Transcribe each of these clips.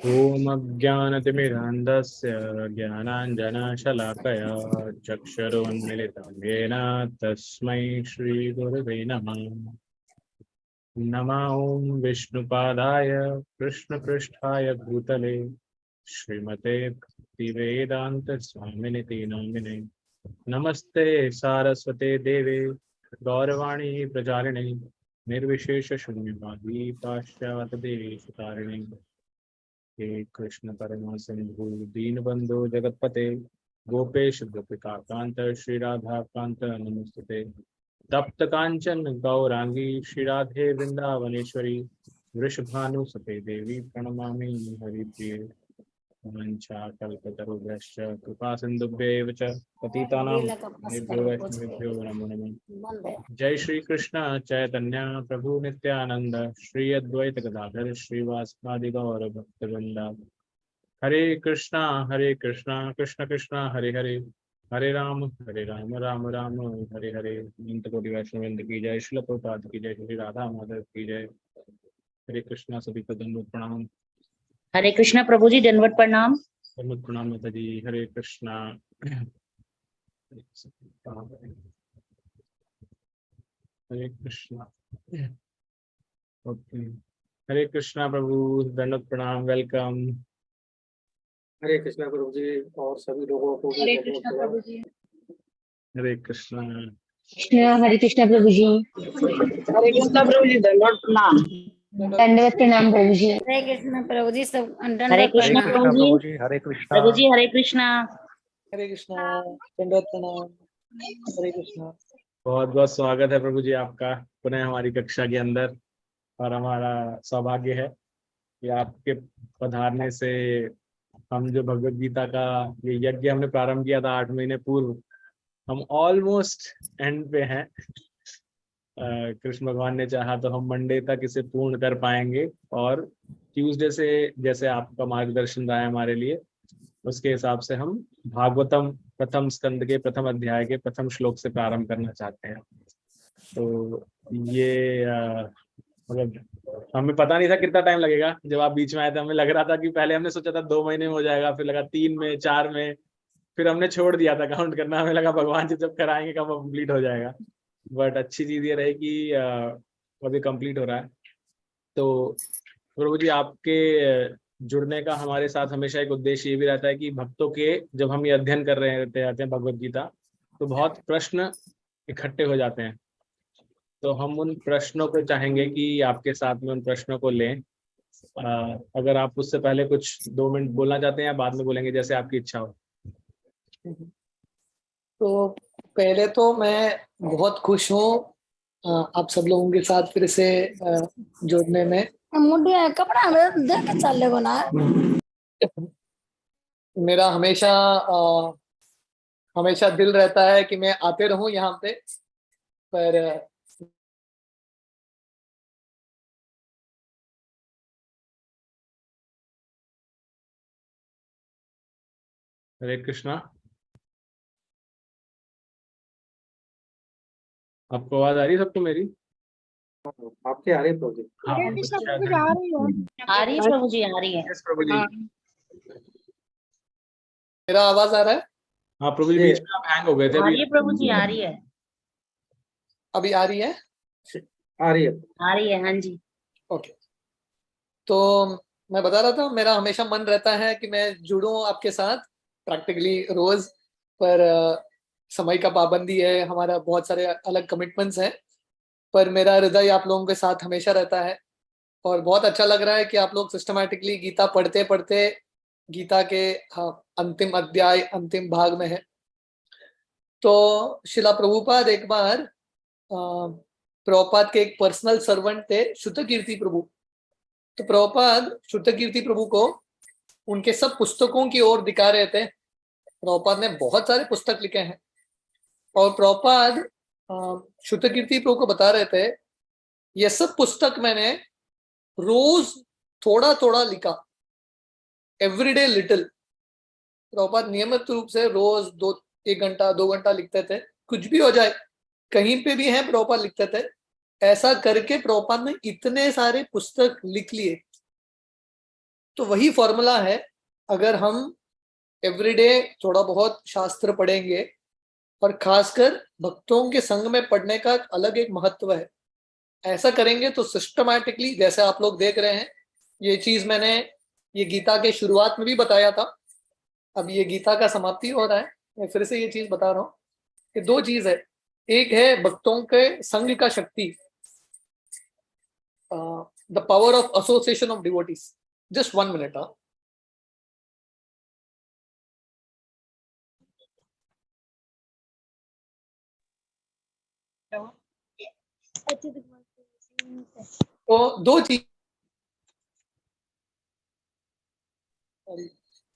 ॐ अज्ञानतिमिरान्धस्य ज्ञानाञ्जनशलाकया चक्षुरुन्मिलितं येन तस्मै श्रीगुरुवे नमः। नमः ॐ विष्णुपादाय कृष्णपृष्ठाय भूतले श्रीमते भक्तिवेदान्तस्वामिनिति नामिने। नमस्ते सारस्वते देवे गौरवाणी प्रचारिणे निर्विशेषशून्यवादी पाश्चात्यदेशतारिणे। हे कृष्ण परम सिंधु दीनबंधु जगतपते गोपेश गोपिका कांत श्री राधा कांत नमस्ते। तप्त कांचन गौरांगी श्री राधे वृंदावनेश्वरी वृषभानुसुते देवी प्रणमामि हरिप्रिये। वंशाकल्पतरुभ्यश्च कृपा सिन्धुभ्येव च पतितानां पावनेभ्यो वैष्णवेभ्यो नमो नमः। जय श्री कृष्ण चैतन्य प्रभु नित्यानंद श्री अद्वैत गदाधर श्रीवासादि गौर भक्तवृंद। हरे कृष्णा कृष्ण कृष्णा हरे हरे, हरे राम राम राम हरे हरे। अनंत कोटि वैष्णववृंद की जय, श्रील प्रभुपाद की जय, श्री राधा माधव की जय। हरे कृष्णा, सभी को दंडवत प्रणाम। हरे कृष्णा प्रभु जी, दंडवत प्रणाम। दंडवत प्रणाम माता जी। हरे कृष्णा। हरे कृष्णा। ओके, हरे कृष्णा प्रभु, दंडवत प्रणाम, वेलकम। हरे कृष्णा प्रभु जी और सभी लोगों को हरे कृष्णा प्रभु जी। हरे कृष्णा। हरे कृष्णा प्रभु जी। हरे कृष्णा प्रभु जी, दंडवत प्रणाम। दंडवत प्रणाम प्रभु जी। हरे कृष्ण प्रभु जी, सब हरे दंडवत कृष्णा प्रणाम। प्रभु जी। हरे कृष्णा प्रभु जी हरे कृष्णा। हरे कृष्णा दंडवत प्रणाम। हरे कृष्णा। बहुत बहुत स्वागत है प्रभु जी आपका पुनः हमारी कक्षा के अंदर। और हमारा सौभाग्य है कि आपके पधारने से हम जो भगवत गीता का ये यज्ञ हमने प्रारंभ किया था 8 महीने पूर्व, हम ऑलमोस्ट एंड पे हैं। कृष्ण भगवान ने चाहा तो हम मंडे तक इसे पूर्ण कर पाएंगे और ट्यूसडे से जैसे आपका मार्गदर्शन रहा है हमारे लिए, उसके हिसाब से हम भागवतम प्रथम स्कंद के प्रथम अध्याय के प्रथम श्लोक से प्रारंभ करना चाहते हैं। तो ये मतलब हमें पता नहीं था कितना टाइम लगेगा। जब आप बीच में आए थे हमें लग रहा था कि पहले हमने सोचा था 2 महीने में हो जाएगा, फिर लगा 3 में, 4 में, फिर हमने छोड़ दिया था काउंट करना। हमें लगा भगवान जी जब कराएंगे कब कंप्लीट हो जाएगा। बट अच्छी चीज ये रही कि अभी कंप्लीट हो रहा है। तो प्रभु जी आपके जुड़ने का हमारे साथ हमेशा एक उद्देश्य ये भी रहता है कि भक्तों के जब हम ये अध्ययन कर रहे रहते हैं भगवत गीता, तो बहुत प्रश्न इकट्ठे हो जाते हैं। तो हम उन प्रश्नों को चाहेंगे कि आपके साथ में उन प्रश्नों को लें। अगर आप उससे पहले कुछ 2 मिनट बोलना चाहते हैं या बाद में बोलेंगे, जैसे आपकी इच्छा हो। तो पहले तो मैं बहुत खुश हूँ आप सब लोगों के साथ फिर से जुड़ने में। मुंडिया कपड़ा में देख के चल लेगो ना। मेरा हमेशा दिल रहता है कि मैं आते रहूं यहाँ पे, पर हरे कृष्णा। आपको आवाज आ रही है सबको मेरी? आपके आ रहे प्रभु जी? हाँ, हरे कृष्ण प्रभु जी, हाँ, आ रही है। आ रही है प्रभु जी, आ रही है। यस प्रभु जी। मेरा आवाज आ रहा है? हाँ प्रभु जी, बीच में आप हैंग हो गए थे आ अभी। रही है प्रभु जी, आ रही है। अभी आ रही है? आ रही है। आ रही है, हाँ जी। ओके, तो मैं बता रहा था मेरा हमेशा मन रहता है कि मैं जुड़ूं आपके साथ प्रैक्टिकली रोज, पर समय का पाबंदी है, हमारा बहुत सारे अलग कमिटमेंट्स हैं। पर मेरा हृदय आप लोगों के साथ हमेशा रहता है और बहुत अच्छा लग रहा है कि आप लोग सिस्टमैटिकली गीता पढ़ते पढ़ते गीता के अंतिम अध्याय अंतिम भाग में है। तो शिला प्रभुपाद एक बार प्रभुपाद के एक पर्सनल सर्वेंट थे, श्रुतकीर्ति प्रभु। तो प्रभुपाद श्रुतकीर्ति प्रभु को उनके सब पुस्तकों की ओर दिखा रहे थे। प्रभुपाद ने बहुत सारे पुस्तक लिखे हैं और प्रभुपाद श्रुतकीर्ति प्रभु को बता रहे थे, ये सब पुस्तक मैंने रोज थोड़ा थोड़ा लिखा, एवरीडे लिटिल। प्रभुपाद नियमित रूप से रोज 1 घंटा 2 घंटा लिखते थे, कुछ भी हो जाए, कहीं पे भी है प्रभुपाद लिखते थे। ऐसा करके प्रभुपाद ने इतने सारे पुस्तक लिख लिए। तो वही फॉर्मूला है, अगर हम एवरीडे थोड़ा बहुत शास्त्र पढ़ेंगे, और खासकर भक्तों के संग में पढ़ने का अलग एक महत्व है। ऐसा करेंगे तो सिस्टमैटिकली, जैसे आप लोग देख रहे हैं, ये चीज मैंने ये गीता के शुरुआत में भी बताया था, अब ये गीता का समाप्ति हो रहा है, मैं फिर से ये चीज बता रहा हूँ कि दो चीज है। एक है भक्तों के संग का शक्ति, the power of association of devotees. Just 1 minute. तो दो चीज,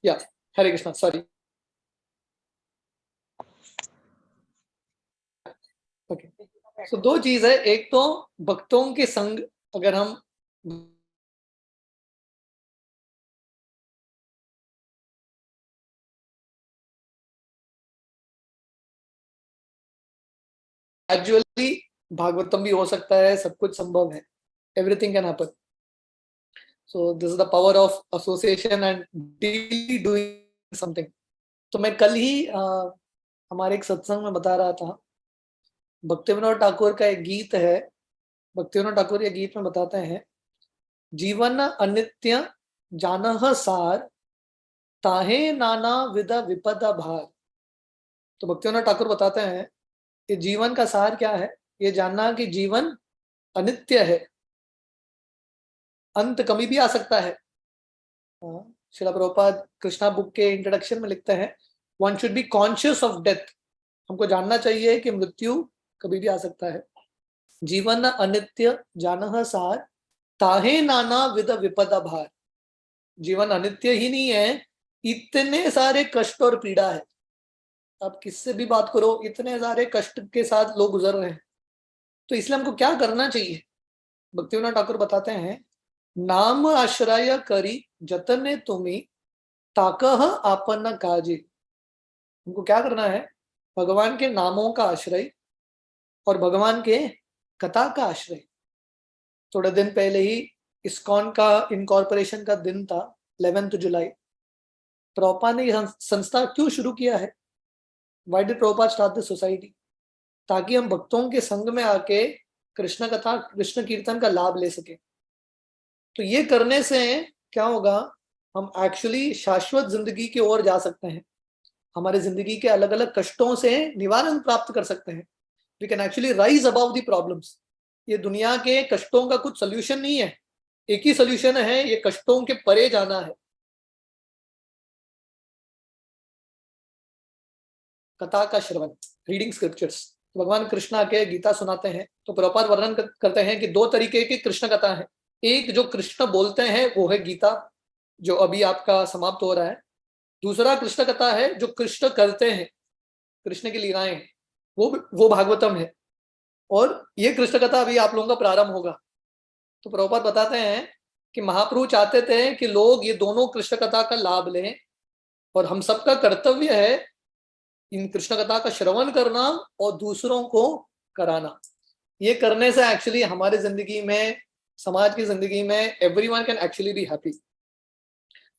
या हरे कृष्णा, सॉरी, ओके। सो दो चीज है, एक तो भक्तों के संग अगर हम ग्रेजुअली, भागवतम भी हो सकता है, सब कुछ संभव है, everything can happen. So this is the power of association and daily doing something. तो मैं कल ही हमारे एक सत्संग में बता रहा था, भक्तिविनोद ठाकुर का एक गीत है, भक्तिविनोद ठाकुर ये गीत में बताते हैं, जीवन अनित्य जानह सार, ताहे नाना विद विपद भार। तो भक्तिविनोद ठाकुर बताते हैं कि जीवन का सार क्या है, ये जानना कि जीवन अनित्य है, अंत कभी भी आ सकता है। श्रील प्रभुपाद कृष्णा बुक के इंट्रोडक्शन में लिखते हैं, one should be conscious of death. हमको जानना चाहिए कि मृत्यु कभी भी आ सकता है। जीवन अनित्य जानह सार, ताहे नाना विद विपद भार। जीवन अनित्य ही नहीं है, इतने सारे कष्ट और पीड़ा है। आप किससे भी बात करो, इतने सारे कष्ट के साथ लोग गुजर रहे हैं। तो इसलिए हमको क्या करना चाहिए, भक्तिविनोद ठाकुर बताते हैं, नाम आश्रय करी जतने तुम्ही, ताकह आपन काजे। हमको क्या करना है, भगवान के नामों का आश्रय और भगवान के कथा का आश्रय। थोड़े दिन पहले ही इस्कॉन का इनकॉर्पोरेशन का दिन था, 11 जुलाई। प्रभुपाद ने यह संस्था क्यों शुरू किया है, why did Prabhupada start this society? ताकि हम भक्तों के संग में आके कृष्ण कथा, कृष्ण कीर्तन का लाभ ले सके। तो ये करने से क्या होगा, हम एक्चुअली शाश्वत जिंदगी की ओर जा सकते हैं, हमारे जिंदगी के अलग अलग कष्टों से निवारण प्राप्त कर सकते हैं। We can actually rise about the problems. ये दुनिया के कष्टों का कुछ सोल्यूशन नहीं है, एक ही सोल्यूशन है, ये कष्टों के परे जाना है। कथा का श्रवण, रीडिंग स्क्रिप्चर्स। भगवान कृष्णा के गीता सुनाते हैं, तो प्रभुपाद वर्णन करते हैं कि दो तरीके की कृष्ण कथा है। एक जो कृष्ण बोलते हैं वो है गीता, जो अभी आपका समाप्त हो रहा है। दूसरा कृष्ण कथा है जो कृष्ण करते हैं, कृष्ण की लीलाएं, वो भागवतम है। और ये कृष्ण कथा अभी आप लोगों का प्रारंभ होगा। तो प्रभुपाद बताते हैं कि महाप्रभु चाहते थे कि लोग ये दोनों कृष्ण कथा का लाभ लें, और हम सबका कर्तव्य है इन कृष्ण कथा का श्रवण करना और दूसरों को कराना। ये करने से एक्चुअली हमारे जिंदगी में, समाज की जिंदगी में everyone can actually be happy.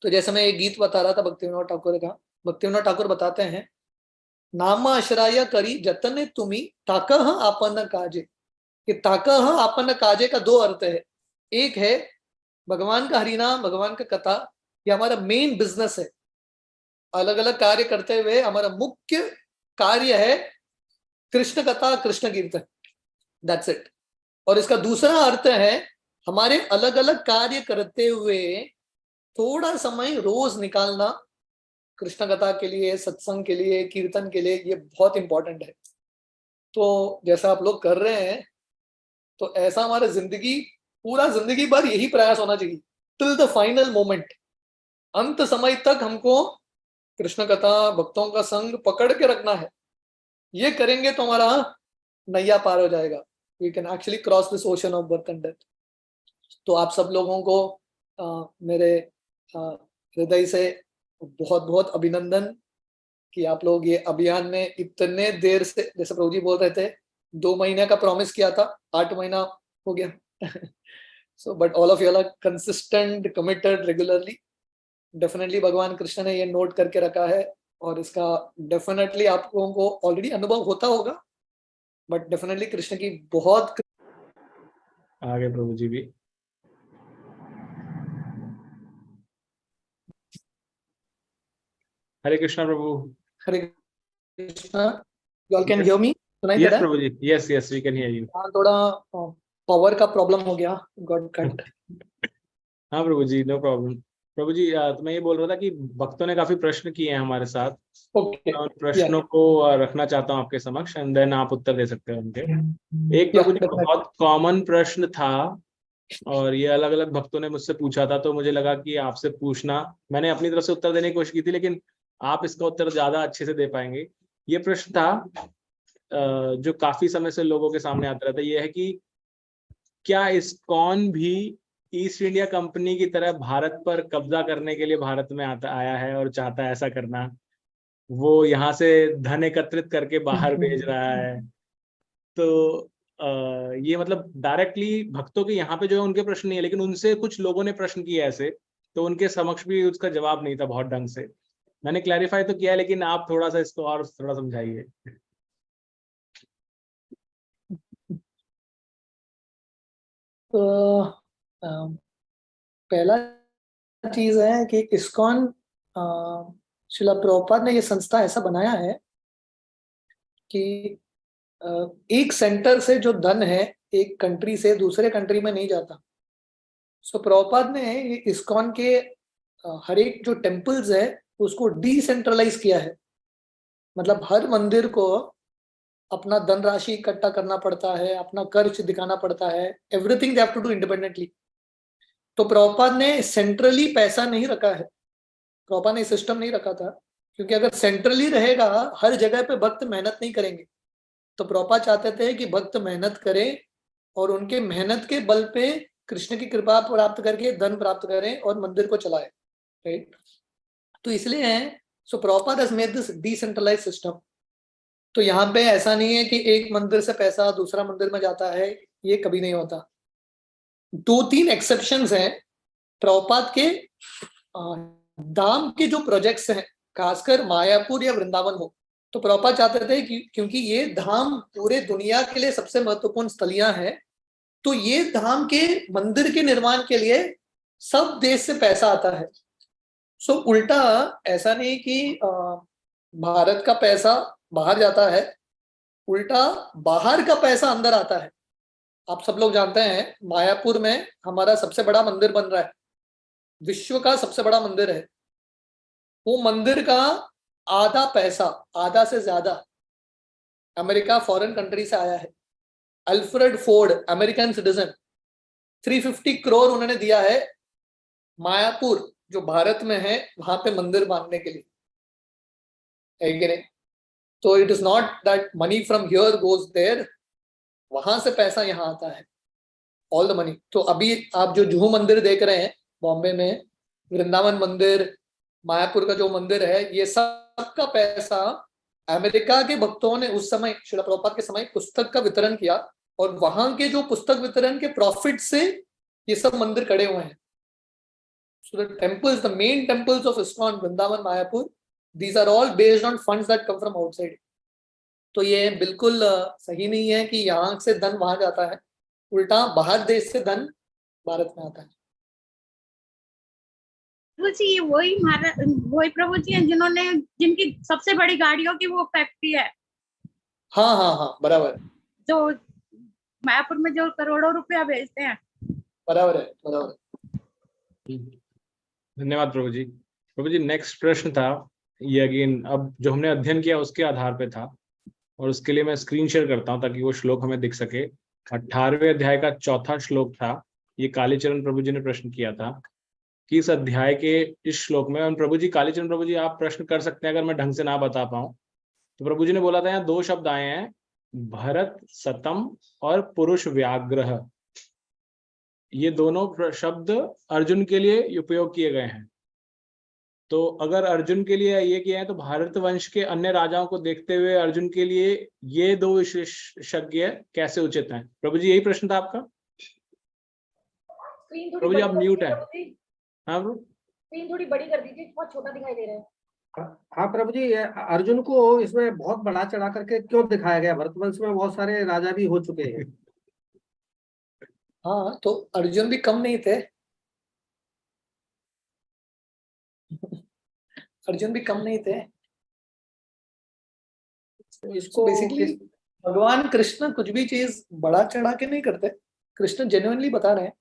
तो जैसे मैं एक गीत बता रहा था भक्तिविनोद ठाकुर का, भक्तिविनोद ठाकुर बताते हैं, नाम आश्रय करी जतने तुम्ही, ताकह आपन काजे। कि ताकह आपन काजे का दो अर्थ है। एक है भगवान का हरिनाम, भगवान का कथा, ये हमारा मेन बिजनेस है। अलग अलग कार्य करते हुए हमारा मुख्य कार्य है कृष्ण कथा, कृष्ण कीर्तन, दैट्स इट। और इसका दूसरा अर्थ है, हमारे अलग अलग कार्य करते हुए थोड़ा समय रोज निकालना कृष्ण कथा के लिए, सत्संग के लिए, कीर्तन के लिए, ये बहुत इंपॉर्टेंट है। तो जैसा आप लोग कर रहे हैं, तो ऐसा हमारा जिंदगी, पूरा जिंदगी भर यही प्रयास होना चाहिए, टिल द फाइनल मोमेंट। अंत समय तक हमको कृष्ण कथा, भक्तों का संग पकड़ के रखना है। ये करेंगे तो हमारा नैया पार हो जाएगा। We can actually cross this ocean of birth and death. तो आप सब लोगों को मेरे हृदय से बहुत बहुत अभिनंदन कि आप लोग ये अभियान में इतने देर से, जैसे प्रभु जी बोल रहे थे 2 महीने का प्रॉमिस किया था, 8 महीना हो गया। So but all of you are consistent, committed regularly, definitely भगवान कृष्ण ने ये नोट करके रखा है और इसका डेफिनेटली आप लोगों को ऑलरेडी अनुभव होता होगा, बट डेफिनेटली कृष्ण की बहुत आगे प्रभु जी भी। हरे कृष्णा प्रभु। Hare Krishna. You all can hear me? सुनाई दे यस रहा है? प्रभु जी, yes yes we can hear you. हाँ, थोड़ा पावर का प्रॉब्लम हो गया, गॉट कट। हाँ प्रभु जी, नो प्रॉब्लम। प्रभु जी तो मैं ये बोल रहा था कि भक्तों ने काफी प्रश्न किए हैं हमारे साथ। ओके, मैं उन प्रश्नों को रखना चाहता हूँ आपके समक्ष, एंड देन आप उत्तर दे सकते हैं उनके। एक प्रभु जी बहुत कॉमन प्रश्न था और ये अलग अलग भक्तों ने मुझसे पूछा था, तो मुझे लगा कि आपसे पूछना, मैंने अपनी तरफ से उत्तर देने की कोशिश की थी, लेकिन आप इसका उत्तर ज्यादा अच्छे से दे पाएंगे। ये प्रश्न था जो काफी समय से लोगों के सामने आता रहता है, ये है कि क्या इस्कॉन भी ईस्ट इंडिया कंपनी की तरह भारत पर कब्जा करने के लिए भारत में आया है और चाहता है ऐसा करना? वो यहाँ से धन एकत्रित करके बाहर भेज रहा है। तो ये मतलब डायरेक्टली भक्तों के यहाँ पे जो है उनके प्रश्न नहीं है, लेकिन उनसे कुछ लोगों ने प्रश्न किए ऐसे, तो उनके समक्ष भी उसका जवाब नहीं था बहुत ढंग से। मैंने क्लैरिफाई तो किया है, लेकिन आप थोड़ा सा इसको और थोड़ा समझाइए। तो पहला चीज है कि इस्कॉन श्रीला प्रभुपाद ने ये संस्था ऐसा बनाया है कि एक सेंटर से जो धन है एक कंट्री से दूसरे कंट्री में नहीं जाता। सो प्रभुपाद ने ये इस्कॉन के हर एक जो टेम्पल्स है उसको डिसेंट्रलाइज किया है। मतलब हर मंदिर को अपना धनराशि इकट्ठा करना पड़ता है, अपना खर्च दिखाना पड़ता है, everything they have to do independently. तो प्रभुपाद ने सेंट्रली पैसा नहीं रखा है, प्रभुपाद ने सिस्टम नहीं रखा था, क्योंकि अगर सेंट्रली रहेगा हर जगह पे भक्त मेहनत नहीं करेंगे। तो प्रभुपाद चाहते थे कि भक्त मेहनत करें और उनके मेहनत के बल पे कृष्ण की कृपा प्राप्त करके धन प्राप्त करें और मंदिर को चलाए, राइट। तो इसलिए so Prabhupada has made this decentralized system. तो यहाँ पे ऐसा नहीं है कि एक मंदिर से पैसा दूसरा मंदिर में जाता है, ये कभी नहीं होता। 2-3 एक्सेप्शंस हैं प्रभुपाद के धाम के जो प्रोजेक्ट्स हैं, खासकर मायापुर या वृंदावन हो, तो प्रभुपाद चाहते थे कि क्योंकि ये धाम पूरे दुनिया के लिए सबसे महत्वपूर्ण स्थलियां हैं, तो ये धाम के मंदिर के निर्माण के लिए सब देश से पैसा आता है। सो उल्टा ऐसा नहीं कि भारत का पैसा बाहर जाता है, उल्टा बाहर का पैसा अंदर आता है। आप सब लोग जानते हैं मायापुर में हमारा सबसे बड़ा मंदिर बन रहा है, विश्व का सबसे बड़ा मंदिर है। वो मंदिर का आधा पैसा, आधा से ज्यादा अमेरिका फॉरेन कंट्री से आया है। Alfred Ford American citizen 350 crore उन्होंने दिया है मायापुर जो भारत में है वहां पे मंदिर बांधने के लिए, है कि नहीं? तो it is not that money from here goes there, वहां से पैसा यहाँ आता है, ऑल द मनी। तो अभी आप जो जुहू मंदिर देख रहे हैं बॉम्बे में, वृंदावन मंदिर, मायापुर का जो मंदिर है, ये सब का पैसा अमेरिका के भक्तों ने उस समय श्रील प्रभुपाद के समय पुस्तक का वितरण किया और वहां के जो पुस्तक वितरण के प्रॉफिट से ये सब मंदिर खड़े हुए हैं। So the temples, the main temples of ISKCON, Vrindavan, Mayapur, these are all based on funds that come from outside. तो ये बिल्कुल सही नहीं है कि यहाँ से धन वहां जाता है, उल्टा बाहर देश से धन भारत में आता है। प्रभु जी वही प्रभु जी हैं जिन्होंने, जिनकी सबसे बड़ी गाड़ियों की वो फैक्ट्री है। हाँ हाँ हाँ, बराबर, जो मायापुर में जो करोड़ों रुपया भेजते हैं। बराबर है, बराबर। धन्यवाद प्रभु जी। प्रभु जी नेक्स्ट प्रश्न था ये, अगेन अब जो हमने अध्ययन किया उसके आधार पे था, और उसके लिए मैं स्क्रीन शेयर करता हूँ ताकि वो श्लोक हमें दिख सके। 18वें अध्याय का 4था श्लोक था। ये कालीचरण प्रभु जी ने प्रश्न किया था कि इस अध्याय के इस श्लोक में, और प्रभु जी कालीचरण प्रभु जी आप प्रश्न कर सकते हैं अगर मैं ढंग से ना बता पाऊं। तो प्रभु जी ने बोला था यहाँ 2 शब्द आए हैं, भरत सतम और पुरुष व्याग्रह। ये दोनों शब्द अर्जुन के लिए उपयोग किए गए हैं। तो अगर अर्जुन के लिए ये किया है तो भारत वंश के अन्य राजाओं को देखते हुए अर्जुन के लिए ये 2 विशेषज्ञ कैसे उचित हैं? प्रभु जी यही प्रश्न था आपका? प्रभु जी आप म्यूट है। हाँ प्रभु। स्क्रीन थोड़ी बड़ी कर दीजिए, बहुत छोटा दिखाई दे रहा है। हाँ प्रभु जी, ये अर्जुन को इसमें बहुत बढ़ा चढ़ा करके क्यों दिखाया गया? भरतवंश में बहुत सारे राजा भी हो चुके हैं। हाँ, तो अर्जुन भी कम नहीं थे। अर्जुन भी कम नहीं थे। तो इसको बेसिकली भगवान कृष्ण कुछ भी चीज बढ़ा चढ़ा के नहीं करते। कृष्ण जेन्युइनली बता रहे हैं।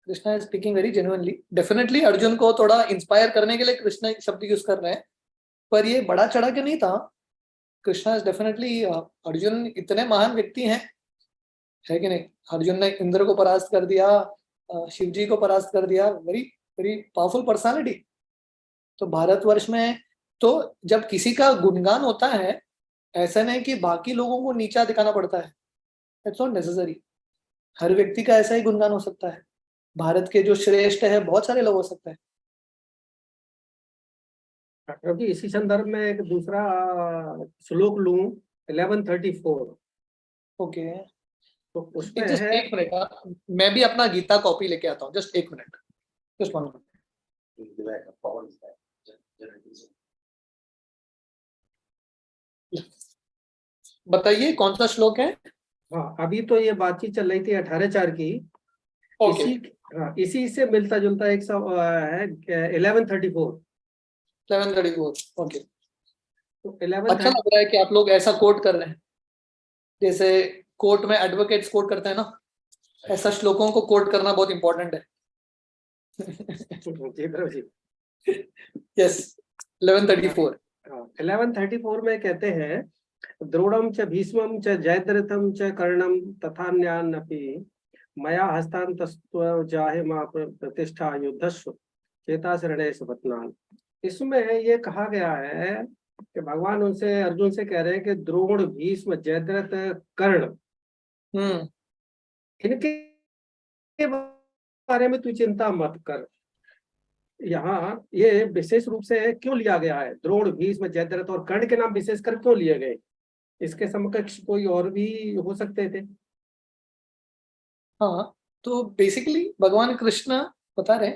Krishna is speaking very genuinely. Definitely Arjun को थोड़ा इंस्पायर करने के लिए कृष्ण शब्द यूज कर रहे हैं, पर ये बड़ा चढ़ा के नहीं था। कृष्णा इज डेफिनेटली, अर्जुन इतने महान व्यक्ति हैं, है कि नहीं? अर्जुन ने इंद्र को परास्त कर दिया, शिव जी को परास्त कर दिया, वेरी वेरी पावरफुल पर्सनालिटी। तो भारतवर्ष में तो जब किसी का गुणगान होता है, ऐसा नहीं कि बाकी लोगों को नीचा दिखाना पड़ता है। It's not necessary. हर व्यक्ति का ऐसा ही गुणगान हो सकता है। भारत के जो श्रेष्ठ है बहुत सारे लोग हो सकते हैं। क्योंकि इसी संदर्भ में एक दूसरा श्लोक लूं, 1134। ओके, तो उसमें जस्ट है, एक मिनट, मैं भी अपना गीता कॉपी लेके आता हूँ। जस्ट एक मिनट, जस्ट 1 मिनट। बताइए कौन सा श्लोक है? हाँ अभी तो ये बातचीत चल रही थी 18:4 की। ओके, इसी से मिलता जुलता एक सब है 1134। 1134। ओके, तो अच्छा लग रहा है कि आप लोग ऐसा कोट कर रहे हैं, जैसे कोर्ट में एडवोकेट्स कोट करते हैं ना, ऐसा श्लोकों को कोट करना बहुत इंपॉर्टेंट है। जी प्रभु जी। यस, 1134। 1134 में कहते हैं, द्रोणम च भीष्मम च जयद्रथम च कर्णम तथान्यानपि मया हस्तांतस्त्व जाहे मा प्रतिष्ठा युद्धस्व चेता शरणे सुपत्नान। इसमें ये कहा गया है कि भगवान उनसे, अर्जुन से कह रहे हैं कि द्रोण, भीष्म, जयद्रथ, कर्ण, इनके बारे में तू चिंता मत कर। यहाँ ये विशेष रूप से क्यों लिया गया है? द्रोण, भीष्म, जयद्रथ और कर्ण के नाम विशेषकर क्यों लिए गए? इसके समकक्ष कोई और भी हो सकते थे। हाँ, तो बेसिकली भगवान कृष्ण बता रहे,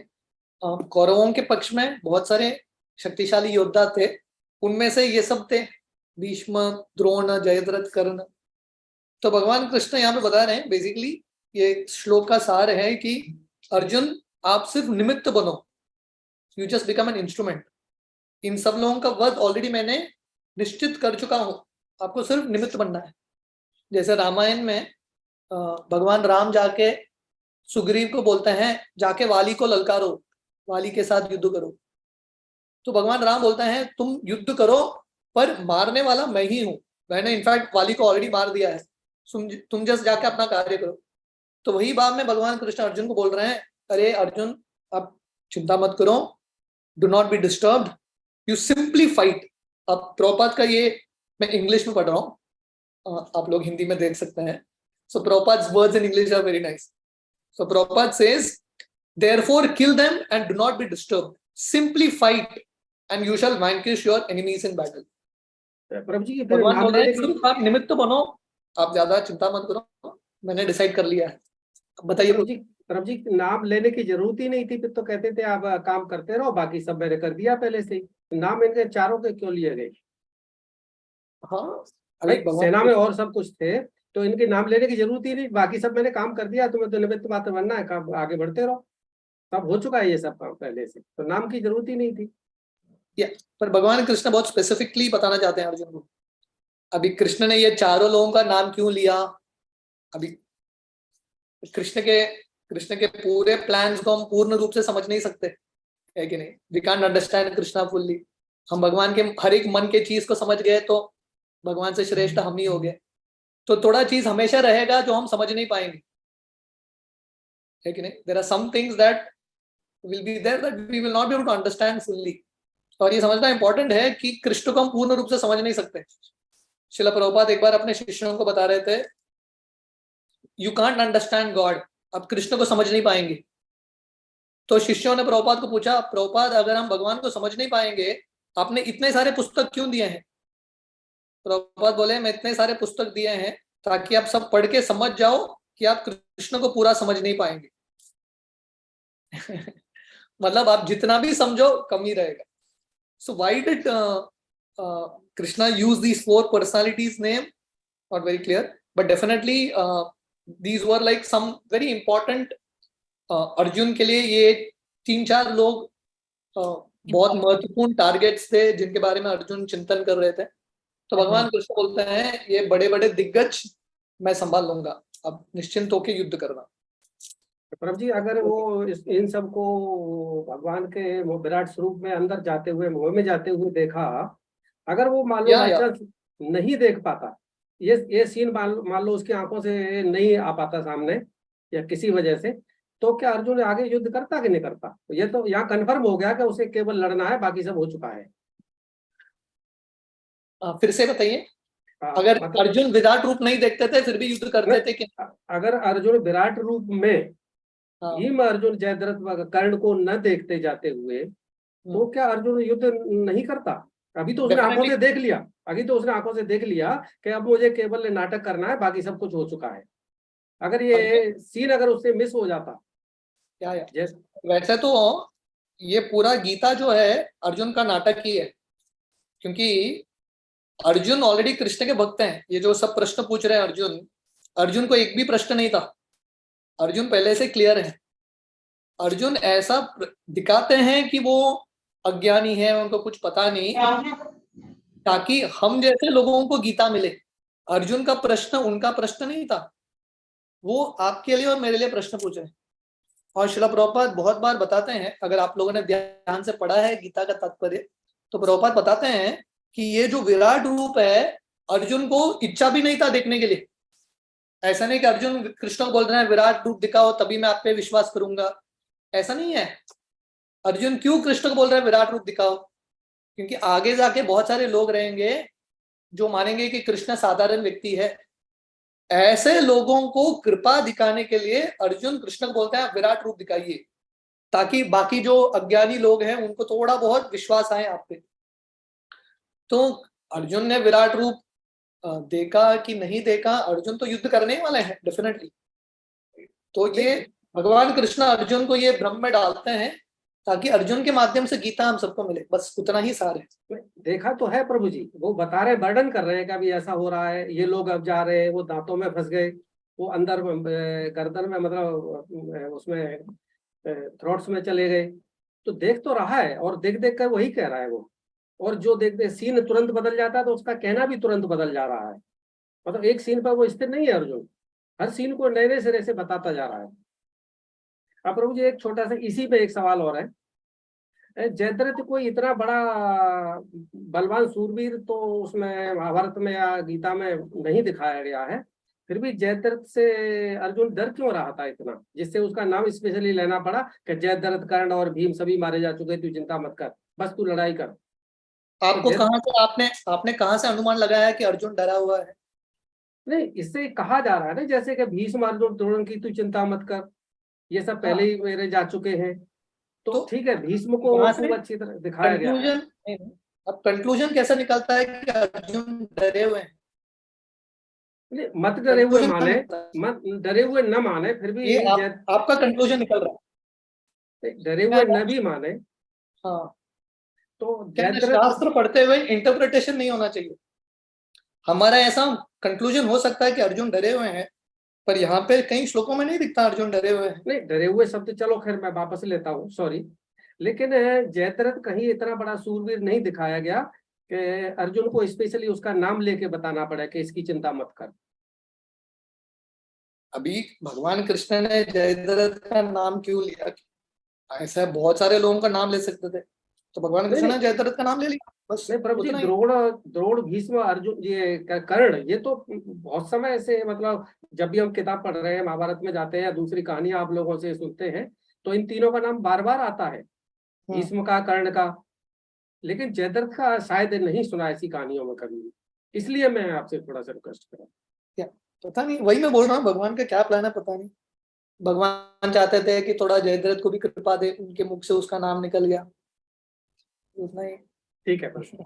कौरवों के पक्ष में बहुत सारे शक्तिशाली योद्धा थे, उनमें से ये सब थे, भीष्म, द्रोण, जयद्रथ, कर्ण। तो भगवान कृष्ण यहाँ पे बता रहे हैं, बेसिकली ये श्लोक का सार है कि अर्जुन आप सिर्फ निमित्त बनो, you just become an instrument. इन सब लोगों का वध ऑलरेडी मैंने निश्चित कर चुका हूं, आपको सिर्फ निमित्त बनना है। जैसे रामायण में भगवान राम जाके सुग्रीव को बोलते हैं, जाके वाली को ललकारो, वाली के साथ युद्ध करो। तो भगवान राम बोलते हैं, तुम युद्ध करो पर मारने वाला मैं ही हूं, मैंने इनफैक्ट वाली को ऑलरेडी मार दिया है, तुम जस्ट जाके अपना कार्य करो। तो वही बात में भगवान कृष्ण अर्जुन को बोल रहे हैं, अरे अर्जुन आप चिंता मत करो, do not be disturbed, you simply fight. अब प्रभुपाद का ये मैं इंग्लिश में पढ़ रहा हूँ, आप लोग हिंदी में देख सकते हैं। सो Prabhupada's words in English are very nice. So Prabhupada says, therefore kill them and do not be disturbed. Simply fight and you shall vanquish your enemies in battle. प्रभु जी भगवान बोल रहे हैं, सिर्फ आप निमित्त बनो, आप ज्यादा चिंता मत करो, मैंने डिसाइड कर लिया है। बताइए प्रभु जी, नाम लेने की जरूरत ही नहीं थी, फिर तो कहते थे आप काम करते रहो, बाकी सब मैंने कर दिया पहले से ही। नाम इनके चारों के क्यों लिए गए? हाँ, सेना में और सब कुछ थे, तो इनके नाम लेने की जरूरत ही नहीं, बाकी सब मैंने काम कर दिया, तुम्हें तो निमित्त मात्र बनना है, काम आगे बढ़ते रहो, सब हो चुका है ये सब काम पहले से, तो नाम की जरूरत ही नहीं थी। पर भगवान कृष्ण बहुत स्पेसिफिकली बताना चाहते हैं अर्जुन को। अभी कृष्ण ने ये चारों लोगों का नाम क्यों लिया? अभी कृष्ण के पूरे प्लान्स को हम पूर्ण रूप से समझ नहीं सकते, है कि नहीं? We can't understand Krishna fully. हम भगवान के हर एक मन के चीज को समझ गए तो भगवान से श्रेष्ठ हम ही हो गए। तो थोड़ा चीज हमेशा रहेगा जो हम समझ नहीं पाएंगे, है कि नहीं? There are some things that will be there that we will not be able to understand fully. और ये समझना इंपॉर्टेंट है कि कृष्ण को हम पूर्ण रूप से समझ नहीं सकते। श्रील प्रभुपाद एक बार अपने शिष्यों को बता रहे थे, यू कांट अंडरस्टैंड गॉड, आप कृष्ण को समझ नहीं पाएंगे। तो शिष्यों ने प्रभुपाद को पूछा, प्रभुपाद अगर हम भगवान को समझ नहीं पाएंगे, आपने इतने सारे पुस्तक क्यों दिए हैं? प्रभुपाद बोले, मैं इतने सारे पुस्तक दिए हैं ताकि आप सब पढ़ के समझ जाओ कि आप कृष्ण को पूरा समझ नहीं पाएंगे। मतलब आप जितना भी समझो कम ही रहेगा. So why did Krishna use these 4 personalities name? Not very clear, but definitely these were like some very important. Arjun के लिए ये 3-4 लोग बहुत महत्वपूर्ण टारगेट्स थे जिनके बारे में अर्जुन चिंतन कर रहे थे. तो भगवान कृष्ण बोलते हैं ये बड़े बड़े दिग्गज मैं संभाल लूंगा, अब निश्चिंत होकर युद्ध करना. प्रभु जी, अगर वो इन सबको भगवान के वो विराट स्वरूप में अंदर जाते हुए, मोह में जाते हुए देखा, अगर वो मान लो बाई नहीं देख पाता, ये सीन मान लो उसकी आंखों से नहीं आ पाता सामने या किसी वजह से, तो क्या अर्जुन आगे युद्ध करता कि नहीं करता? तो ये तो यहाँ कन्फर्म हो गया कि उसे केवल लड़ना है, बाकी सब हो चुका है. फिर से बताइए. अगर मतलब अर्जुन विराट रूप नहीं देखते थे फिर भी युद्ध करते थे कि? अगर अर्जुन विराट रूप में भीम अर्जुन जयद्रथ कर्ण को न देखते जाते हुए, तो क्या अर्जुन युद्ध नहीं करता? अभी तो उसने आंखों से देख लिया, कि अब मुझे केवल नाटक करना है, बाकी सब कुछ हो चुका है. अगर ये सीन अगर उससे मिस हो जाता क्या वैसे तो ये पूरा गीता जो है अर्जुन का नाटक ही है, क्योंकि अर्जुन ऑलरेडी कृष्ण के भक्त हैं. ये जो सब प्रश्न पूछ रहे हैं अर्जुन को एक भी प्रश्न नहीं था. अर्जुन पहले से क्लियर है. अर्जुन ऐसा दिखाते हैं कि वो अज्ञानी है, उनको कुछ पता नहीं, ताकि हम जैसे लोगों को गीता मिले. अर्जुन का प्रश्न उनका प्रश्न नहीं था, वो आपके लिए और मेरे लिए प्रश्न पूछ रहे हैं. और श्रील प्रभुपाद बहुत बार बताते हैं, अगर आप लोगों ने ध्यान से पढ़ा है गीता का तात्पर्य, तो प्रभुपाद बताते हैं कि ये जो विराट रूप है अर्जुन को इच्छा भी नहीं था देखने के लिए. ऐसा नहीं कि अर्जुन कृष्ण को बोल रहे हैं विराट रूप दिखाओ तभी मैं आप पे विश्वास करूंगा, ऐसा नहीं है. अर्जुन क्यों कृष्ण को बोल रहे हैं विराट रूप दिखाओ? क्योंकि आगे जाके बहुत सारे लोग रहेंगे जो मानेंगे कि कृष्ण साधारण व्यक्ति है. ऐसे लोगों को कृपा दिखाने के लिए अर्जुन कृष्ण को बोलते हैं विराट रूप दिखाइए, ताकि बाकी जो अज्ञानी लोग हैं उनको थोड़ा बहुत विश्वास आए आप पे. तो अर्जुन ने विराट रूप देखा कि नहीं देखा, अर्जुन तो युद्ध करने वाले हैं डेफिनेटली. तो ये भगवान कृष्ण अर्जुन को ये भ्रम में डालते हैं ताकि अर्जुन के माध्यम से गीता हम सबको मिले, बस उतना ही सार है. देखा तो है प्रभु जी, वो बता रहे, वर्णन कर रहे हैं कि अभी ऐसा हो रहा है, ये लोग अब जा रहे हैं, वो दांतों में फंस गए, वो अंदर गर्दन में मतलब उसमें थ्रोट्स में चले गए. तो देख तो रहा है और देख देख कर वही कह रहा है वो. और जो देखते सीन तुरंत बदल जाता है तो उसका कहना भी तुरंत बदल जा रहा है. मतलब एक सीन पर वो स्थिर नहीं है अर्जुन, हर सीन को नए नए सिरे से बताता जा रहा है. अब प्रभु जी एक छोटा सा इसी पे एक सवाल और है. जयद्रथ कोई इतना बड़ा बलवान सूरवीर तो उसमें महाभारत में या गीता में नहीं दिखाया गया है, फिर भी जयद्रथ से अर्जुन डर क्यों रहा था इतना, जिससे उसका नाम स्पेशली लेना पड़ा कि जयद्रथ कर्ण और भीम सभी मारे जा चुके, तू चिंता मत कर, बस तू लड़ाई कर. आपको कहां से आपने कहां से अनुमान लगाया कि अर्जुन डरा हुआ है? नहीं, इससे कहा जा रहा है ना जैसे कि भीष्म अर्जुन द्रोण की तू चिंता मत कर, ये सब पहले ही मेरे जा चुके हैं. तो ठीक है, भीष्म को खूब अच्छी तरह दिखाया गया है. अब कंक्लूजन कैसा निकलता है कि अर्जुन डरे हुए हैं? मत डरे हुए माने, मत डरे हुए न माने, फिर भी आपका कंक्लूजन निकल रहा है. डरे हुए न भी माने, हाँ, तो शास्त्र पढ़ते हुए इंटरप्रिटेशन नहीं होना चाहिए. हमारा ऐसा कंक्लूजन हो सकता है कि अर्जुन डरे हुए हैं, पर यहाँ पे कई श्लोकों में नहीं दिखता अर्जुन डरे हुए हैं. नहीं, डरे हुए शब्द चलो खैर मैं वापस लेता हूँ, सॉरी, लेकिन जयद्रथ कहीं इतना बड़ा सूरवीर नहीं दिखाया गया कि अर्जुन को स्पेशली उसका नाम लेके बताना पड़ा कि इसकी चिंता मत कर. अभी भगवान कृष्ण ने जयद्रथ का नाम क्यों लिया? ऐसा बहुत सारे लोगों का नाम ले सकते थे, तो भगवान कृष्ण ने जयद्रथ का नाम ले लिया बस. नहीं प्रभु जी, द्रोण भीष्म अर्जुन ये कर्ण, ये तो बहुत समय से, मतलब जब भी हम किताब पढ़ रहे हैं, महाभारत में जाते हैं या दूसरी कहानियां आप लोगों से सुनते हैं, तो इन तीनों का नाम बार बार आता है, भीष्म का, कर्ण का, लेकिन जयद्रथ का शायद नहीं सुना ऐसी कहानियों में कभी. इसलिए मैं आपसे थोड़ा सा रिक्वेस्ट कर रहा हूँ. क्या पता नहीं, वही मैं बोल रहा हूँ, भगवान का क्या प्लान है पता नहीं. भगवान चाहते थे कि थोड़ा जयद्रथ को भी कृपा दे, उनके मुख से उसका नाम निकल गया, उतना ही. ठीक है प्रश्न.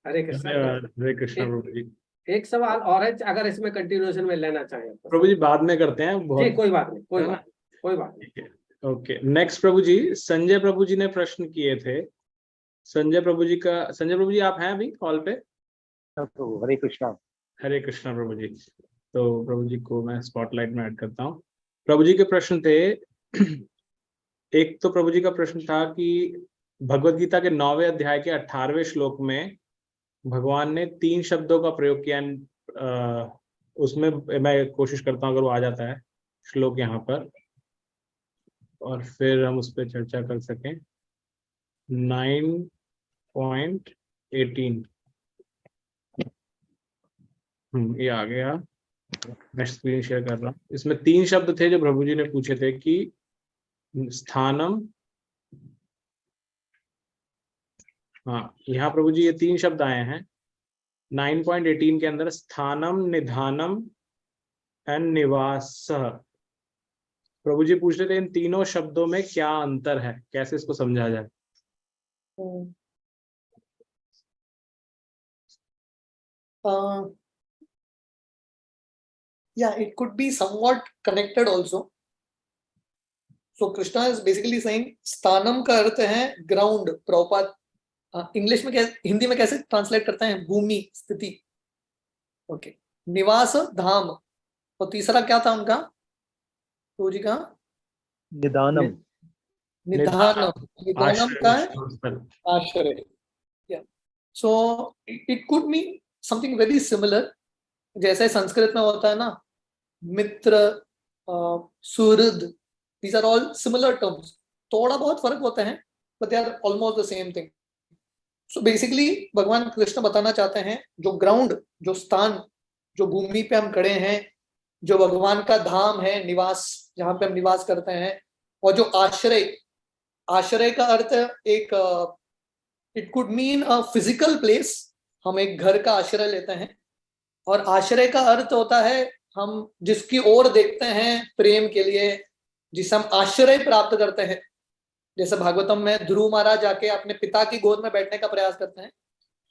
हरे कृष्ण. हरे कृष्ण प्रभु जी. एक सवाल और है, अगर इसमें कंटिन्यूएशन में लेना चाहें प्रभु जी बाद में करते हैं. जी कोई बात नहीं, कोई बात नहीं. ओके, नेक्स्ट प्रभु जी, संजय प्रभु जी ने प्रश्न किए थे। संजय प्रभु जी आप हैं अभी कॉल पे? प्रभु हरे कृष्णा। हरे कृष्णा प्रभु जी। तो प्रभु जी को मैं स्पॉटलाइट में ऐड करता हूँ। प्रभु जी के प्रश्न थे, एक तो प्रभु जी का प्रश्न था कि भगवत गीता के 9वें अध्याय के 18वें श्लोक में भगवान ने 3 शब्दों का प्रयोग किया। उसमें मैं कोशिश करता हूँ अगर वो आ जाता है श्लोक यहाँ पर, और फिर हम उस पर चर्चा कर सकें। 9.18 ये आ गया, मैं स्क्रीन शेयर कर रहा हूँ। इसमें 3 शब्द थे जो प्रभु जी ने पूछे थे कि स्थानम, हाँ यहाँ प्रभु जी ये 3 शब्द आए हैं 9.18 के अंदर, स्थानम, निधानम एंड निवास। प्रभु जी पूछ रहे थे इन तीनों शब्दों में क्या अंतर है, कैसे इसको समझा जाए। Yeah, it could be somewhat connected also. So Krishna is basically saying स्थानम का अर्थ है ग्राउंड, प्रॉपर इंग्लिश में हिंदी में कैसे ट्रांसलेट करते हैं, भूमि, स्थिति। ओके, निवास धाम, और तीसरा क्या था उनका प्रभु जी का? निदानम। निधानम। निधानम का है आश्रय। So it could mean something very similar, जैसे संस्कृत में होता है ना मित्र, सुहृद, these are all similar terms. थोड़ा बहुत फर्क होता है but they are almost the same thing. So basically भगवान कृष्ण बताना चाहते हैं जो ग्राउंड, जो स्थान, जो भूमि पे हम खड़े हैं, जो भगवान का धाम है, निवास, जहाँ पे हम निवास करते हैं, और जो आश्रय, आश्रय का अर्थ एक it could mean a physical place, हम एक घर का आश्रय लेते हैं, और आश्रय का अर्थ होता है हम जिसकी ओर देखते हैं प्रेम के लिए, जिसे हम आश्रय प्राप्त करते हैं। जैसे भागवतम में ध्रुव महाराज जाके अपने पिता की गोद में बैठने का प्रयास करते हैं,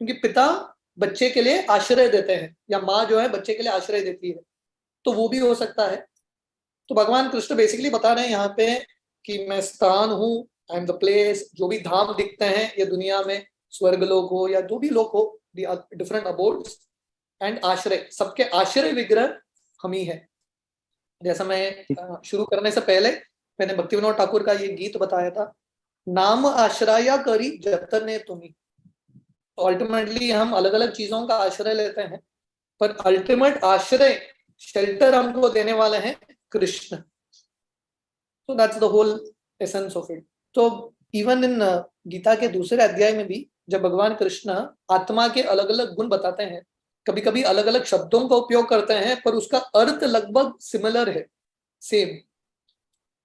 क्योंकि पिता बच्चे के लिए आश्रय देते हैं, या माँ जो है बच्चे के लिए आश्रय देती है, तो वो भी हो सकता है। तो भगवान कृष्ण बेसिकली बता रहे हैं यहाँ पे कि मैं स्थान हूँ, आई एम द प्लेस। जो भी धाम दिखते हैं ये दुनिया में, स्वर्ग लोक हो या जो भी लोक हो, डिफरेंट अबोर्ड्स, एंड आश्रय, सबके आश्रय विग्रह हम ही है। जैसा मैं शुरू करने से पहले मैंने भक्ति विनोद ठाकुर का ये गीत बताया था, नाम आश्रया करी जतने तुम्ही। अल्टीमेटली हम अलग अलग चीजों का आश्रय लेते हैं, पर अल्टीमेट आश्रय, शेल्टर हमको देने वाले हैं Krishna. So that's the whole essence of it. तो इवन इन गीता के दूसरे अध्याय में भी जब भगवान कृष्ण आत्मा के अलग अलग गुण बताते हैं, कभी कभी अलग अलग शब्दों का उपयोग करते हैं पर उसका अर्थ लगभग सिमिलर है, सेम।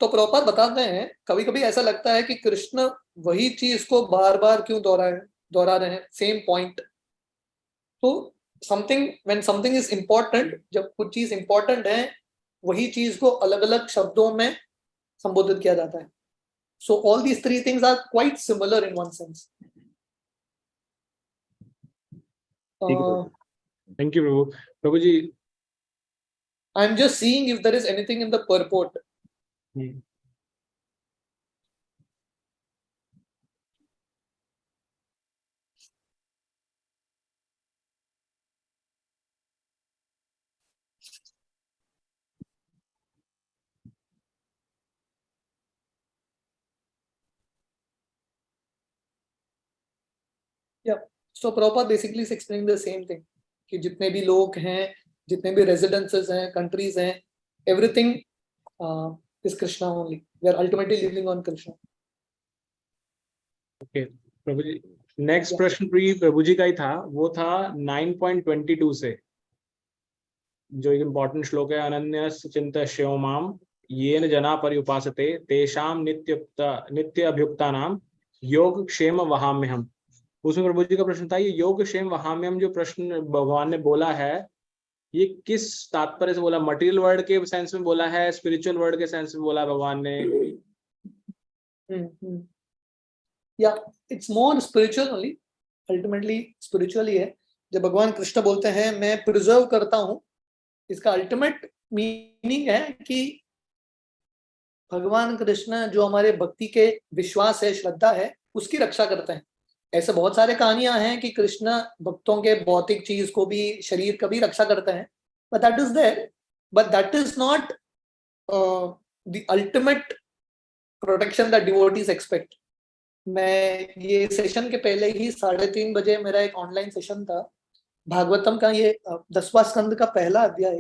तो प्रभुपाद बताते हैं कभी कभी ऐसा लगता है कि कृष्ण वही चीज को बार बार क्यों दोहरा रहे हैं, सेम पॉइंट। तो व्हेन समथिंग इज इम्पोर्टेंट, जब कुछ चीज इम्पोर्टेंट है, वही चीज को अलग अलग शब्दों में संबोधित किया जाता है। So all these 3 things are quite similar in one sense. Thank you Prabhu. Prabhu ji, I am just seeing if there is anything in the purport. Yeah. So Prabhupada basically is explaining the same thing, कि जितने भी लोग हैं, जितने भी residences हैं, countries हैं, everything is Krishna only. We are ultimately living on Krishna. Okay Prabhu ji, next प्रश्न प्रभु जी का ही था, वो था 9.22 से, जो एक इम्पोर्टेंट श्लोक है, अनन्यस्य चिन्तयेयो माम येन जना पर्युपासते तेषाम नित्य अभियुक्तानाम योग क्षेम वहाम्यहम्। उसमें प्रभु जी का प्रश्न था ये योग क्षेम वहाम्यहम् जो प्रश्न भगवान ने बोला है, ये किस तात्पर्य से बोला? मटेरियल वर्ल्ड के सेंस में बोला है, स्पिरिचुअल वर्ल्ड के सेंस में बोला भगवान ने? या it's more spiritual only, ultimately spiritual ही है। जब भगवान कृष्ण बोलते हैं मैं प्रिजर्व करता हूँ, इसका अल्टीमेट मीनिंग है कि भगवान कृष्ण जो हमारे भक्ति के विश्वास है, श्रद्धा है, उसकी रक्षा करते हैं। ऐसे बहुत सारे कहानियां हैं कि कृष्ण भक्तों के भौतिक चीज को भी, शरीर का भी रक्षा करते हैं, but that is there, but that is not the ultimate protection that devotees expect. मैं ये सेशन के पहले ही 3:30 बजे मेरा एक ऑनलाइन सेशन था, भागवतम का ये 10वां स्कंद का पहला अध्याय।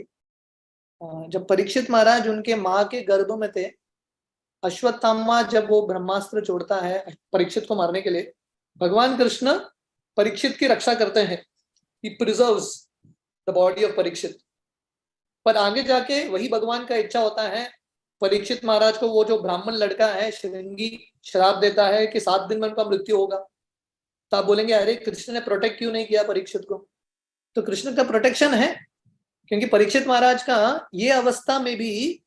जब परीक्षित महाराज उनके माँ के गर्भ में थे, अश्वत्थामा जब वो ब्रह्मास्त्र छोड़ता है परीक्षित को मारने के लिए, भगवान कृष्ण परीक्षित की रक्षा करते हैं, he preserves the body of Parikshit. पर आगे जाके वही भगवान का इच्छा होता है, परीक्षित महाराज को वो जो ब्राह्मण लड़का है श्रृंगी श्राप देता है कि 7 दिन में उनका मृत्यु होगा। तो आप बोलेंगे अरे कृष्ण ने प्रोटेक्ट क्यों नहीं किया परीक्षित को? तो कृष्ण का प्रोटेक्शन है, क्योंकि परीक्षित महाराज का ये अवस्था में भी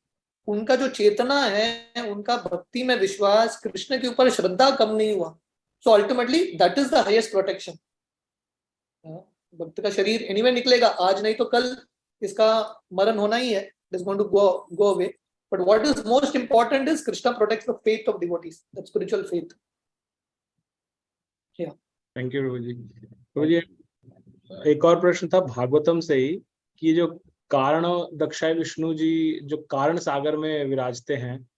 उनका जो चेतना है, उनका भक्ति में विश्वास, कृष्ण के ऊपर श्रद्धा कम नहीं हुआ। So ultimately that is the highest protection. भक्त का शरीर एनीवे निकलेगा, आज नहीं तो कल इसका मरण होना ही है, it is going to go away, but what is most important is Krishna protects the faith of devotees, that spiritual faith. Thank you प्रभु जी। प्रभु जी एक और प्रश्न था भागवतम से ही, कि जो कारण दक्षाय विष्णु जी जो कारण सागर में विराजते हैं,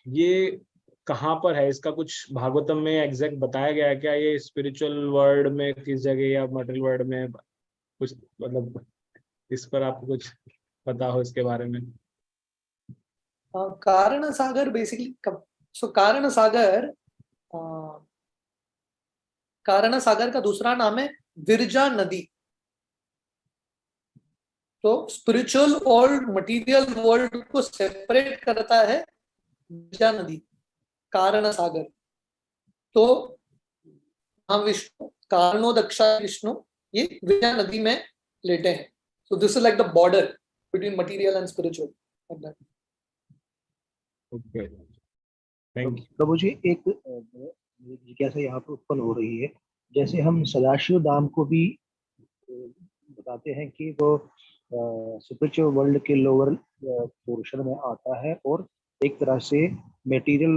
ये कहाँ पर है? इसका कुछ भागवतम में एग्जैक्ट बताया गया है क्या? ये स्पिरिचुअल वर्ल्ड में किस जगह या मटेरियल वर्ल्ड में कुछ, मतलब इस पर आपको कुछ पता हो इसके बारे में? कारण सागर बेसिकली कारण सागर का दूसरा नाम है विरजा नदी। तो स्पिरिचुअल और मटेरियल वर्ल्ड को सेपरेट करता है विरजा नदी, कारण सागर। तो हम विष्णु, कारणो दक्षा विष्णु, ये विरजा नदी में लेटे हैं। So this is like the border between material and spiritual. Okay, thank you. प्रभु जी एक जिज्ञासा यहाँ पर उत्पन्न हो रही है, जैसे हम सदाशिव धाम को भी बताते हैं कि वो स्पिरिचुअल वर्ल्ड के लोअर पोर्शन में आता है और एक तरह से मटेरियल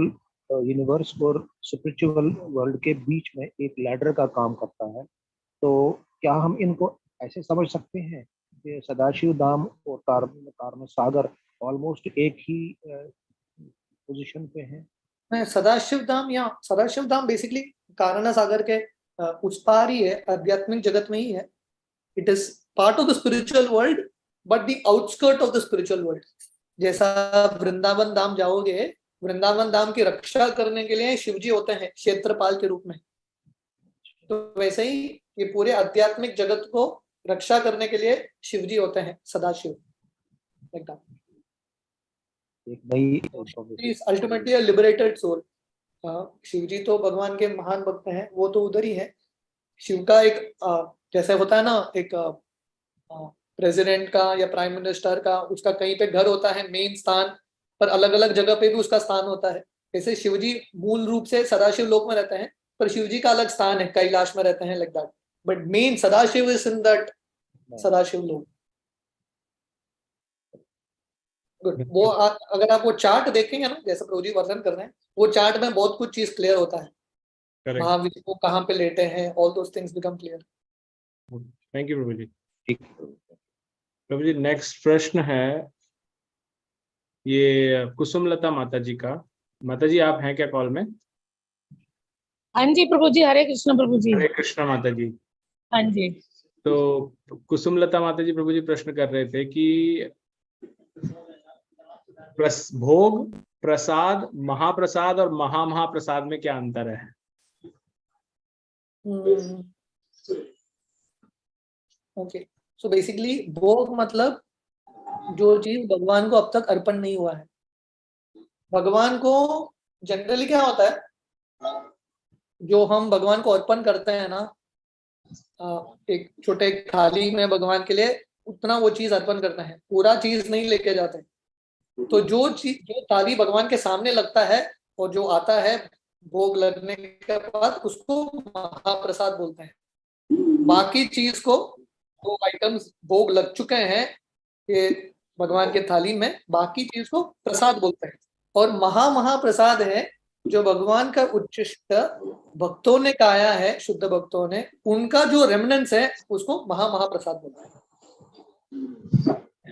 यूनिवर्स और स्पिरिचुअल वर्ल्ड के बीच में एक लैडर का काम करता है। तो क्या हम इनको ऐसे समझ सकते हैं कि सदाशिव धाम और कारण सागर ऑलमोस्ट एक ही पोजीशन पे है? सदाशिव धाम बेसिकली कारण सागर के उस पार ही है, आध्यात्मिक जगत में ही है। It is part of the spiritual world but the outskirt of the spiritual world. जैसा वृंदावन धाम जाओगे, वृंदावन धाम की रक्षा करने के लिए शिवजी होते हैं क्षेत्रपाल के रूप में। तो वैसे ही ये पूरे आध्यात्मिक जगत को रक्षा करने के लिए शिवजी होते हैं, सदाशिव। एक नई अल्टीमेटली अ लिबरेटेड सोल। शिवजी तो भगवान के महान भक्त हैं, वो तो उधर ही है। शिव का एक जैसे होता है ना, एक प्रेसिडेंट का या प्राइम मिनिस्टर का, उसका कहीं पे घर होता है मेन स्थान, पर अलग अलग जगह पे भी उसका स्थान होता है। जैसे शिवजी मूल रूप से सदाशिव लोक में रहते हैं, पर शिवजी का अलग स्थान है, कैलाश में रहते हैं, like that. But main Sadashiv is in that Sadashiv लोक। वो अगर आप वो चार्ट देखेंगे ना, जैसे प्रभु जी वर्णन कर रहे हैं, वो चार्ट में बहुत कुछ चीज क्लियर होता है। महाविष्णु कहाँ पे लेटे हैं, all those things become clear. Thank you Prabhu ji. Prabhu ji next प्रश्न है ये कुसुमलता माता जी का। माता जी आप हैं क्या कॉल में? हाँ जी प्रभु जी, हरे कृष्ण प्रभु जी। हरे कृष्ण माता जी। हाँ जी। तो कुसुमलता माता जी प्रभु जी प्रश्न कर रहे थे कि भोग, प्रसाद, महाप्रसाद और महाप्रसाद में क्या अंतर है? ओके, सो बेसिकली भोग मतलब जो चीज भगवान को अब तक अर्पण नहीं हुआ है। भगवान को जनरली क्या होता है, जो हम भगवान को अर्पण करते हैं ना, एक छोटे थाली में भगवान के लिए उतना वो चीज अर्पण करते हैं, पूरा चीज नहीं लेके जाते। तो जो थाली भगवान के सामने लगता है और जो आता है भोग लगने के बाद, उसको महाप्रसाद बोलते हैं। बाकी चीज को, दो आइटम्स भोग लग चुके हैं ये भगवान के थाली में, बाकी चीज को प्रसाद बोलते हैं। और महाप्रसाद है जो भगवान का उच्चिष्ट भक्तों ने खाया है, शुद्ध भक्तों ने, उनका जो रेमनेंस है उसको महाप्रसाद बोलते हैं।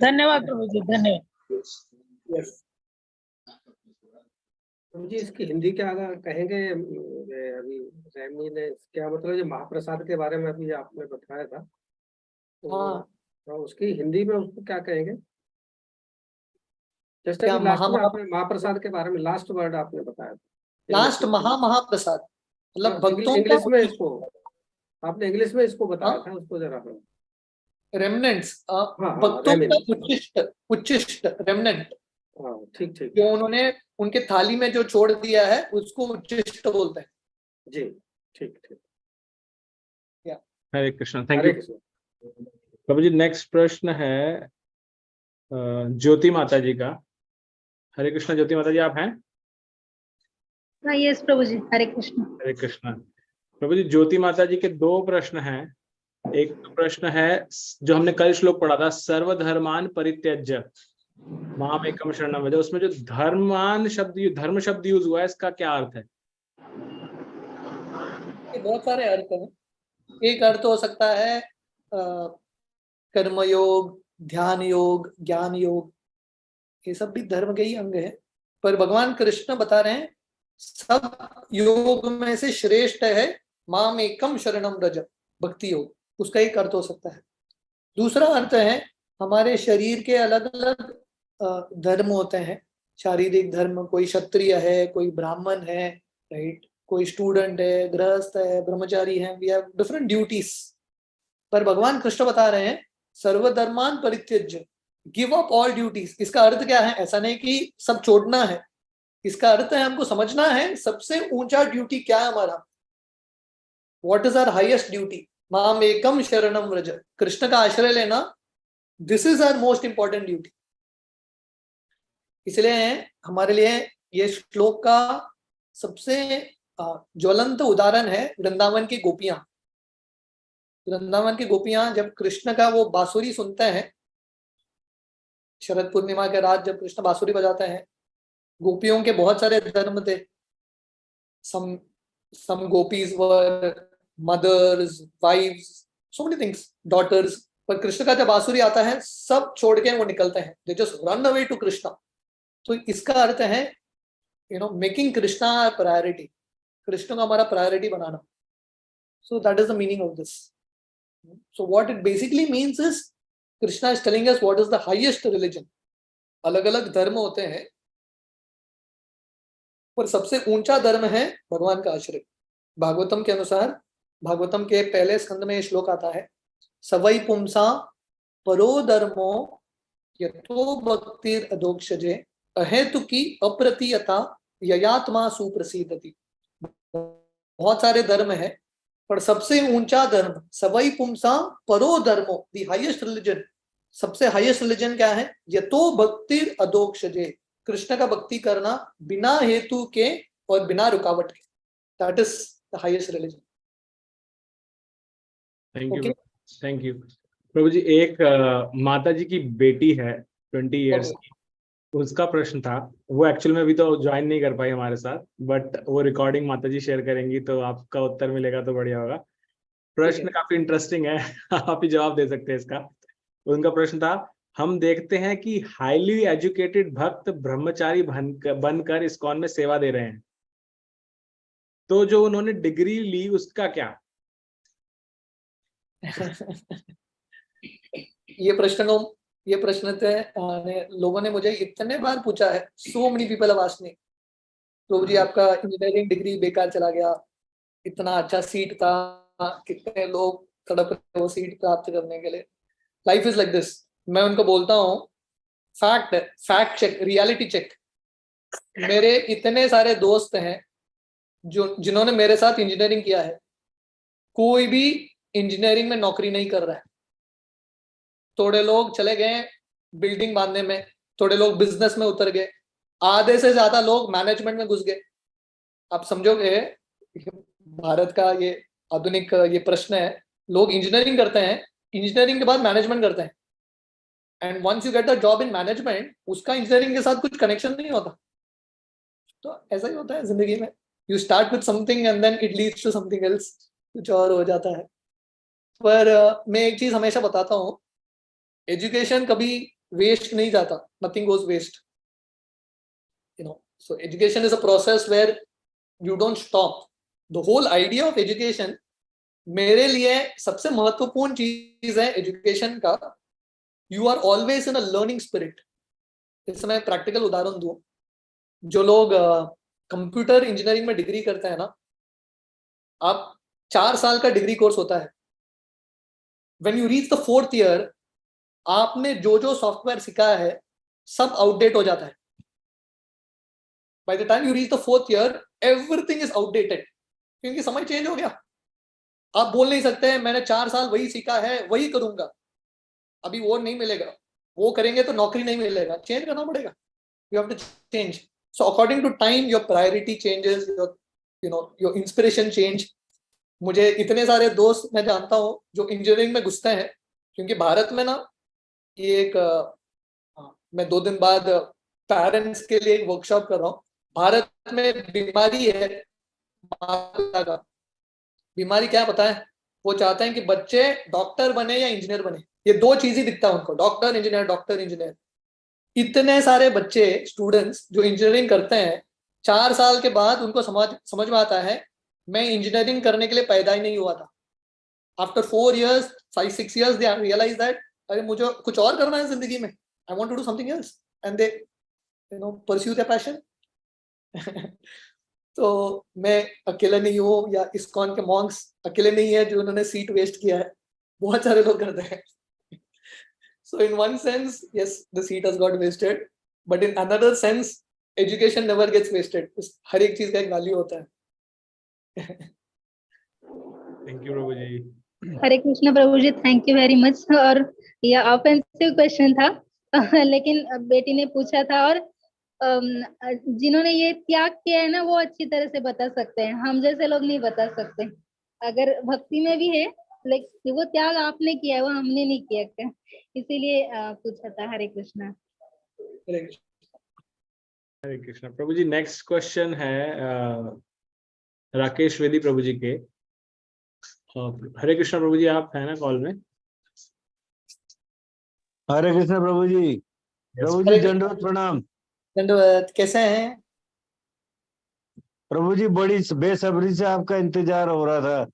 धन्यवाद प्रभु जी, धन्यवाद। यस प्रभु जी, इसकी हिंदी क्या कहेंगे? अभी रैमी ने क्या मतलब जो महाप्रसाद के बारे में अभी आपने बताया था, हाँ, तो उसकी हिंदी में उसको क्या कहेंगे? जैसे क्या अभी लास्ट में महा आपने महाप्रसाद के बारे में लास्ट वर्ड आपने बताया था, लास्ट महाप्रसाद मतलब भक्तों इंग्लिश का में इसको आपने इंग्लिश में इसको बताया हाँ? था, उसको जरा रेमनेंट्स, हाँ, भक्तों का remnants। उच्चिष्ट रेमनेंट हाँ, ठीक ठीक जो उन्होंने उनके थाली में जो छोड़ दिया है उसको उच्चिष्ट बोलते हैं। जी, ठीक ठीक। Hare Krishna, thank Hare you Krishna. Prabhu ji. Next प्रश्न है ज्योति माता जी का। हरे कृष्ण, ज्योति माता जी आप हैं? यस प्रभु जी, हरे कृष्ण। हरे कृष्ण प्रभु जी। ज्योति माता जी के दो प्रश्न हैं। एक प्रश्न है जो हमने कल श्लोक पढ़ा था, सर्वधर्मान परित्यज्य माम एकम शरणम व्रज, उसमें जो धर्म शब्द यूज हुआ है, इसका क्या अर्थ है? ये बहुत सारे अर्थ हैं। एक अर्थ हो सकता है कर्मयोग, ध्यान योग, ज्ञान योग, ये सब भी धर्म के ही अंग है। पर भगवान कृष्ण बता रहे हैं सब योग में से श्रेष्ठ है माम एकम शरणम व्रज, भक्ति योग, उसका एक अर्थ हो सकता है। दूसरा अर्थ है हमारे शरीर के अलग अलग धर्म होते हैं, शारीरिक धर्म, कोई क्षत्रिय है, कोई ब्राह्मण है, राइट, कोई स्टूडेंट है, गृहस्थ है, ब्रह्मचारी है, वी हैव डिफरेंट ड्यूटीज। पर भगवान कृष्ण बता रहे हैं सर्वधर्मान परित्यज्य, गिव अप ऑल ड्यूटीज। इसका अर्थ क्या है? ऐसा नहीं कि सब छोड़ना है, इसका अर्थ है हमको समझना है सबसे ऊंचा ड्यूटी क्या है हमारा, what is our highest duty, माम एकम शरणम व्रज, कृष्ण का आश्रय लेना, this is our most important duty. इसलिए हमारे लिए ये श्लोक का सबसे ज्वलंत उदाहरण है वृंदावन की गोपियां। वृंदावन की गोपियां जब कृष्ण का वो बांसुरी सुनते हैं, शरद पूर्णिमा के रात जब कृष्ण बांसुरी बजाते हैं, गोपियों के बहुत सारे धर्म थे, some gopis were mothers, wives, so many things, daughters, पर कृष्ण का जब बांसुरी आता है सब छोड़ के वो निकलते हैं, they just run away to Krishna. तो इसका अर्थ है मेकिंग कृष्णा प्रायोरिटी, कृष्ण का हमारा priority banana. So that is the meaning of this. So what it basically means is Krishna is telling us what is the highest religion. अलग अलग धर्म होते हैं पर सबसे ऊंचा धर्म है भगवान का आश्रय। भागवतम के अनुसार, भागवतम के पहले स्कंद में ये श्लोक आता है, सवै पुंसा परो धर्मो यतो भक्तिर अधोक्षजे अहेतुकी अप्रतीयता ययात्मा सुप्रसिद्धति। बहुत सारे धर्म है पर सबसे ऊंचा धर्म सवै पुंसा परो धर्मो, द हाईएस्ट रिलीजन, सबसे हाईएस्ट रिलीजन क्या है? यतो भक्तिर अधोक्षजे, कृष्ण का भक्ति करना बिना हेतु के और बिना रुकावट के, that is the highest religion. Thank you, thank you प्रभु जी। एक माता जी की बेटी है 20 इयर्स की, उसका प्रश्न था, वो एक्चुअल में अभी तो ज्वाइन नहीं कर पाई हमारे साथ, बट वो रिकॉर्डिंग माता जी शेयर करेंगी तो आपका उत्तर मिलेगा तो बढ़िया होगा। प्रश्न काफी इंटरेस्टिंग है, आप ही जवाब दे सकते हैं इसका। उनका प्रश्न था, हम देखते हैं कि हाईली एजुकेटेड भक्त ब्रह्मचारी बनकर इस्कॉन में सेवा दे रहे हैं, तो जो उन्होंने डिग्री ली उसका क्या? ये प्रश्न लोगों ने मुझे इतने बार पूछा है, so many people have asked me, प्रभु जी आपका इंजीनियरिंग डिग्री बेकार चला गया, इतना अच्छा सीट था, कितने लोग तड़प रहे वो सीट प्राप्त करने के लिए। Life is like this. मैं उनको बोलता हूँ फैक्ट चेक, रियलिटी चेक। मेरे इतने सारे दोस्त हैं जिन्होंने मेरे साथ इंजीनियरिंग किया है, कोई भी इंजीनियरिंग में नौकरी नहीं कर रहा है। थोड़े लोग चले गए बिल्डिंग बांधने में, थोड़े लोग बिजनेस में उतर गए, आधे से ज्यादा लोग मैनेजमेंट में घुस गए। आप समझोगे भारत का ये आधुनिक ये प्रश्न है, लोग इंजीनियरिंग करते हैं, इंजीनियरिंग के बाद मैनेजमेंट करते हैं, and once you get the job in management, उसका इंजीनियरिंग के साथ कुछ कनेक्शन नहीं होता। तो ऐसा ही होता है जिंदगी में, you start with something and then it leads to something else, कुछ और हो जाता है। पर मैं एक चीज हमेशा बताता हूँ, एजुकेशन कभी वेस्ट नहीं जाता, nothing goes waste, you know. So education is a process where you don't stop. The whole idea of education, मेरे लिए सबसे महत्वपूर्ण चीज है एजुकेशन का, you are always in a learning spirit. इसमें मैं प्रैक्टिकल उदाहरण दूं, जो लोग कंप्यूटर इंजीनियरिंग में डिग्री करते हैं ना, आप 4 साल का डिग्री कोर्स होता है। When you reach the 4th year, आपने जो जो सॉफ्टवेयर सीखा है सब आउटडेट हो जाता है। By the time you reach the 4th year, everything is outdated, क्योंकि समय चेंज हो गया। आप बोल नहीं सकते मैंने 4 साल वही सीखा है वही करूंगा, अभी वो नहीं मिलेगा, वो करेंगे तो नौकरी नहीं मिलेगा, चेंज करना पड़ेगा, you have to change. So according to time your priority changes, your inspiration change. मुझे इतने सारे दोस्त मैं जानता हूँ जो इंजीनियरिंग में घुसते हैं, क्योंकि भारत में ना ये एक मैं 2 दिन बाद पेरेंट्स के लिए एक वर्कशॉप कर रहा हूँ। भारत में बीमारी है माता का, बीमारी क्या पता है, वो चाहते हैं कि बच्चे डॉक्टर बने या इंजीनियर बने, ये 2 चीज ही दिखता है उनको, डॉक्टर इंजीनियर डॉक्टर इंजीनियर। इतने सारे बच्चे स्टूडेंट्स जो इंजीनियरिंग करते हैं, 4 साल के बाद उनको समझ में आता है मैं इंजीनियरिंग करने के लिए पैदा ही नहीं हुआ था। After 4 years 5-6 years they realize that अरे मुझे कुछ और करना है जिंदगी में, I want to do something else, and they pursue their passion. तो मैं अकेला नहीं हूँ, या इस्कॉन के मॉन्क्स अकेले नहीं है जो उन्होंने सीट वेस्ट किया है, बहुत सारे लोग करते हैं। So in one sense, yes, the seat has got wasted, but in another sense, education never gets wasted. हर एक चीज का एक वैल्यू होता है। Thank you Prabhu ji. Hare Krishna Prabhu ji, thank you very much. और यह ऑफेंसिव क्वेश्चन था लेकिन बेटी ने पूछा था, और जिन्होंने ये त्याग किया है ना वो अच्छी तरह से बता सकते हैं, हम जैसे लोग नहीं बता सकते। अगर भक्ति में भी है लेकिन वो त्याग आपने किया है, वो हमने नहीं किया क्या, इसीलिए पूछा था। हरे कृष्णा। हरे कृष्णा प्रभु जी। नेक्स्ट क्वेश्चन है राकेश वेदी प्रभु जी के। हरे कृष्णा प्रभु जी, आप है ना कॉल में? हरे कृष्णा प्रभु जी। प्रभु जी दंडवत प्रणाम। दंडवत, कैसे हैं प्रभु जी? बड़ी बेसब्री से आपका इंतजार हो रहा था,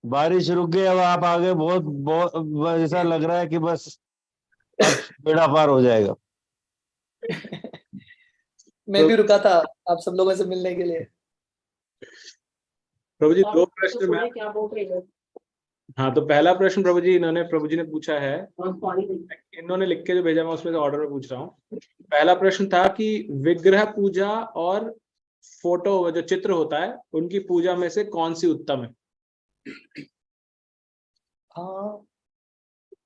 बारिश रुक गई, अब आप आगे बहुत ऐसा लग रहा है कि बस अब बेड़ा पार हो जाएगा। मैं भी रुका था आप सब लोगों से मिलने के लिए। प्रभु जी 2 प्रश्न मैं, हाँ तो पहला प्रश्न प्रभु जी ने पूछा है, इन्होंने लिख के जो भेजा मैं उसमें से ऑर्डर में पूछ रहा हूँ। पहला प्रश्न था कि विग्रह पूजा और फोटो जो चित्र होता है उनकी पूजा में से कौन सी उत्तम है? हाँ,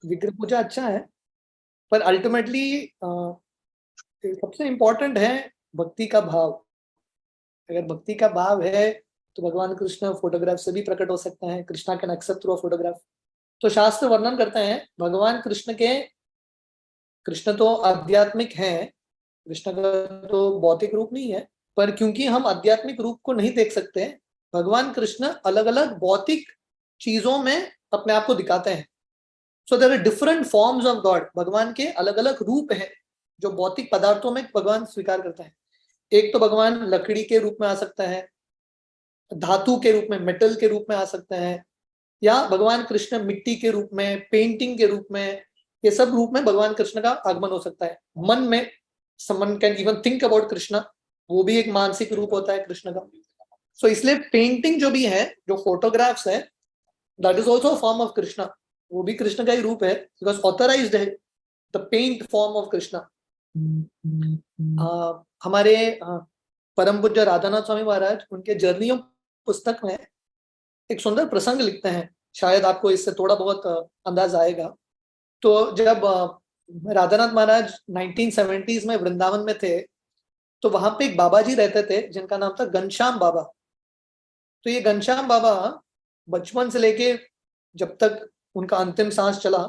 विग्रह पूजा अच्छा है, पर अल्टीमेटली सबसे इम्पोर्टेंट है भक्ति का भाव। अगर भक्ति का भाव है तो भगवान कृष्ण फोटोग्राफ से भी प्रकट हो सकते हैं। Krishna can accept through photograph. तो शास्त्र वर्णन करते हैं भगवान कृष्ण तो आध्यात्मिक हैं, कृष्ण का तो भौतिक रूप नहीं है, पर क्योंकि हम आध्यात्मिक रूप को नहीं देख सकते, भगवान कृष्ण अलग अलग भौतिक चीजों में अपने आप को दिखाते हैं। So there are different forms of God. भगवान के अलग अलग रूप हैं जो भौतिक पदार्थों में भगवान स्वीकार करता है। एक तो भगवान लकड़ी के रूप में आ सकता है, धातु के रूप में, मेटल के रूप में आ सकते हैं, या भगवान कृष्ण मिट्टी के रूप में, पेंटिंग के रूप में, ये सब रूप में भगवान कृष्ण का आगमन हो सकता है। मन में someone can even think about Krishna, वो भी एक मानसिक रूप होता है कृष्ण का। सो इसलिए पेंटिंग जो भी है, जो फोटोग्राफ्स है, that is also form of Krishna, वो भी कृष्ण का ही रूप है, बिकॉज ऑथराइज्ड है the paint form of Krishna. हमारे परम पूज्य राधानाथ स्वामी महाराज उनके जर्नियों पुस्तक में एक सुंदर प्रसंग लिखते हैं, शायद आपको इससे थोड़ा बहुत अंदाज आएगा। तो जब राधानाथ महाराज 1970s में वृंदावन में थे, तो वहां पे एक बाबा जी रहते थे जिनका नाम था घनश्याम बाबा। तो ये घनश्याम बाबा बचपन से लेके जब तक उनका अंतिम सांस चला,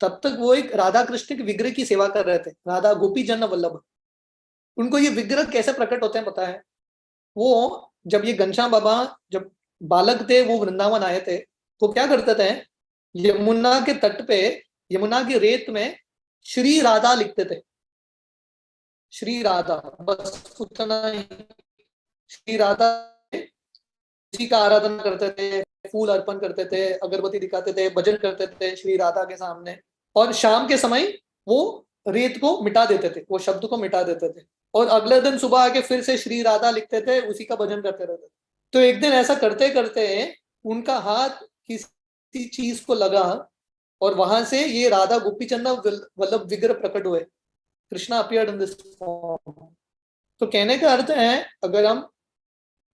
तब तक वो एक राधा कृष्ण के विग्रह की सेवा कर रहे थे, राधा गोपी जन वल्लभ। उनको ये विग्रह कैसे प्रकट होते हैं पता है? वो जब ये घनश्याम बाबा जब बालक थे, वो वृंदावन आए थे, तो क्या करते थे, यमुना के तट पे, यमुना की रेत में श्री राधा लिखते थे, श्री राधा, बस उतना ही, श्री राधा जी का आराधना करते थे, फूल अर्पण करते थे, अगरबत्ती दिखाते थे, भजन करते थे श्री राधा के सामने, और शाम के समय वो रेत को मिटा देते थे, वो शब्द को मिटा देते थे, और अगले दिन सुबह आके फिर से श्री राधा लिखते थे, उसी का भजन करते रहते थे। तो एक दिन ऐसा करते करते उनका हाथ किसी चीज को लगा, और वहां से ये राधा गोपीचंद वल्लभ विग्रह प्रकट हुए, Krishna appeared in this form. तो कहने का अर्थ है, अगर हम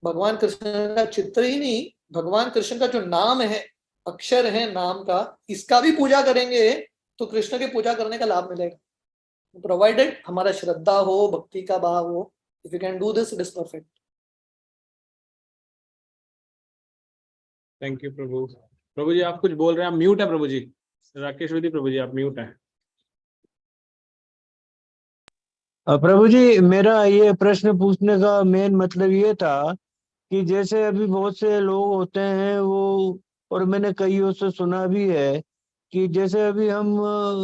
भगवान कृष्ण का चित्र ही नहीं, भगवान कृष्ण का जो नाम है, अक्षर है नाम का, इसका भी पूजा करेंगे तो कृष्ण की पूजा करने का लाभ मिलेगा, प्रोवाइडेड हमारा श्रद्धा हो, भक्ति का भाव हो। If you can do this, it is perfect. Thank you प्रभु। प्रभु जी आप कुछ बोल रहे हैं, आप म्यूट है प्रभु जी, राकेश विधि प्रभु जी आप म्यूट है। प्रभु जी, मेरा ये प्रश्न पूछने का मेन मतलब ये था कि जैसे अभी बहुत से लोग होते हैं वो, और मैंने कईयों से सुना भी है कि जैसे अभी हम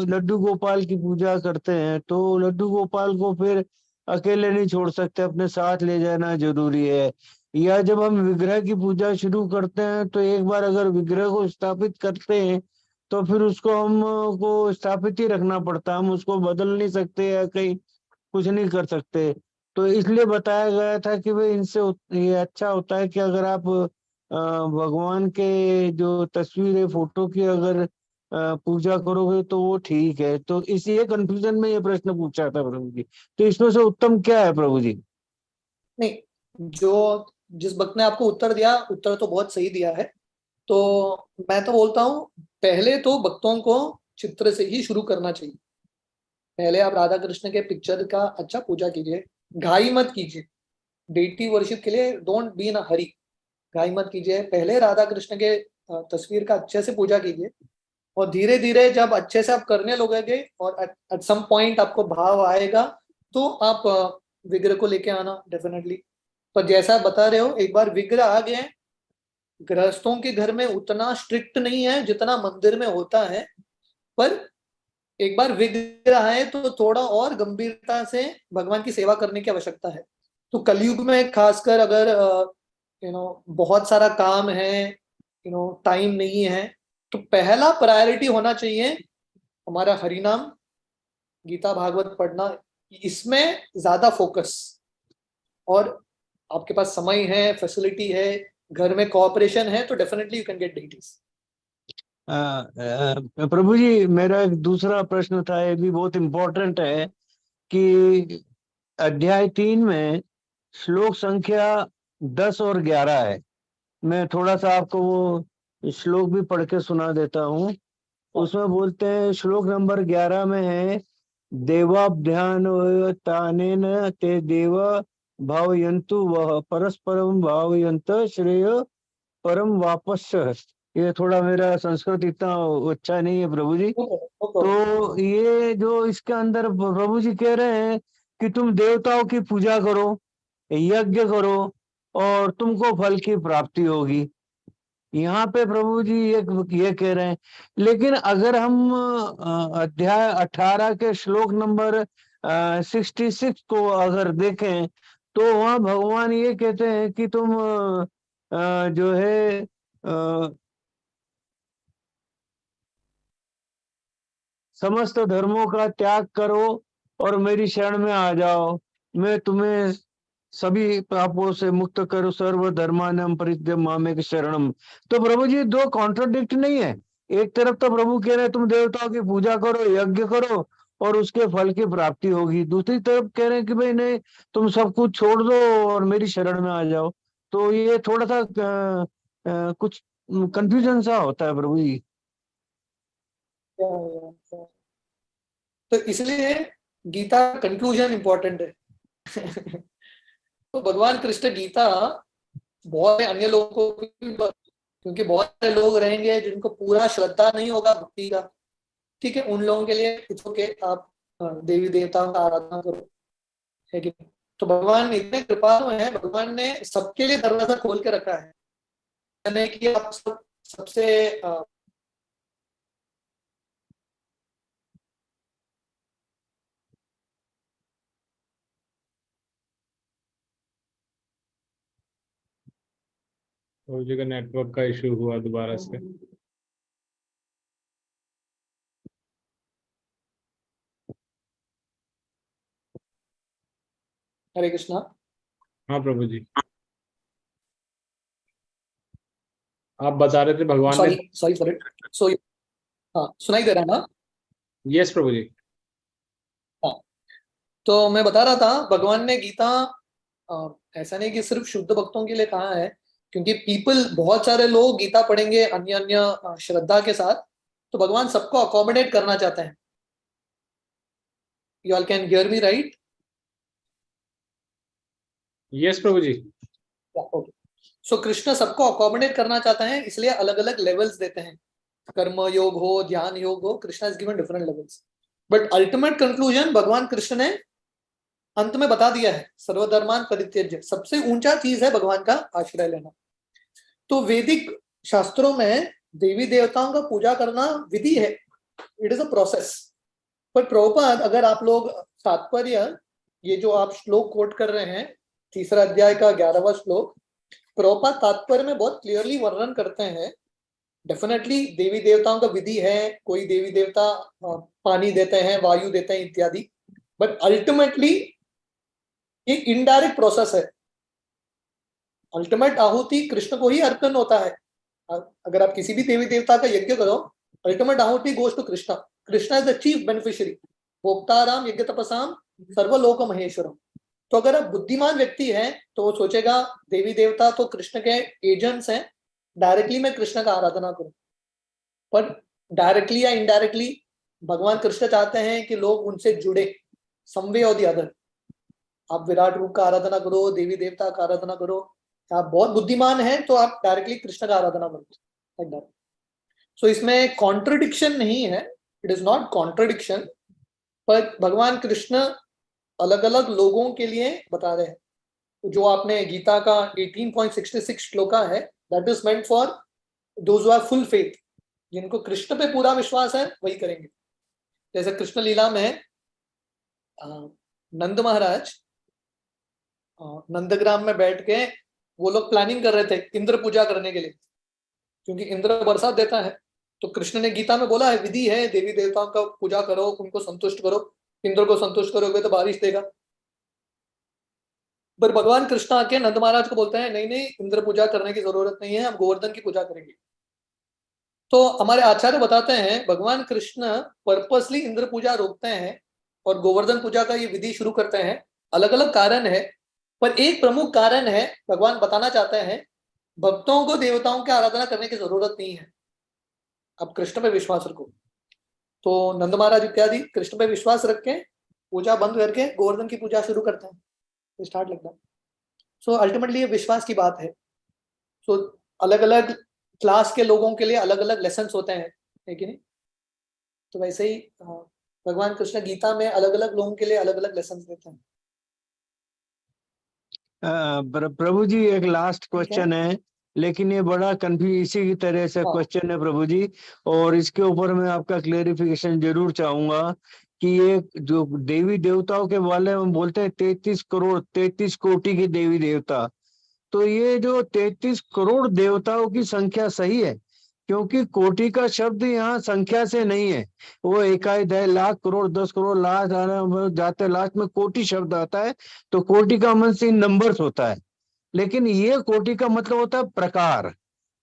लड्डू गोपाल की पूजा करते हैं तो लड्डू गोपाल को फिर अकेले नहीं छोड़ सकते, अपने साथ ले जाना जरूरी है। या जब हम विग्रह की पूजा शुरू करते हैं तो एक बार अगर विग्रह को स्थापित करते हैं तो फिर उसको हम को स्थापित ही रखना पड़ता है, हम उसको बदल नहीं सकते या कहीं कुछ नहीं कर सकते। तो इसलिए बताया गया था कि भाई इनसे ये अच्छा होता है कि अगर आप भगवान के जो तस्वीर है, फोटो की अगर पूजा करोगे तो वो ठीक है। तो इसी कंफ्यूजन में ये प्रश्न पूछा था प्रभु जी, तो इसमें से उत्तम क्या है प्रभु जी? नहीं, जो जिस भक्त ने आपको उत्तर दिया, उत्तर तो बहुत सही दिया है। तो मैं तो बोलता हूँ, पहले तो भक्तों को चित्र से ही शुरू करना चाहिए। पहले आप राधा कृष्ण के पिक्चर का अच्छा पूजा कीजिए, घाई मत कीजिए। डेटी वर्शिप के लिए डोंट बी इन अ हरी, घाई मत कीजिए। पहले राधा कृष्ण के तस्वीर का अच्छे से पूजा कीजिए, और धीरे धीरे जब अच्छे से आप करने लगोगे और एट सम पॉइंट आपको भाव आएगा तो आप विग्रह को लेके आना डेफिनेटली। पर जैसा बता रहे हो, एक बार विग्रह आ गए, गृहस्थों के घर में उतना स्ट्रिक्ट नहीं है जितना मंदिर में होता है, पर एक बार विग्रह है तो थोड़ा और गंभीरता से भगवान की सेवा करने की आवश्यकता है। तो कलयुग में खासकर अगर बहुत सारा काम है, टाइम नहीं है, तो पहला प्रायोरिटी होना चाहिए हमारा हरिनाम, गीता भागवत पढ़ना, इसमें ज्यादा फोकस। और आपके पास समय है, फैसिलिटी है, घर में कोऑपरेशन है, तो definitely you can get deities. प्रभु जी, मेरा एक दूसरा प्रश्न था, ये भी बहुत इम्पोर्टेंट है कि अध्याय 3 में श्लोक संख्या 10 और 11 है। मैं थोड़ा सा आपको वो श्लोक भी पढ़ के सुना देता हूँ। उसमें बोलते हैं, श्लोक नंबर 11 में है, देवाभ्यान ते देव भावयन्तु वह परस्परम भावयन्त श्रेय परम वापस। ये थोड़ा मेरा संस्कृत इतना अच्छा नहीं है प्रभु जी। तो ये जो इसके अंदर प्रभु जी कह रहे हैं कि तुम देवताओं की पूजा करो, यज्ञ करो और तुमको फल की प्राप्ति होगी। यहाँ पे प्रभु जी ये कह रहे हैं। लेकिन अगर हम अध्याय 18 के श्लोक नंबर 66 को अगर देखें तो वहाँ भगवान ये कहते हैं कि तुम जो है समस्त धर्मों का त्याग करो और मेरी शरण में आ जाओ, मैं तुम्हें सभी पापों से मुक्त करो, सर्व धर्मानम परित्यज्य मामेक शरणम। तो प्रभु जी दो कॉन्ट्राडिक्ट नहीं है। एक तरफ तो प्रभु कह रहे हैं तुम देवताओं की पूजा करो, यज्ञ करो और उसके फल की प्राप्ति होगी, दूसरी तरफ कह रहे हैं कि भाई नहीं, तुम सब कुछ छोड़ दो और मेरी शरण में आ जाओ। तो ये थोड़ा सा कुछ कंफ्यूजन सा होता है प्रभु जी। तो इसलिए गीता कंक्लूजन इंपॉर्टेंट है। तो भगवान कृष्ण गीता बहुत अन्य लोगों को, क्योंकि बहुत सारे लोग रहेंगे जिनको पूरा श्रद्धा नहीं होगा भक्ति का, ठीक है, उन लोगों के लिए इट्स ओके, आप देवी देवताओं का आराधना करो, है कि। तो भगवान इतने कृपालु हैं, भगवान ने सबके लिए दरवाजा खोल के रखा है, यानी कि आप सबसे प्रभु जी का नेटवर्क का इशू हुआ दोबारा से। हरे कृष्णा। हाँ प्रभु जी, आप बता रहे थे भगवान ने। Sorry for it. सो हाँ, सुनाई दे रहा है ना? यस प्रभु जी। हाँ, तो मैं बता रहा था भगवान ने गीता ऐसा नहीं कि सिर्फ शुद्ध भक्तों के लिए कहा है, क्योंकि पीपल बहुत सारे लोग गीता पढ़ेंगे अन्य अन्य श्रद्धा के साथ, तो भगवान सबको अकोमोडेट करना चाहते हैं। You all can hear me right? Yes प्रभु जी। ओके। सो कृष्ण सबको अकोमोडेट करना चाहता है, इसलिए अलग अलग लेवल्स देते हैं। कर्म योग हो, ध्यान योग हो, Krishna is given different levels, but ultimate conclusion भगवान कृष्ण ने अंत में बता दिया है, सर्वधर्मान परित्यज्य। सबसे ऊंचा चीज है भगवान का आश्रय लेना। तो वैदिक शास्त्रों में देवी देवताओं का पूजा करना विधि है, इट इज अ प्रोसेस। पर प्रभुपाद, अगर आप लोग तात्पर्य, ये जो आप श्लोक कोट कर रहे हैं, तीसरा अध्याय का 11वां श्लोक, प्रभुपाद तात्पर्य में बहुत क्लियरली वर्णन करते हैं। डेफिनेटली देवी देवताओं का विधि है, कोई देवी देवता पानी देते हैं, वायु देते हैं इत्यादि, बट अल्टीमेटली ये इनडायरेक्ट प्रोसेस है। अल्टीमेट आहुति कृष्ण को ही अर्पण होता है। अगर आप किसी भी देवी देवता का यज्ञ करो, अल्टीमेट आहुति goes to Krishna. Krishna is the chief beneficiary, भोक्ताराम यज्ञ तपसाम सर्वलोक महेश्वरम। तो अगर आप बुद्धिमान व्यक्ति हैं तो वो सोचेगा देवी देवता तो कृष्ण के एजेंट्स हैं, डायरेक्टली मैं कृष्ण का आराधना करूं। पर डायरेक्टली या इनडायरेक्टली भगवान कृष्ण चाहते हैं कि लोग उनसे जुड़े, सम वे और द अदर। आप विराट रूप का आराधना करो, देवी देवता का आराधना करो, आप बहुत बुद्धिमान हैं तो आप डायरेक्टली कृष्ण का आराधना करो। सो इसमें कॉन्ट्रडिक्शन नहीं है, इट इज नॉट कॉन्ट्रडिक्शन, पर भगवान कृष्ण अलग अलग लोगों के लिए बता रहे हैं। जो आपने गीता का 18.66 श्लोका है, that is meant for those who have full faith, जिनको कृष्ण पे पूरा विश्वास है वही करेंगे। जैसे कृष्ण लीला में नंद महाराज नंदग्राम में बैठ के वो लोग प्लानिंग कर रहे थे इंद्र पूजा करने के लिए, क्योंकि इंद्र बरसात देता है। तो कृष्ण ने गीता में बोला है, विधि है, देवी देवताओं का पूजा करो, उनको संतुष्ट करो, इंद्र को संतुष्ट करोगे तो बारिश देगा। पर भगवान कृष्ण आके नंद महाराज को बोलते हैं, नहीं नहीं, इंद्र पूजा करने की जरूरत नहीं है, हम गोवर्धन की पूजा करेंगे। तो हमारे आचार्य बताते हैं भगवान कृष्ण पर्पसली इंद्र पूजा रोकते हैं और गोवर्धन पूजा का ये विधि शुरू करते हैं। अलग अलग कारण है, पर एक प्रमुख कारण है, भगवान बताना चाहते हैं भक्तों को देवताओं की आराधना करने की जरूरत नहीं है, अब कृष्ण पे विश्वास रखो। तो नंद महाराज इत्यादि कृष्ण पे विश्वास रख के पूजा बंद करके गोवर्धन की पूजा शुरू करते हैं, स्टार्ट लगता है। सो अल्टीमेटली ये विश्वास की बात है। सो अलग अलग क्लास के लोगों के लिए अलग अलग लेसन होते हैं, है कि नहीं? तो वैसे ही भगवान कृष्ण गीता में अलग अलग लोगों के लिए अलग अलग लेसन देते हैं। प्रभु जी एक लास्ट क्वेश्चन है, लेकिन ये बड़ा कंफ्यूज इसी की तरह से क्वेश्चन है प्रभु जी, और इसके ऊपर मैं आपका क्लेरिफिकेशन जरूर चाहूंगा कि ये जो देवी देवताओं के बारे में बोलते हैं 33 करोड़ 33 कोटि के देवी देवता, तो ये जो 33 करोड़ देवताओं की संख्या सही है? क्योंकि कोटि का शब्द यहाँ संख्या से नहीं है, वो इकाई 10 लाख करोड़ 10 करोड़ लाख जाते लाख में कोटि शब्द आता है, तो कोटि का मतलब नंबर्स होता है, लेकिन ये कोटि का मतलब होता है प्रकार।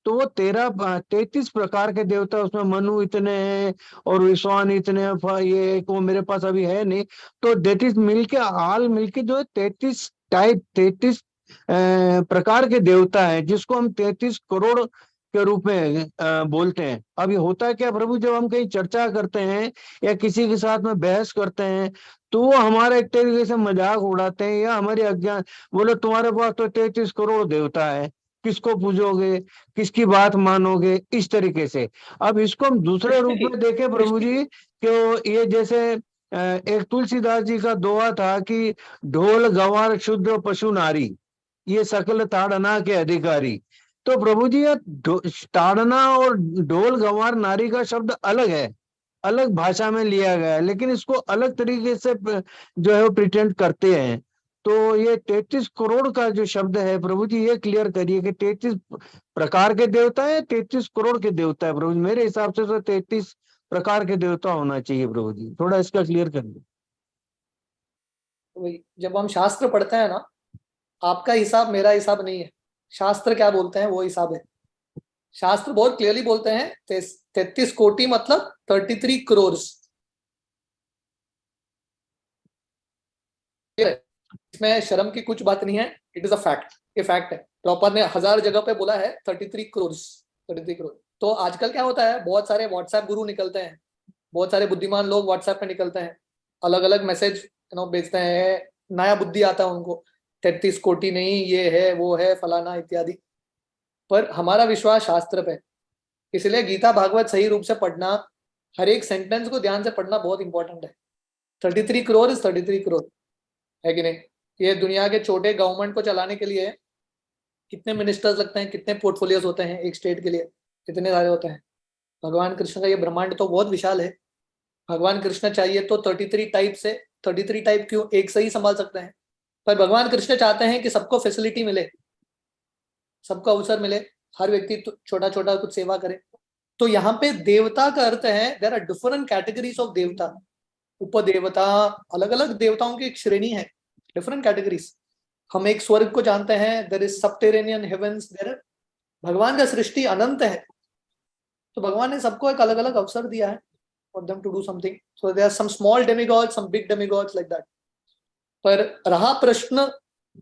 तो वो 33 प्रकार के देवता, उसमें मनु इतने हैं और विश्वान इतने, ये एक वो मेरे पास अभी है नहीं, तो डेट इज मिलके आल मिलके जो 33 टाइप 33 प्रकार के देवता है, जिसको हम 33 करोड़ के रूप में बोलते हैं। अब ये होता है क्या प्रभु, जब हम कहीं चर्चा करते हैं या किसी के साथ में बहस करते हैं तो वो हमारा एक तरीके से मजाक उड़ाते हैं या हमारे अज्ञान, बोले तुम्हारे पास तो 33 करोड़ देवता है, किसको पूजोगे, किसकी बात मानोगे, इस तरीके से। अब इसको हम दूसरे रूप में देखें प्रभु जी, कि ये जैसे एक तुलसीदास जी का दोहा था कि ढोल गंवार शूद्र पशु नारी, ये सकल ताड़ना के अधिकारी। तो प्रभु जी ये ताड़ना और ढोल गंवार नारी का शब्द अलग है, अलग भाषा में लिया गया है, लेकिन इसको अलग तरीके से जो है वो प्रिटेंड करते हैं। तो ये 33 करोड़ का जो शब्द है प्रभु जी, ये क्लियर करिए कि 33 प्रकार के देवता है, 33 करोड़ के देवता है प्रभु जी? मेरे हिसाब से तो 33 प्रकार के देवता होना चाहिए प्रभु जी, थोड़ा इसका क्लियर कर दो। जब हम शास्त्र पढ़ते हैं ना, आपका हिसाब मेरा हिसाब नहीं है, शास्त्र क्या बोलते हैं वो हिसाब है। शास्त्र बहुत क्लियरली बोलते हैं 33 कोटि मतलब 33 करोड़। इसमें शर्म की कुछ बात नहीं है, इट इज अ फैक्ट, ये फैक्ट है। प्रॉपर ने 1000 जगह पे बोला है 33 करोड़, 33 करोड़। तो आजकल क्या होता है, बहुत सारे व्हाट्सएप गुरु निकलते हैं, बहुत सारे बुद्धिमान लोग व्हाट्सएप पे निकलते हैं, अलग अलग मैसेज भेजते हैं, नया बुद्धि आता है उनको, 33 कोटि नहीं, ये है वो है फलाना इत्यादि। पर हमारा विश्वास शास्त्र पे, इसलिए गीता भागवत सही रूप से पढ़ना, हर एक सेंटेंस को ध्यान से पढ़ना बहुत इंपॉर्टेंट है। 33 करोड़ इज 33 करोड़, है कि नहीं? ये दुनिया के छोटे गवर्नमेंट को चलाने के लिए कितने मिनिस्टर्स लगते हैं, कितने पोर्टफोलियोज होते हैं एक स्टेट के लिए, कितने सारे होते हैं। भगवान कृष्ण का ये ब्रह्मांड तो बहुत विशाल है। भगवान कृष्ण चाहिए तो 33 टाइप से, 33 टाइप क्यों, एक से ही संभाल सकते हैं, पर भगवान कृष्ण चाहते हैं कि सबको फैसिलिटी मिले, सबको अवसर मिले, हर व्यक्ति छोटा छोटा कुछ सेवा करे। तो यहाँ पे देवता का अर्थ है, there are different categories of देवता, उपदेवता, अलग अलग देवताओं की एक श्रेणी है, डिफरेंट कैटेगरीज। हम एक स्वर्ग को जानते हैं, there is subterranean heavens, there भगवान का सृष्टि अनंत है। तो भगवान ने सबको एक अलग अलग अवसर दिया है for them to do something. So there are some small demigods, some big demigods like that. पर रहा प्रश्न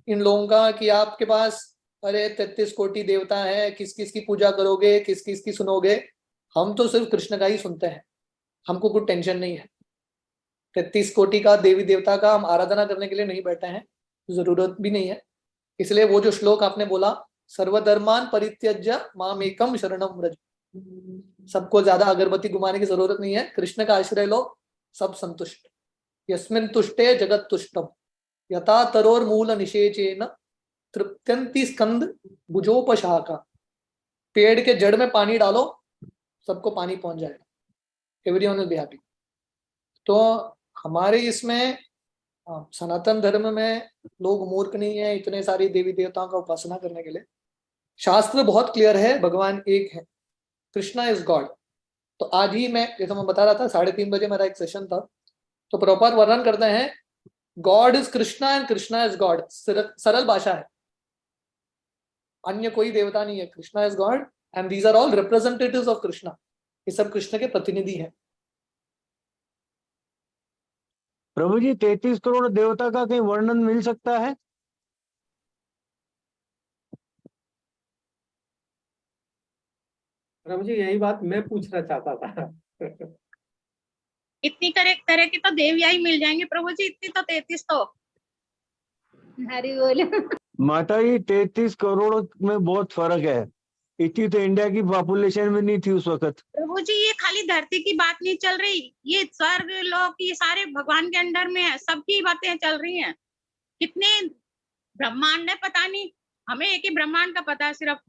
इन लोगों का कि आपके पास अरे 33 कोटि देवता है, किस किस की पूजा करोगे, किस किस की सुनोगे? हम तो सिर्फ कृष्ण का ही सुनते हैं, हमको कुछ टेंशन नहीं है। 33 कोटि का देवी देवता का हम आराधना करने के लिए नहीं बैठे हैं, जरूरत भी नहीं है। इसलिए वो जो श्लोक आपने बोला, सर्वधर्मान परित्यज्य मामेकम शरणम व्रज, सबको ज्यादा अगरबत्ती घुमाने की जरूरत नहीं है, कृष्ण का आश्रय लो, सब संतुष्ट। यस्मिन् तुष्टे जगत तुष्टम यथा तरोर मूल निषेचेन तृप्त्यंति स्कंद भुजोपशाखा। पेड़ के जड़ में पानी डालो, सबको पानी पहुंच जाएगा, एवरीवन विल बी हैप्पी। तो हमारे इसमें सनातन धर्म में लोग मूर्ख नहीं है इतने सारी देवी देवताओं का उपासना करने के लिए। शास्त्र बहुत क्लियर है, भगवान एक है, कृष्णा इज गॉड। तो आज ही मैं, जैसे मैं बता रहा था, 3:30 बजे मेरा एक सेशन था, तो प्रॉपर वर्णन करते हैं God is Krishna and Krishna is God. सरल भाषा है, अन्य कोई देवता नहीं है, Krishna is God and these are all representatives of Krishna. ये सब कृष्ण के प्रतिनिधि हैं। प्रभु जी 33 करोड़ देवता का कहीं वर्णन मिल सकता है? प्रभु जी यही बात मैं पूछना चाहता था। इतनी तरह की तो देवियाँ ही मिल जाएंगे प्रभु जी, इतनी तो 33 तो। हरी बोल। माता जी 33 करोड़ में बहुत फर्क है, इतनी तो इंडिया की पॉपुलेशन में नहीं थी उस वक्त। प्रभु जी ये खाली धरती की बात नहीं चल रही, ये स्वर्ग लोक ये सारे भगवान के अंडर में है, सबकी बातें चल रही हैं। कितने ब्रह्मांड है पता नहीं, हमें एक ही ब्रह्मांड का पता है सिर्फ।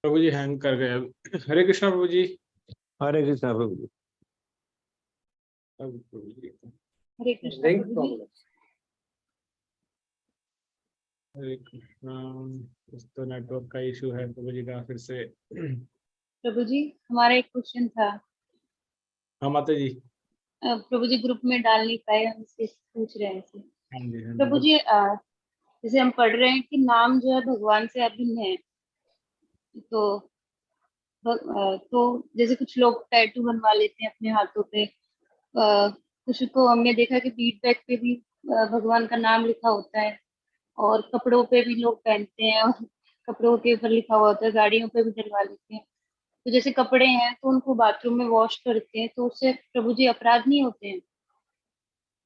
प्रभु जी हैंग कर गए। हरे कृष्णा प्रभु जी। हरे कृष्णा प्रभु जी। हरे कृष्ण प्रभु जी। हरे कृष्णा, इस तो नेटवर्क का इशू है प्रभु जी का फिर से। प्रभु जी हमारा एक क्वेश्चन था। हाँ माता जी। प्रभु जी ग्रुप में डाल नहीं पाए, हम इससे पूछ रहे हैं। हाँ जी, हाँ जी। प्रभु जी जैसे हम पढ़ रहे हैं कि नाम जो है भगवान से अभिन्न है, तो जैसे कुछ लोग टैटू बनवा लेते हैं अपने हाथों पे, कुछ को हमने देखा कि बीट बैग पे भी भगवान का नाम लिखा होता है, और कपड़ों पे भी लोग पहनते हैं और कपड़ों के ऊपर लिखा हुआ होता है, गाड़ियों पे भी डलवा लेते हैं। तो जैसे कपड़े हैं तो उनको बाथरूम में वॉश करते हैं, तो उससे प्रभु जी अपराध नहीं होते हैं?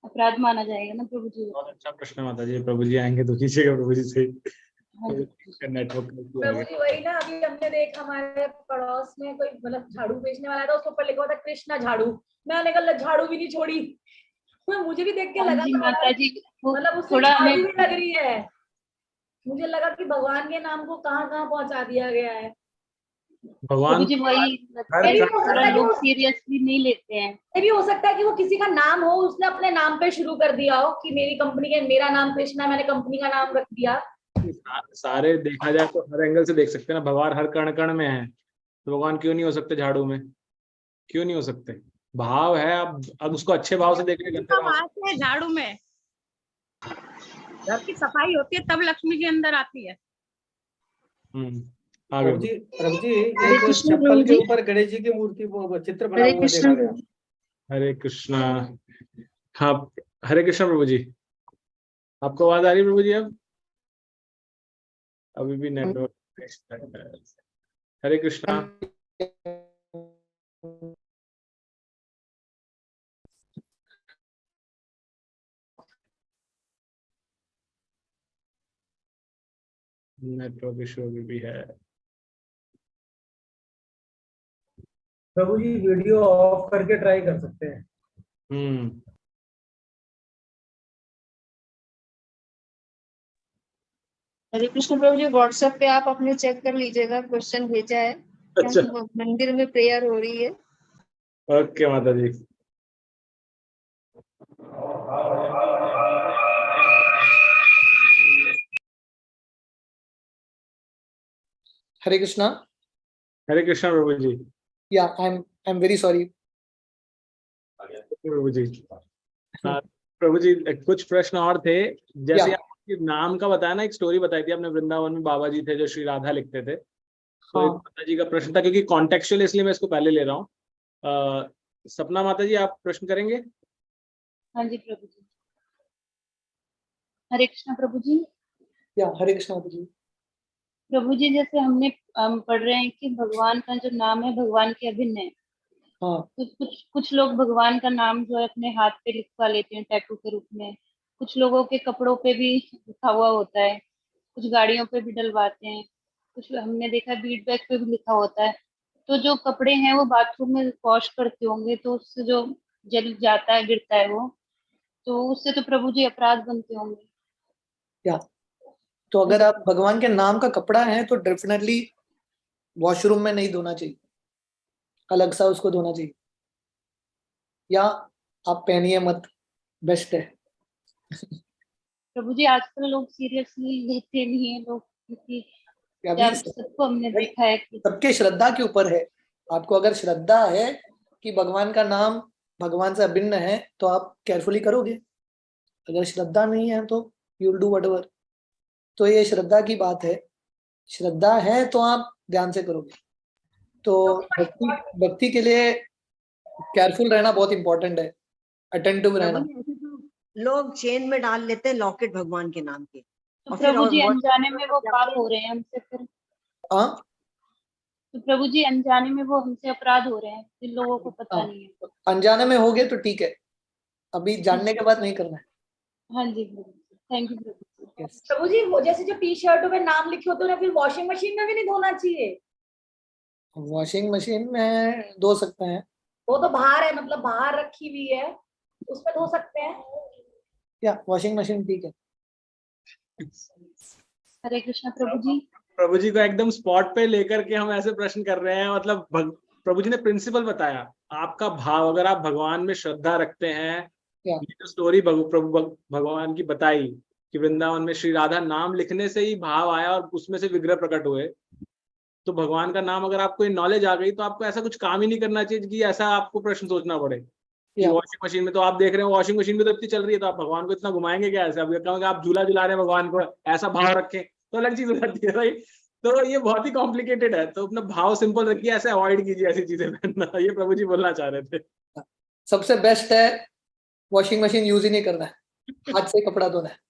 अपराध माना जाएगा ना प्रभु जी? बहुत अच्छा प्रश्न माता जी, प्रभु जी आएंगे तो कीजिएगा प्रभु जी से। नेटवर्क प्रभु जी वही ना, अभी हमने देखा हमारे पड़ोस में कोई मतलब झाड़ू बेचने वाला था, उसके ऊपर लिखा हुआ था कृष्णा झाड़ू। मैंने कहा झाड़ू भी नहीं छोड़ी। मुझे भी देख के लगा माता जी मतलब उससे झाड़ू भी लग रही है। मुझे लगा कि भगवान के नाम को कहाँ कहाँ पहुंचा दिया गया है। भगवान मुझे वही लोग सीरियसली नहीं लेते हैं। ये भी हो सकता है कि वो किसी का नाम हो, उसने अपने नाम पे शुरू कर दिया हो कि मेरी कंपनी के, मेरा नाम कृष्णा, मैंने कंपनी का नाम रख दिया। सारे देखा जाए तो हर एंगल से देख सकते हैं ना, भगवान हर कण कण में है, तो भगवान क्यों नहीं हो सकते झाड़ू में? क्यों नहीं हो सकते? भाव है। अब उसको अच्छे भाव से देखने है झाड़ू में घर की सफाई होती है तब लक्ष्मी जी अंदर आती है। प्रभु जी एक चप्पल के ऊपर गणेश जी की मूर्ति वो चित्र बना हुआ देखा गया। हरे कृष्णा। हाँ हरे कृष्णा प्रभु जी, आपको आवाज आ रही है प्रभु जी? अब अभी भी नेटवर्क। हरे कृष्णा। नेटवर्क इशू अभी भी है। प्रभु जी वीडियो ऑफ करके ट्राई कर सकते हैं। हरे कृष्ण प्रभु जी, व्हाट्सएप पे आप अपने चेक कर लीजिएगा, क्वेश्चन भेजा है। अच्छा, मंदिर में प्रेयर हो रही है। ओके माता जी। हरे कृष्णा। हरे कृष्णा प्रभु जी। या आई एम वेरी सॉरी प्रभु जी। प्रभु जी कुछ प्रश्न और थे, जैसे आपके नाम का बताया ना, एक स्टोरी बताई थी आपने, वृंदावन में बाबा जी थे जो श्री राधा लिखते थे। तो एक माता जी का प्रश्न था, क्योंकि कॉन्टेक्चुअल इसलिए मैं इसको पहले ले रहा हूँ। सपना माता जी आप प्रश्न करेंगे? हाँ जी प्रभु जी। हरे कृष्णा प्रभु जी। या हरे कृष्णा प्रभु जी। प्रभु जी जैसे हमने पढ़ रहे हैं कि भगवान का जो नाम है भगवान के अभिन्न है। तो कुछ लोग भगवान का नाम जो है अपने हाथ पे लिखवा लेते हैं टैटू के रूप में। कुछ लोगों के कपड़ों पे भी लिखा हुआ होता है, कुछ गाड़ियों पे भी डलवाते हैं, कुछ हमने देखा बीट बैग पे भी लिखा होता है। तो जो कपड़े हैं वो बाथरूम में वॉश करते होंगे, तो उससे जो जल जाता है, गिरता है वो, तो उससे तो प्रभु जी अपराध बनते होंगे। या तो अगर आप भगवान के नाम का कपड़ा है तो डेफिनेटली वॉशरूम में नहीं धोना चाहिए, अलग सा उसको धोना चाहिए, या आप पहनिए मत, बेस्ट है। प्रभु जी आजकल लोग सीरियसली लेते नहीं है लोग, क्योंकि सबको हमने देखा है कि सबके श्रद्धा के ऊपर है। आपको अगर श्रद्धा है कि भगवान का नाम भगवान से अभिन्न है तो आप केयरफुली करोगे। अगर श्रद्धा नहीं है तो यू विल डू व्हाटएवर। तो ये श्रद्धा की बात है। श्रद्धा है तो आप ध्यान से करोगे। तो भक्ति के लिए केयरफुल रहना बहुत इंपॉर्टेंट है, अटेंटिव रहना। लोग चेन में डाल लेते हैं लॉकेट भगवान के नाम के, तो प्रभु जी अनजाने में वो पाप हो रहे हैं हमसे फिर। तो प्रभु जी अनजाने में वो हमसे अपराध हो रहे हैं, जिन लोगों को पता नहीं है। अनजाने में हो गए तो ठीक है, अभी जानने के बाद नहीं करना है। हाँ जी थैंक यू प्रभु। प्रभु जी वो जैसे जो टी शर्टों पे नाम लिखे होते हैं, फिर वॉशिंग मशीन में भी नहीं धोना चाहिए? वॉशिंग मशीन में धो सकते हैं। वो तो बाहर है, मतलब बाहर रखी हुई है, उसमें धो सकते हैं। या वॉशिंग मशीन ठीक है। हरे कृष्णा प्रभु जी। प्रभु जी को एकदम स्पॉट पे लेकर के हम ऐसे प्रश्न कर रहे हैं, मतलब प्रभु जी ने प्रिंसिपल बताया। आपका भाव, अगर आप भगवान में श्रद्धा रखते हैं, ये जो स्टोरी प्रभु भगवान की बताई कि वृंदावन में श्री राधा नाम लिखने से ही भाव आया और उसमें से विग्रह प्रकट हुए, तो भगवान का नाम अगर आपको नॉलेज आ गई तो आपको ऐसा कुछ काम ही नहीं करना चाहिए कि ऐसा आपको प्रश्न सोचना पड़े। वॉशिंग मशीन में तो आप देख रहे हो, वॉशिंग मशीन में तो इतनी चल रही है, तो आप भगवान को इतना घुमाएंगे क्या? ऐसे आप झूला झुला रहे हैं भगवान को, ऐसा भाव रखें तो अलग चीज हो जाती है, राइट? तो ये बहुत ही कॉम्प्लिकेटेड है। तो अपना भाव सिंपल रखिए, ऐसे अवॉइड कीजिए ऐसी चीजें पहनना। ये प्रभु जी बोलना चाह रहे थे। सबसे बेस्ट है वॉशिंग मशीन यूज ही नहीं करना है, हाथ से कपड़ा धोना है।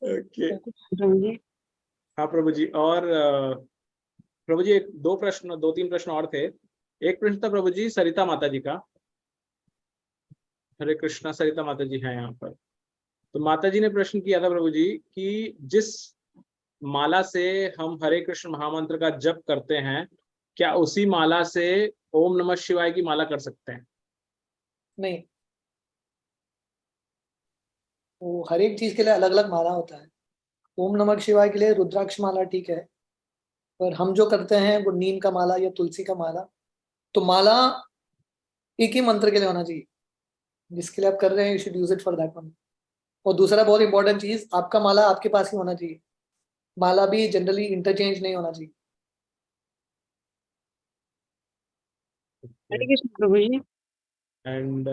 ओके हाँ प्रभु जी। और प्रभु जी दो तीन प्रश्न और थे। एक प्रश्न था प्रभु जी सरिता माता जी का। हरे कृष्णा, सरिता माता जी हैं यहाँ पर। तो माता जी ने प्रश्न किया था प्रभु जी कि जिस माला से हम हरे कृष्ण महामंत्र का जप करते हैं, क्या उसी माला से ओम नमः शिवाय की माला कर सकते हैं? नहीं, वो हर एक चीज के लिए अलग अलग माला होता है। ओम नमः शिवाय के लिए रुद्राक्ष माला ठीक है, पर हम जो करते हैं वो नीम का माला या तुलसी का माला। तो माला एक ही मंत्र के लिए होना चाहिए, जिसके लिए आप कर रहे हैं, you should use it for that one. और दूसरा बहुत इंपॉर्टेंट चीज, आपका माला आपके पास ही होना चाहिए। माला भी जनरली इंटरचेंज नहीं होना चाहिए। हरे कृष्ण प्रभु जी। एंड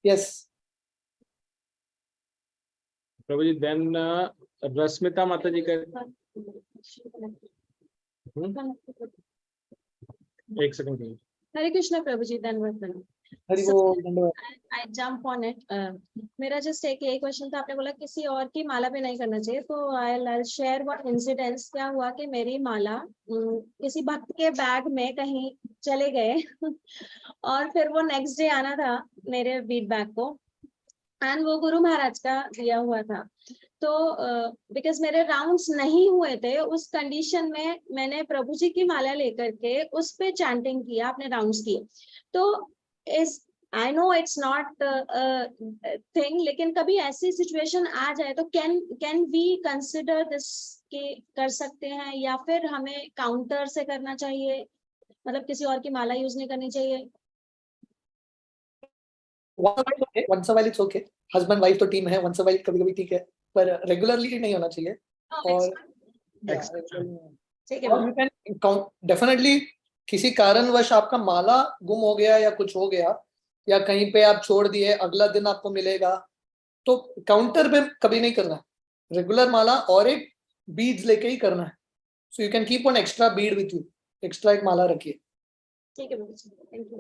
यस प्रभु जी, देन रश्मिता माता जी का एक सेकंड। हरे कृष्णा प्रभु जी, धन्यवाद। हरि बोल, धन्यवाद। I jump on it. मेरा जस्ट एक यही क्वेश्चन था, आपने बोला किसी और की माला पे नहीं करना चाहिए, तो आई शेयर वन इंसिडेंस। क्या हुआ कि मेरी माला किसी भक्त के बैग में कहीं चले गए और फिर वो नेक्स्ट डे आना था मेरे बीट बैग को, एंड वो गुरु महाराज का दिया हुआ था। तो बिकॉज मेरे राउंड्स नहीं हुए थे, उस कंडीशन में मैंने प्रभु जी की माला लेकर के उस पे चैंटिंग किया, अपने राउंड्स किए। तो इस I know it's not thing, लेकिन कभी ऐसी सिचुएशन आ जाए तो कैन वी कंसिडर दिस के कर सकते हैं, या फिर हमें काउंटर से करना चाहिए, मतलब किसी और की माला यूज नहीं करनी चाहिए? once a while it's okay, husband wife तो टीम है, once a while कभी कभी ठीक है, पर रेगुलरली नहीं होना चाहिए। और डेफिनेटली किसी कारणवश आपका माला गुम हो गया या कुछ हो गया, या कहीं पे आप छोड़ दिए, अगला दिन आपको मिलेगा, तो काउंटर पे कभी नहीं करना है। रेगुलर माला और एक बीड्स लेके ही करना है। So you can keep on extra Beed with you, extra एक माला रखिए। ठीक है, थैंक यू।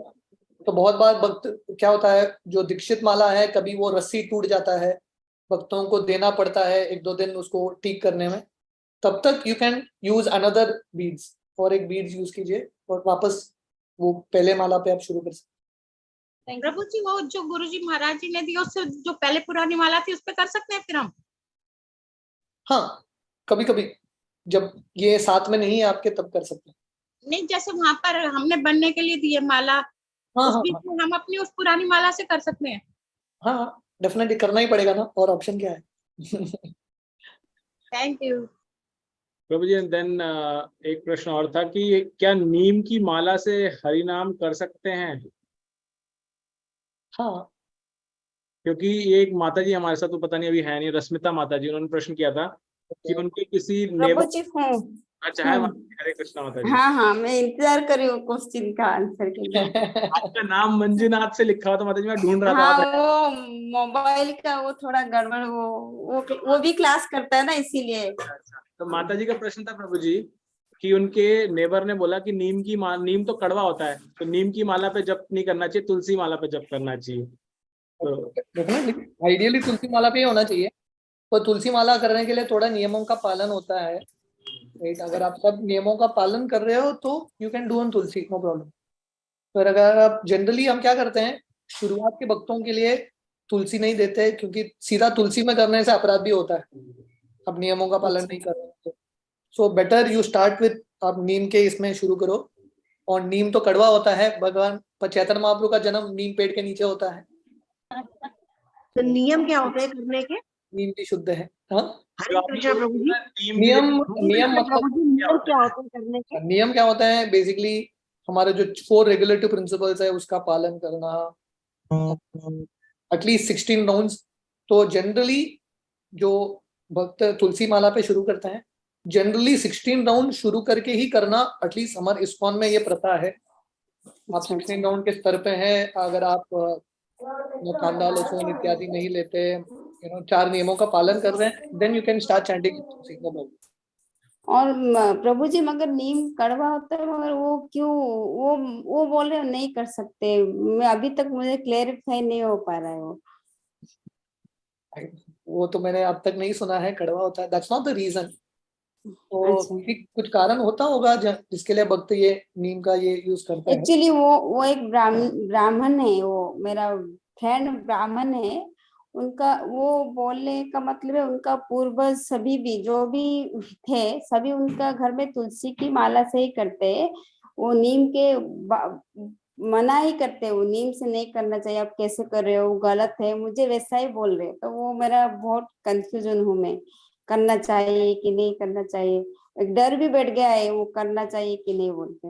तो बहुत बार भक्त क्या होता है, जो दीक्षित माला है, कभी वो रस्सी टूट जाता है, भक्तों को देना पड़ता है 1-2 दिन उसको ठीक करने में, तब तक you can use another beads, और एक बीड्स यूज कीजिए और वापस वो पहले माला पे आप शुरू कर सकते। प्रभु जी, वो जो गुरु जी महाराज जी ने दिया, उससे जो पहले पुरानी माला थी उस पे कर सकते हैं फिर हम? हाँ, कभी कभी जब ये साथ में नहीं है आपके, तब कर सकते हैं। नहीं, जैसे वहां पर हमने बनने के लिए दिए माला, उस बीच में हम अपनी उस पुरानी माला से कर सकते हैं? हाँ, डेफिनेटली करना ही पड़ेगा ना, और ऑप्शन क्या है। Thank you Prabhu ji. Then एक प्रश्न और था कि क्या नीम की माला से हरि नाम कर सकते हैं? हाँ, क्योंकि ये एक माता जी हमारे साथ, तो पता नहीं अभी है नहीं, रश्मिता माता जी, उन्होंने प्रश्न किया था कि उनके किसी नेबर। अच्छा है, हरे कृष्णा माता जी। हाँ हाँ, मैं इंतजार कर रही हूँ क्वेश्चन का आंसर के लिए। आपका नाम मंजुनाथ से लिखा हुआ था माता जी, मैं ढूंढ रहा हाँ, था। वो मोबाइल का वो थोड़ा गड़बड़, वो भी क्लास करता है ना, इसीलिए। तो माता जी का प्रश्न था प्रभु जी कि उनके नेबर ने बोला कि नीम तो कड़वा होता है, तो नीम की माला पे जप नहीं करना चाहिए, तुलसी माला पे जप करना चाहिए। तो आइडियली तुलसी माला पे ही होना चाहिए, पर तुलसी माला करने के लिए थोड़ा नियमों का पालन होता है। राइट, अगर आप सब नियमों का पालन कर रहे हो तो you can do on tulsi, no problem. पर अगर आप जनरली, हम क्या करते हैं, शुरुआत के भक्तों के लिए तुलसी नहीं देते, क्योंकि सीधा तुलसी में करने से अपराध भी होता है, आप नियमों का पालन नहीं कर रहे हो। So better you start with, आप नीम के इसमें शुरू करो। और नीम तो कड़वा होता है, भगवान चैतन्य महाप्रभु का जन्म नीम पेड़ के नीचे होता है। तो नियम क्या होते हैं करने के? नीम भी शुद्ध है। हाँ, हरे कृष्ण प्रभु जी। नियम मतलब क्या होते हैं करने के? नियम क्या होता है, बेसिकली हमारे जो 4 रेगुलेटिव प्रिंसिपल्स है उसका पालन करना, एटलीस्ट 16 राउंड्स। तो जनरली जो भक्त तुलसी माला पे शुरू करते हैं, जनरली 16 राउंड शुरू करके ही करना, एटलीस्ट हमारे इस्कॉन में ये प्रथा है। आप 16 राउंड के स्तर पे हैं, अगर आप कांदा लहसुन इत्यादि नहीं लेते, 4 नियमों का पालन कर रहे हैं, then you can start chanting. और प्रभु जी, मगर नीम कड़वा होता है, मगर वो क्यों, वो बोल रहे नहीं कर सकते, मैं अभी तक मुझे क्लेरिफाई नहीं हो पा रहा है वो तो मैंने अब तक नहीं सुना है कड़वा होता है, दैट्स नॉट द रीजन। तो कुछ कारण होता होगा जिसके लिए भक्त ये नीम का ये यूज करते हैं। एक्चुअली वो एक ब्राह्मण है, वो मेरा फ्रेंड ब्राह्मण है, उनका वो बोलने का मतलब है उनका पूर्वज सभी भी जो भी थे सभी उनका घर में तुलसी की माला से ही करते हैं। वो नीम के मना ही करते हैं, वो नीम से नहीं करना चाहिए, आप कैसे कर रहे हो, वो गलत है, मुझे वैसा ही बोल रहे हैं। तो वो मेरा बहुत कंफ्यूजन हूँ मैं, करना चाहिए कि नहीं करना चाहिए। एक डर भी बैठ गया है वो करना चाहिए कि नहीं बोलते।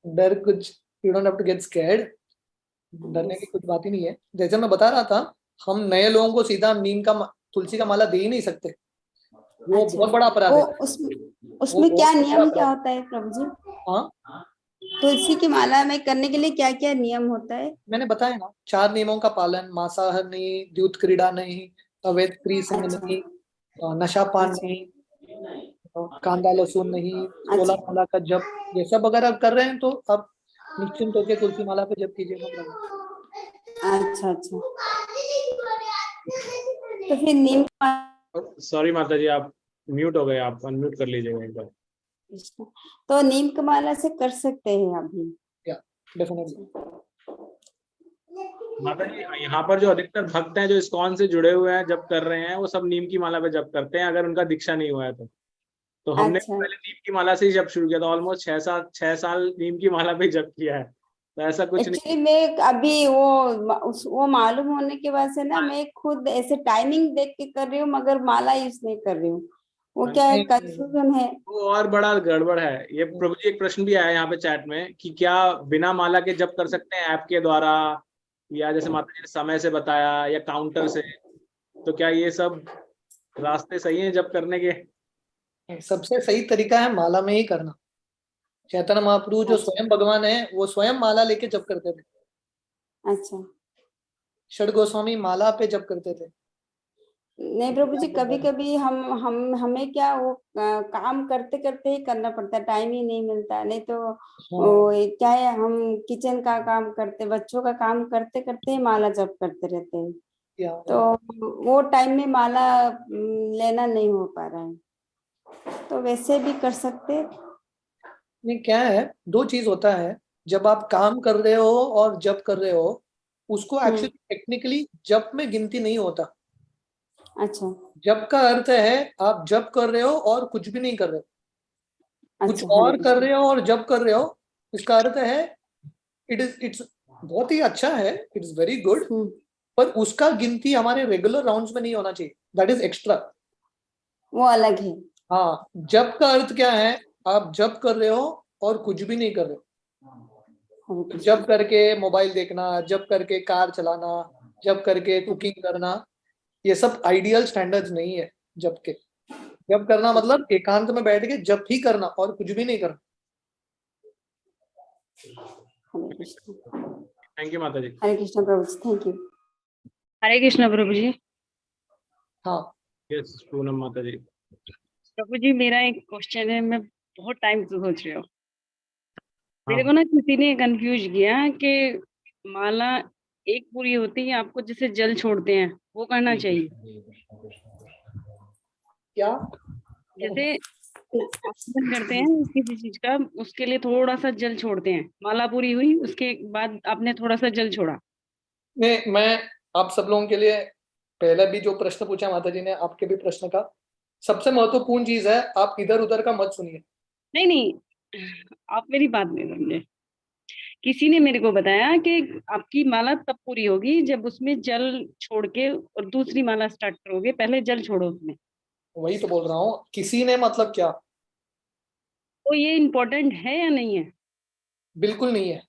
डर कुछ, you don't have to get scared, डरने की कुछ बात ही नहीं है। जैसे मैं बता रहा था, हम नए लोगों को सीधा नीम का तुलसी का माला दे ही नहीं सकते, वो अच्छा, बहुत बड़ा अपराध वो है। उसमें वो क्या बहुत नियम बड़ा क्या अपराध होता है प्रभु जी? हाँ, तुलसी की माला में करने के लिए क्या क्या नियम होता है? मैंने बताया ना, 4 नियमों का पालन, मांसाहार नहीं, द्यूत क्रीड़ा नहीं, अवैध स्त्री संग अच्छा नहीं, नशा पान अच्छा नहीं, कांदा लहसुन नहीं, 16 अच्छा माला का जप, ये सब अगर आप कर रहे हैं तो आप निश्चिंत होकर तुलसी माला पे जप कीजिए, नो प्रॉब्लम। अच्छा अच्छा। तो फिर नीम सॉरी माता जी, आप म्यूट हो गए, आप अनम्यूट कर लीजिएगा एक बार। तो नीम की माला से कर सकते हैं अभी? या डेफिनेटली। माता जी, यहाँ पर जो अधिकतर भक्त हैं जो इस्कॉन से जुड़े हुए हैं, जप कर रहे हैं, वो सब नीम की माला पे जप करते हैं, अगर उनका दीक्षा नहीं हुआ है तो हमने अच्छा पहले नीम की माला से ही जप शुरू किया था। ऑलमोस्ट 6 साल नीम की माला पे ही जप किया है, तो ऐसा कुछ नहीं। एक्चुअली मैं अभी वो मालूम होने के बाद से ना मैं खुद ऐसे टाइमिंग देख के कर रही हूँ मगर माला यूज नहीं कर रही हूँ। वो क्या है, कंफ्यूजन है। वो और बड़ा गड़बड़ है ये। प्रभु जी, एक प्रश्न भी आया यहाँ पे चैट में कि क्या बिना माला के जप कर सकते हैं ऐप के द्वारा, या जैसे माता जी ने समय से बताया, या काउंटर से, तो क्या ये सब रास्ते सही हैं जप करने के? सबसे सही तरीका है माला में ही करना। चैतन्य महाप्रभु जो स्वयं भगवान है, वो स्वयं माला लेके जप करते थे। अच्छा, षड गोस्वामी माला पे जप करते थे। नहीं प्रभु जी, कभी कभी हमें क्या वो काम करते करते ही करना पड़ता है, टाइम ही नहीं मिलता। नहीं तो वो क्या है, हम किचन का काम करते, बच्चों का काम करते करते ही माला जप करते रहते हैं, तो वो टाइम में माला लेना नहीं हो पा रहा है। तो वैसे भी कर सकते। नहीं, क्या है, 2 चीज होता है। जब आप काम कर रहे हो और जप कर रहे हो, उसको एक्चुअली टेक्निकली जप में गिनती नहीं होता। अच्छा, जप का अर्थ है आप जप कर रहे हो और कुछ भी नहीं कर रहे हो, कुछ अच्छा, और कर रहे हो और जप कर रहे हो। इसका अर्थ है इट्स बहुत ही अच्छा है, इट्स वेरी गुड, पर उसका गिनती हमारे रेगुलर राउंड्स में नहीं होना चाहिए, दैट इज एक्स्ट्रा, वो अलग है। हाँ, जप का अर्थ क्या है, आप जप कर रहे हो और कुछ भी नहीं कर रहे हो। जप करके मोबाइल देखना, जप करके कार चलाना, जप करके कुकिंग करना, ये सब आइडियल स्टैंडर्ड्स नहीं है जप के। जप करना मतलब एकांत में बैठ के जप ही करना और कुछ भी नहीं करना। थैंक यू माता जी। हरे कृष्ण प्रभु जी, थैंक यू। हरे कृष्ण प्रभु जी। हाँ, यस पूनम माता जी। प्रभु जी, मेरा एक क्वेश्चन है, मैं बहुत टाइम से सोच रही हूँ। मेरे को ना किसी ने कंफ्यूज किया कि माला एक पूरी होती है, आपको जैसे जल छोड़ते हैं वो करना चाहिए क्या? जैसे आचमन करते हैं किसी चीज का, उसके लिए थोड़ा सा जल छोड़ते हैं, माला पूरी हुई उसके बाद आपने थोड़ा सा जल छोड़ा। मैं आप सब लोगों के लिए पहले भी जो प्रश्न पूछा माता जी ने, आपके भी प्रश्न का सबसे महत्वपूर्ण चीज है, आप इधर उधर का मत सुनिए। नहीं नहीं, आप मेरी बात नहीं समझे। किसी ने मेरे को बताया कि आपकी माला तब पूरी होगी जब उसमें जल छोड़ के और दूसरी माला स्टार्ट करोगे, पहले जल छोड़ो उसमें। वही तो बोल रहा हूँ, किसी ने मतलब क्या? तो ये इम्पोर्टेंट है या नहीं है? बिल्कुल नहीं है।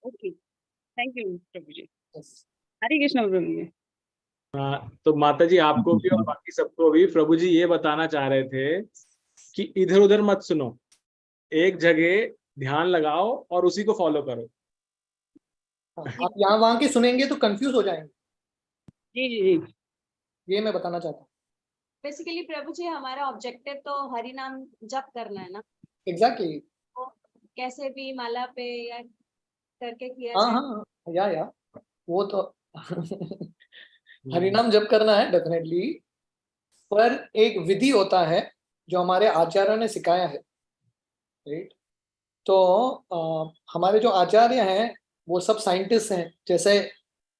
ओके, थैंक यू प्रभु जी। हरे कृष्ण प्रभु जी। तो माता जी, आपको भी और बाकी सबको भी प्रभु जी ये बताना चाह रहे थे कि इधर उधर मत सुनो, एक जगह ध्यान लगाओ और उसी को फॉलो करो। आप यहाँ वहां के सुनेंगे तो कंफ्यूज हो जाएंगे। जी जी जी, ये मैं बताना चाहता हूँ। बेसिकली प्रभु जी, हमारा ऑब्जेक्टिव तो हरि नाम जप करना है ना। एग्जैक्टली। तो कैसे भी माला पे या करके किया हाँ जाए। हाँ, या वो तो हरिनाम जप करना है डेफिनेटली, पर एक विधि होता है जो हमारे आचार्यों ने सिखाया है, राइट? तो हमारे जो आचार्य हैं वो सब साइंटिस्ट हैं। जैसे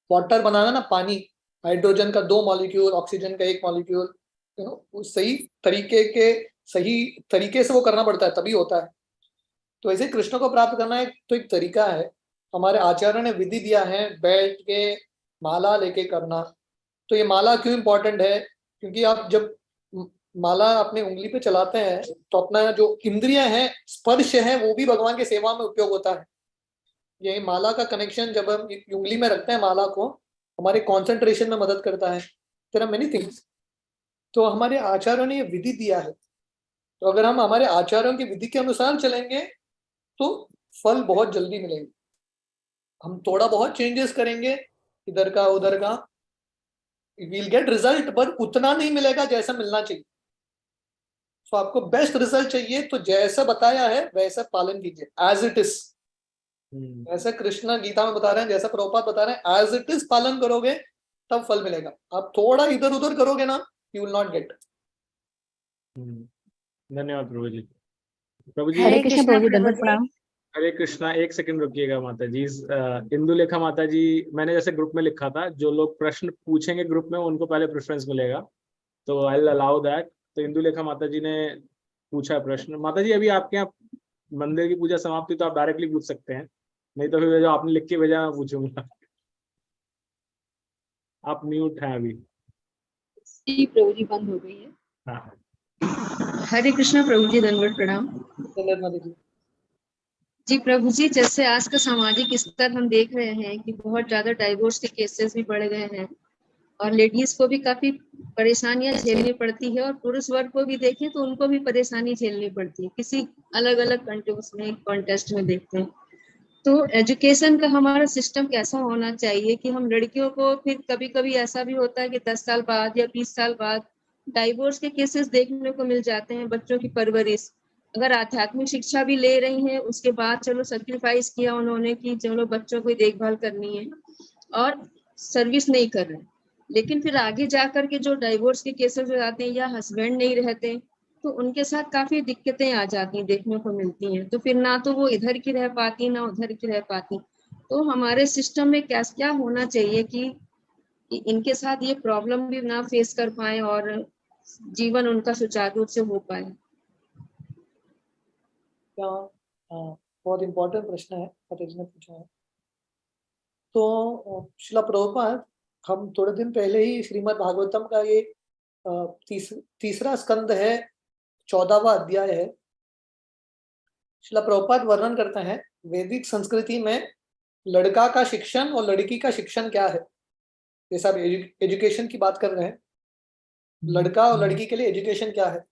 वाटर बनाना ना, पानी, हाइड्रोजन का 2 मॉलिक्यूल, ऑक्सीजन का 1 मॉलिक्यूल, सही तरीके से वो करना पड़ता है, तभी होता है। तो ऐसे कृष्ण को प्राप्त करना एक तरीका है। हमारे आचार्य ने विधि दिया है बैठ के माला लेके करना। तो ये माला क्यों इंपॉर्टेंट है? क्योंकि आप जब माला अपने उंगली पे चलाते हैं तो अपना जो इंद्रिय है, स्पर्श है, वो भी भगवान की सेवा में उपयोग होता है। ये माला का कनेक्शन जब हम उंगली में रखते हैं माला को, हमारे कंसंट्रेशन में मदद करता है, तेरा मेनी थिंग्स। तो हमारे आचार्यों ने ये विधि दिया है, तो अगर हम हमारे आचार्यों की विधि के अनुसार चलेंगे तो फल बहुत जल्दी मिलेंगे। हम थोड़ा बहुत चेंजेस करेंगे इधर का उधर का, विल गेट रिजल्ट, पर उतना नहीं मिलेगा जैसा मिलना चाहिए। तो आपको बेस्ट रिजल्ट चाहिए तो जैसा बताया है वैसा पालन कीजिए, एज इट इज। ऐसा कृष्ण गीता में बता रहे हैं, जैसा प्रभुपाद बता रहे हैं, एज इट इज पालन करोगे तब फल मिलेगा। आप थोड़ा इधर उधर करोगे ना, यू विल नॉट गेट। धन्यवाद प्रभु जी। प्रभु जी हरे कृष्ण प्रभु जी, दंडवत प्रणाम। हरे कृष्णा। एक सेकंड रुकिएगा माता जी। इंदुलेखा माता जी, मैंने जैसे ग्रुप में लिखा था, जो लोग प्रश्न पूछेंगे ग्रुप में उनको पहले प्रेफरेंस मिलेगा, तो आई विल अलाउ दैट। तो इंदुलेखा माता जी ने पूछा प्रश्न। माता जी, अभी आपके यहाँ मंदिर की पूजा समाप्त हुई तो आप डायरेक्टली पूछ सकते हैं, नहीं तो फिर जो आपने लिख के भेजा मैं पूछूंगा। आप म्यूट हैं अभी। जी प्रभु जी, बंद हो गई है। हाँ। हरे कृष्ण प्रभु जी, दंडवत प्रणाम। जी प्रभु जी, जैसे आज का सामाजिक स्तर हम देख रहे हैं कि बहुत ज्यादा डाइवोर्स के केसेस भी बढ़ गए हैं और लेडीज को भी काफी परेशानियां झेलनी पड़ती है, और पुरुष वर्ग को भी देखें तो उनको भी परेशानी झेलनी पड़ती है, किसी अलग अलग कंट्रीज में कॉन्टेस्ट में देखते हैं। तो एजुकेशन का हमारा सिस्टम कैसा होना चाहिए कि हम लड़कियों को, फिर कभी कभी ऐसा भी होता है कि 10 साल बाद या 20 साल बाद डाइवोर्स के केसेस देखने को मिल जाते हैं। बच्चों की परवरिश, अगर आध्यात्मिक शिक्षा भी ले रही हैं, उसके बाद चलो सेक्रीफाइस किया उन्होंने कि चलो बच्चों की देखभाल करनी है और सर्विस नहीं कर रहे, लेकिन फिर आगे जाकर के जो डाइवोर्स के केसेस हो जाते हैं या हस्बैंड नहीं रहते, तो उनके साथ काफी दिक्कतें आ जाती हैं, देखने को मिलती हैं। तो फिर ना तो वो इधर की रह पाती ना उधर की रह पाती। तो हमारे सिस्टम में क्या होना चाहिए कि इनके साथ ये प्रॉब्लम भी ना फेस कर पाए और जीवन उनका सुचारू रूप से हो पाए। बहुत इम्पोर्टेंट प्रश्न है फतेह जी ने पूछा है। तो श्रीला प्रभुपाद, हम थोड़े दिन पहले ही श्रीमद् भागवतम का ये तीसरा स्कंद है, 14वां अध्याय है। श्रीला प्रभुपाद वर्णन करते हैं वैदिक संस्कृति में लड़का का शिक्षण और लड़की का शिक्षण क्या है। जैसा आप एजुकेशन की बात कर रहे हैं, लड़का और लड़की के लिए एजुकेशन क्या है,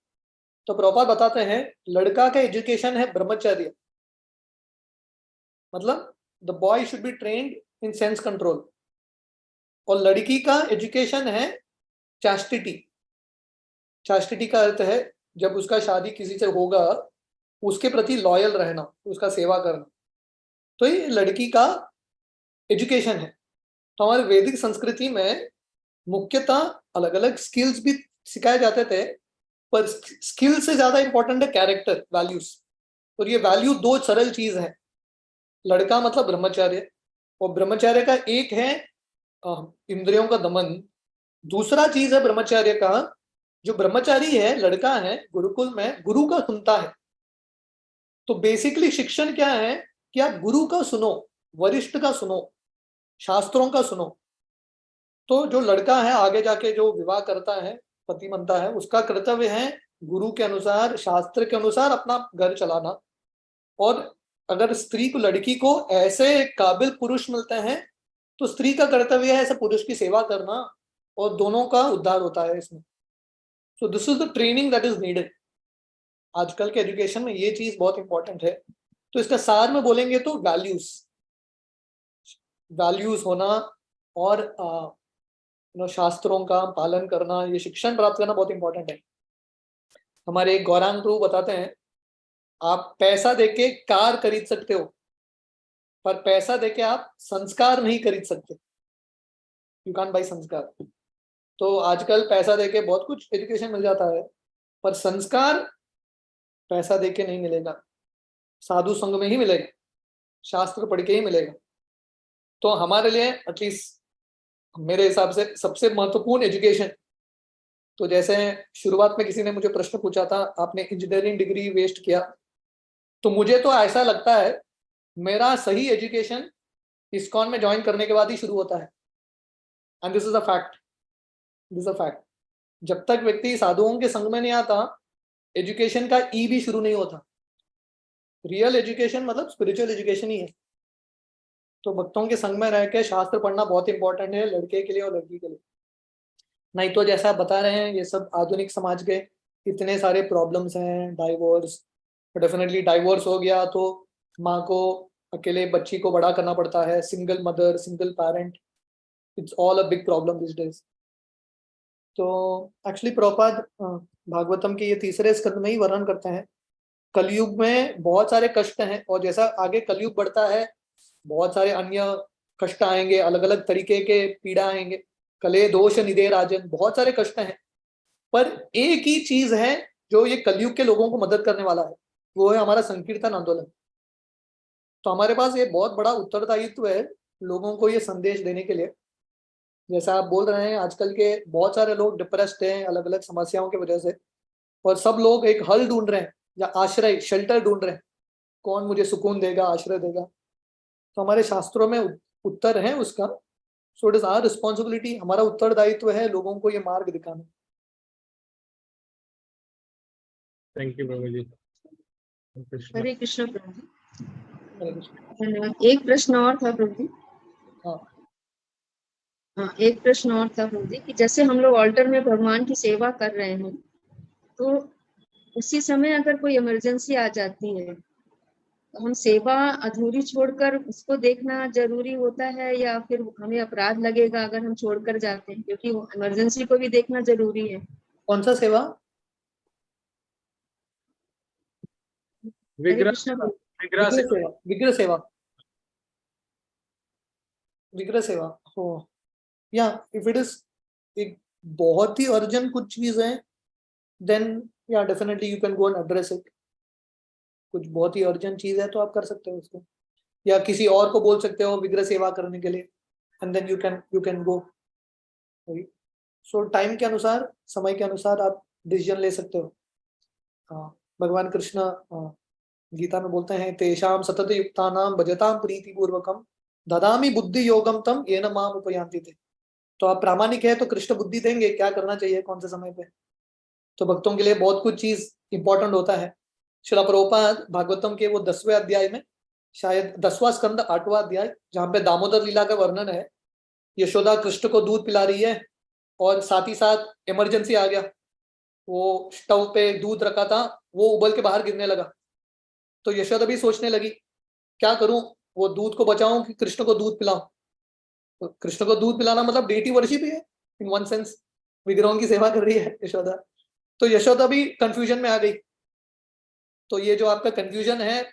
तो प्रभुपाद बताते हैं लड़का का एजुकेशन है ब्रह्मचर्य, मतलब the boy should be trained in sense control, और लड़की का एजुकेशन है चास्टिटी। चास्टिटी का अर्थ है जब उसका शादी किसी से होगा उसके प्रति लॉयल रहना, उसका सेवा करना, तो ये लड़की का एजुकेशन है। तो हमारे वैदिक संस्कृति में मुख्यतः अलग अलग स्किल्स भी सिखाए जाते थे, पर स्किल से ज्यादा इंपॉर्टेंट है कैरेक्टर, वैल्यूज। और ये वैल्यू दो सरल चीज है। लड़का मतलब ब्रह्मचर्य, और ब्रह्मचर्य का एक है इंद्रियों का दमन, दूसरा चीज है ब्रह्मचर्य का, जो ब्रह्मचारी है लड़का है गुरुकुल में गुरु का सुनता है। तो बेसिकली शिक्षण क्या है कि आप गुरु का सुनो, वरिष्ठ का सुनो, शास्त्रों का सुनो। तो जो लड़का है आगे जाके जो विवाह करता है, पति बनता है, उसका कर्तव्य है गुरु के अनुसार, शास्त्र के अनुसार अपना घर चलाना। और अगर स्त्री को, लड़की को ऐसे काबिल पुरुष मिलते हैं तो स्त्री का कर्तव्य है ऐसे पुरुष की सेवा करना, और दोनों का उद्धार होता है इसमें। सो this is the training that is needed. आजकल के एजुकेशन में ये चीज बहुत इंपॉर्टेंट है। तो इसका सार में बोलेंगे तो वैल्यूज होना और शास्त्रों का पालन करना, ये शिक्षण प्राप्त करना बहुत इंपॉर्टेंट है। हमारे एक गौरांग प्रभु बताते हैं आप पैसा देके कार खरीद सकते हो, पर पैसा देके आप संस्कार नहीं खरीद सकते। यू कैन बाय संस्कार। तो आजकल पैसा देके बहुत कुछ एजुकेशन मिल जाता है, पर संस्कार पैसा देके नहीं मिलेगा, साधु संग में ही मिलेगा, शास्त्र पढ़ के ही मिलेगा। तो हमारे लिए एटलीस्ट मेरे हिसाब से सबसे महत्वपूर्ण एजुकेशन, तो जैसे शुरुआत में किसी ने मुझे प्रश्न पूछा था, आपने इंजीनियरिंग डिग्री वेस्ट किया, तो मुझे तो ऐसा लगता है मेरा सही एजुकेशन इस्कॉन में ज्वाइन करने के बाद ही शुरू होता है। And this is a fact, this a fact. जब तक व्यक्ति साधुओं के संग में नहीं आता, एजुकेशन का ई भी शुरू नहीं होता। रियल एजुकेशन मतलब स्पिरिचुअल एजुकेशन ही है। तो भक्तों के संग में रह के शास्त्र पढ़ना बहुत इंपॉर्टेंट है, लड़के के लिए और लड़की के लिए। नहीं तो जैसा आप बता रहे हैं, ये सब आधुनिक समाज के इतने सारे प्रॉब्लम्स हैं, डाइवोर्स, डेफिनेटली डाइवोर्स हो गया तो माँ को अकेले बच्ची को बड़ा करना पड़ता है, single mother, single parent, it's all a big problem this days. तो एक्चुअली प्रभुपाद भागवतम के ये तीसरे स्कंद में ही वर्णन करते हैं, कलयुग में बहुत सारे कष्ट हैं, और जैसा आगे कलयुग बढ़ता है बहुत सारे अन्य कष्ट आएंगे, अलग अलग तरीके के पीड़ा आएंगे, कले दोष निधे राजन, बहुत सारे कष्ट हैं, पर एक ही चीज है जो ये कलयुग के लोगों को मदद करने वाला है, वो है हमारा संकीर्तन आंदोलन। तो हमारे पास ये बहुत बड़ा उत्तरदायित्व है लोगों को ये संदेश देने के लिए। जैसा आप बोल रहे हैं, आजकल के बहुत सारे लोग डिप्रेस्ड हैं अलग अलग समस्याओं की वजह से, और सब लोग एक हल ढूंढ रहे हैं या आश्रय, शेल्टर ढूंढ रहे हैं, कौन मुझे सुकून देगा, आश्रय देगा। तो हमारे शास्त्रों में उत्तर है उसका। So it is our responsibility, हमारा उत्तरदायित्व है लोगों को ये मार्ग दिखाना। थैंक यू प्रभु जी। हरे कृष्ण प्रभु जी, धन्यवाद। एक प्रश्न और था प्रभु जी। हाँ, एक प्रश्न और था प्रभु जी कि जैसे हम लोग ऑल्टर में भगवान की सेवा कर रहे हैं, तो उसी समय अगर कोई इमरजेंसी आ जाती है तो हम सेवा अधूरी छोड़कर उसको देखना जरूरी होता है, या फिर हमें अपराध लगेगा अगर हम छोड़कर जाते हैं, क्योंकि इमरजेंसी को भी देखना जरूरी है। कौन सा सेवा? विग्रह सेवा, विग्रह सेवा हो, या इफ इट इज एक बहुत ही अर्जेंट कुछ चीज है, देन या definitely you can go and address it. कुछ बहुत ही अर्जेंट चीज है तो आप कर सकते हो उसको, या किसी और को बोल सकते हो विग्रह सेवा करने के लिए, and then you can go. So time के अनुसार, समय के अनुसार आप डिसीजन ले सकते हो। भगवान कृष्ण गीता में बोलते हैं, तेषाम सतत युक्तानाम भजताम प्रीति पूर्वकम ददामि बुद्धि योगम तम येन माम उपयान्ति ते। तो आप प्रामाणिक है तो कृष्ण बुद्धि देंगे क्या करना चाहिए कौन से समय पे। तो भक्तों के लिए बहुत कुछ चीज इंपॉर्टेंट होता है। श्रील प्रभुपाद भागवतम के वो 10वें अध्याय में, शायद 10वां स्कंद 8वां अध्याय, जहाँ पे दामोदर लीला का वर्णन है, यशोदा कृष्ण को दूध पिला रही है और साथ ही साथ इमरजेंसी आ गया, वो स्टोव पे दूध रखा था, वो उबल के बाहर गिरने लगा। तो यशोदा भी सोचने लगी क्या करूं, वो दूध को बचाऊं कि कृष्ण को दूध पिलाऊं। तो कृष्ण को दूध पिलाना मतलब डेटी वर्शिप ही है इन वन सेंस, विग्रहों की सेवा कर रही है यशोदा। तो यशोदा भी कंफ्यूजन में आ गई। तो ये जो आपका कंफ्यूजन है,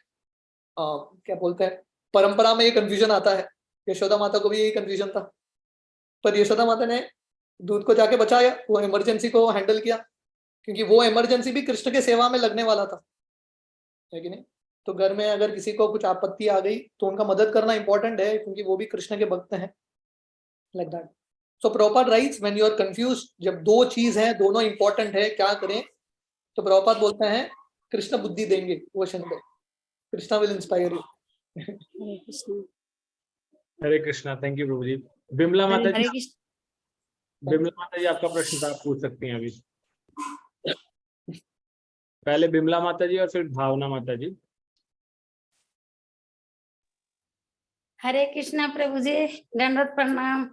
क्या बोलते हैं, परंपरा में ये कंफ्यूजन आता है, यशोदा माता को भी यही कंफ्यूजन था, पर यशोदा माता ने दूध को जाके बचाया, वो इमरजेंसी को हैंडल किया, क्योंकि वो इमरजेंसी भी कृष्ण के सेवा में लगने वाला था, है कि नहीं। तो घर में अगर किसी को कुछ आपत्ति आ गई तो उनका मदद करना इंपॉर्टेंट है, क्योंकि वो भी कृष्ण के भक्त हैं, like that. So Prabhupada writes, when you are confused, जब दो चीज है दोनों इंपॉर्टेंट है, क्या करें, तो प्रभुपाद बोलते हैं कृष्ण बुद्धि देंगे, वो Shankar, Krishna will inspire you. Hare Krishna, thank you प्रभु जी। बिमला माता हरे जी, कृष्ण। बिमला माता जी आपका प्रश्न था, आप पूछ सकती हैं अभी। पहले बिमला माता जी और फिर भावना माता जी। हरे कृष्णा प्रभु जी, दंडवत प्रणाम।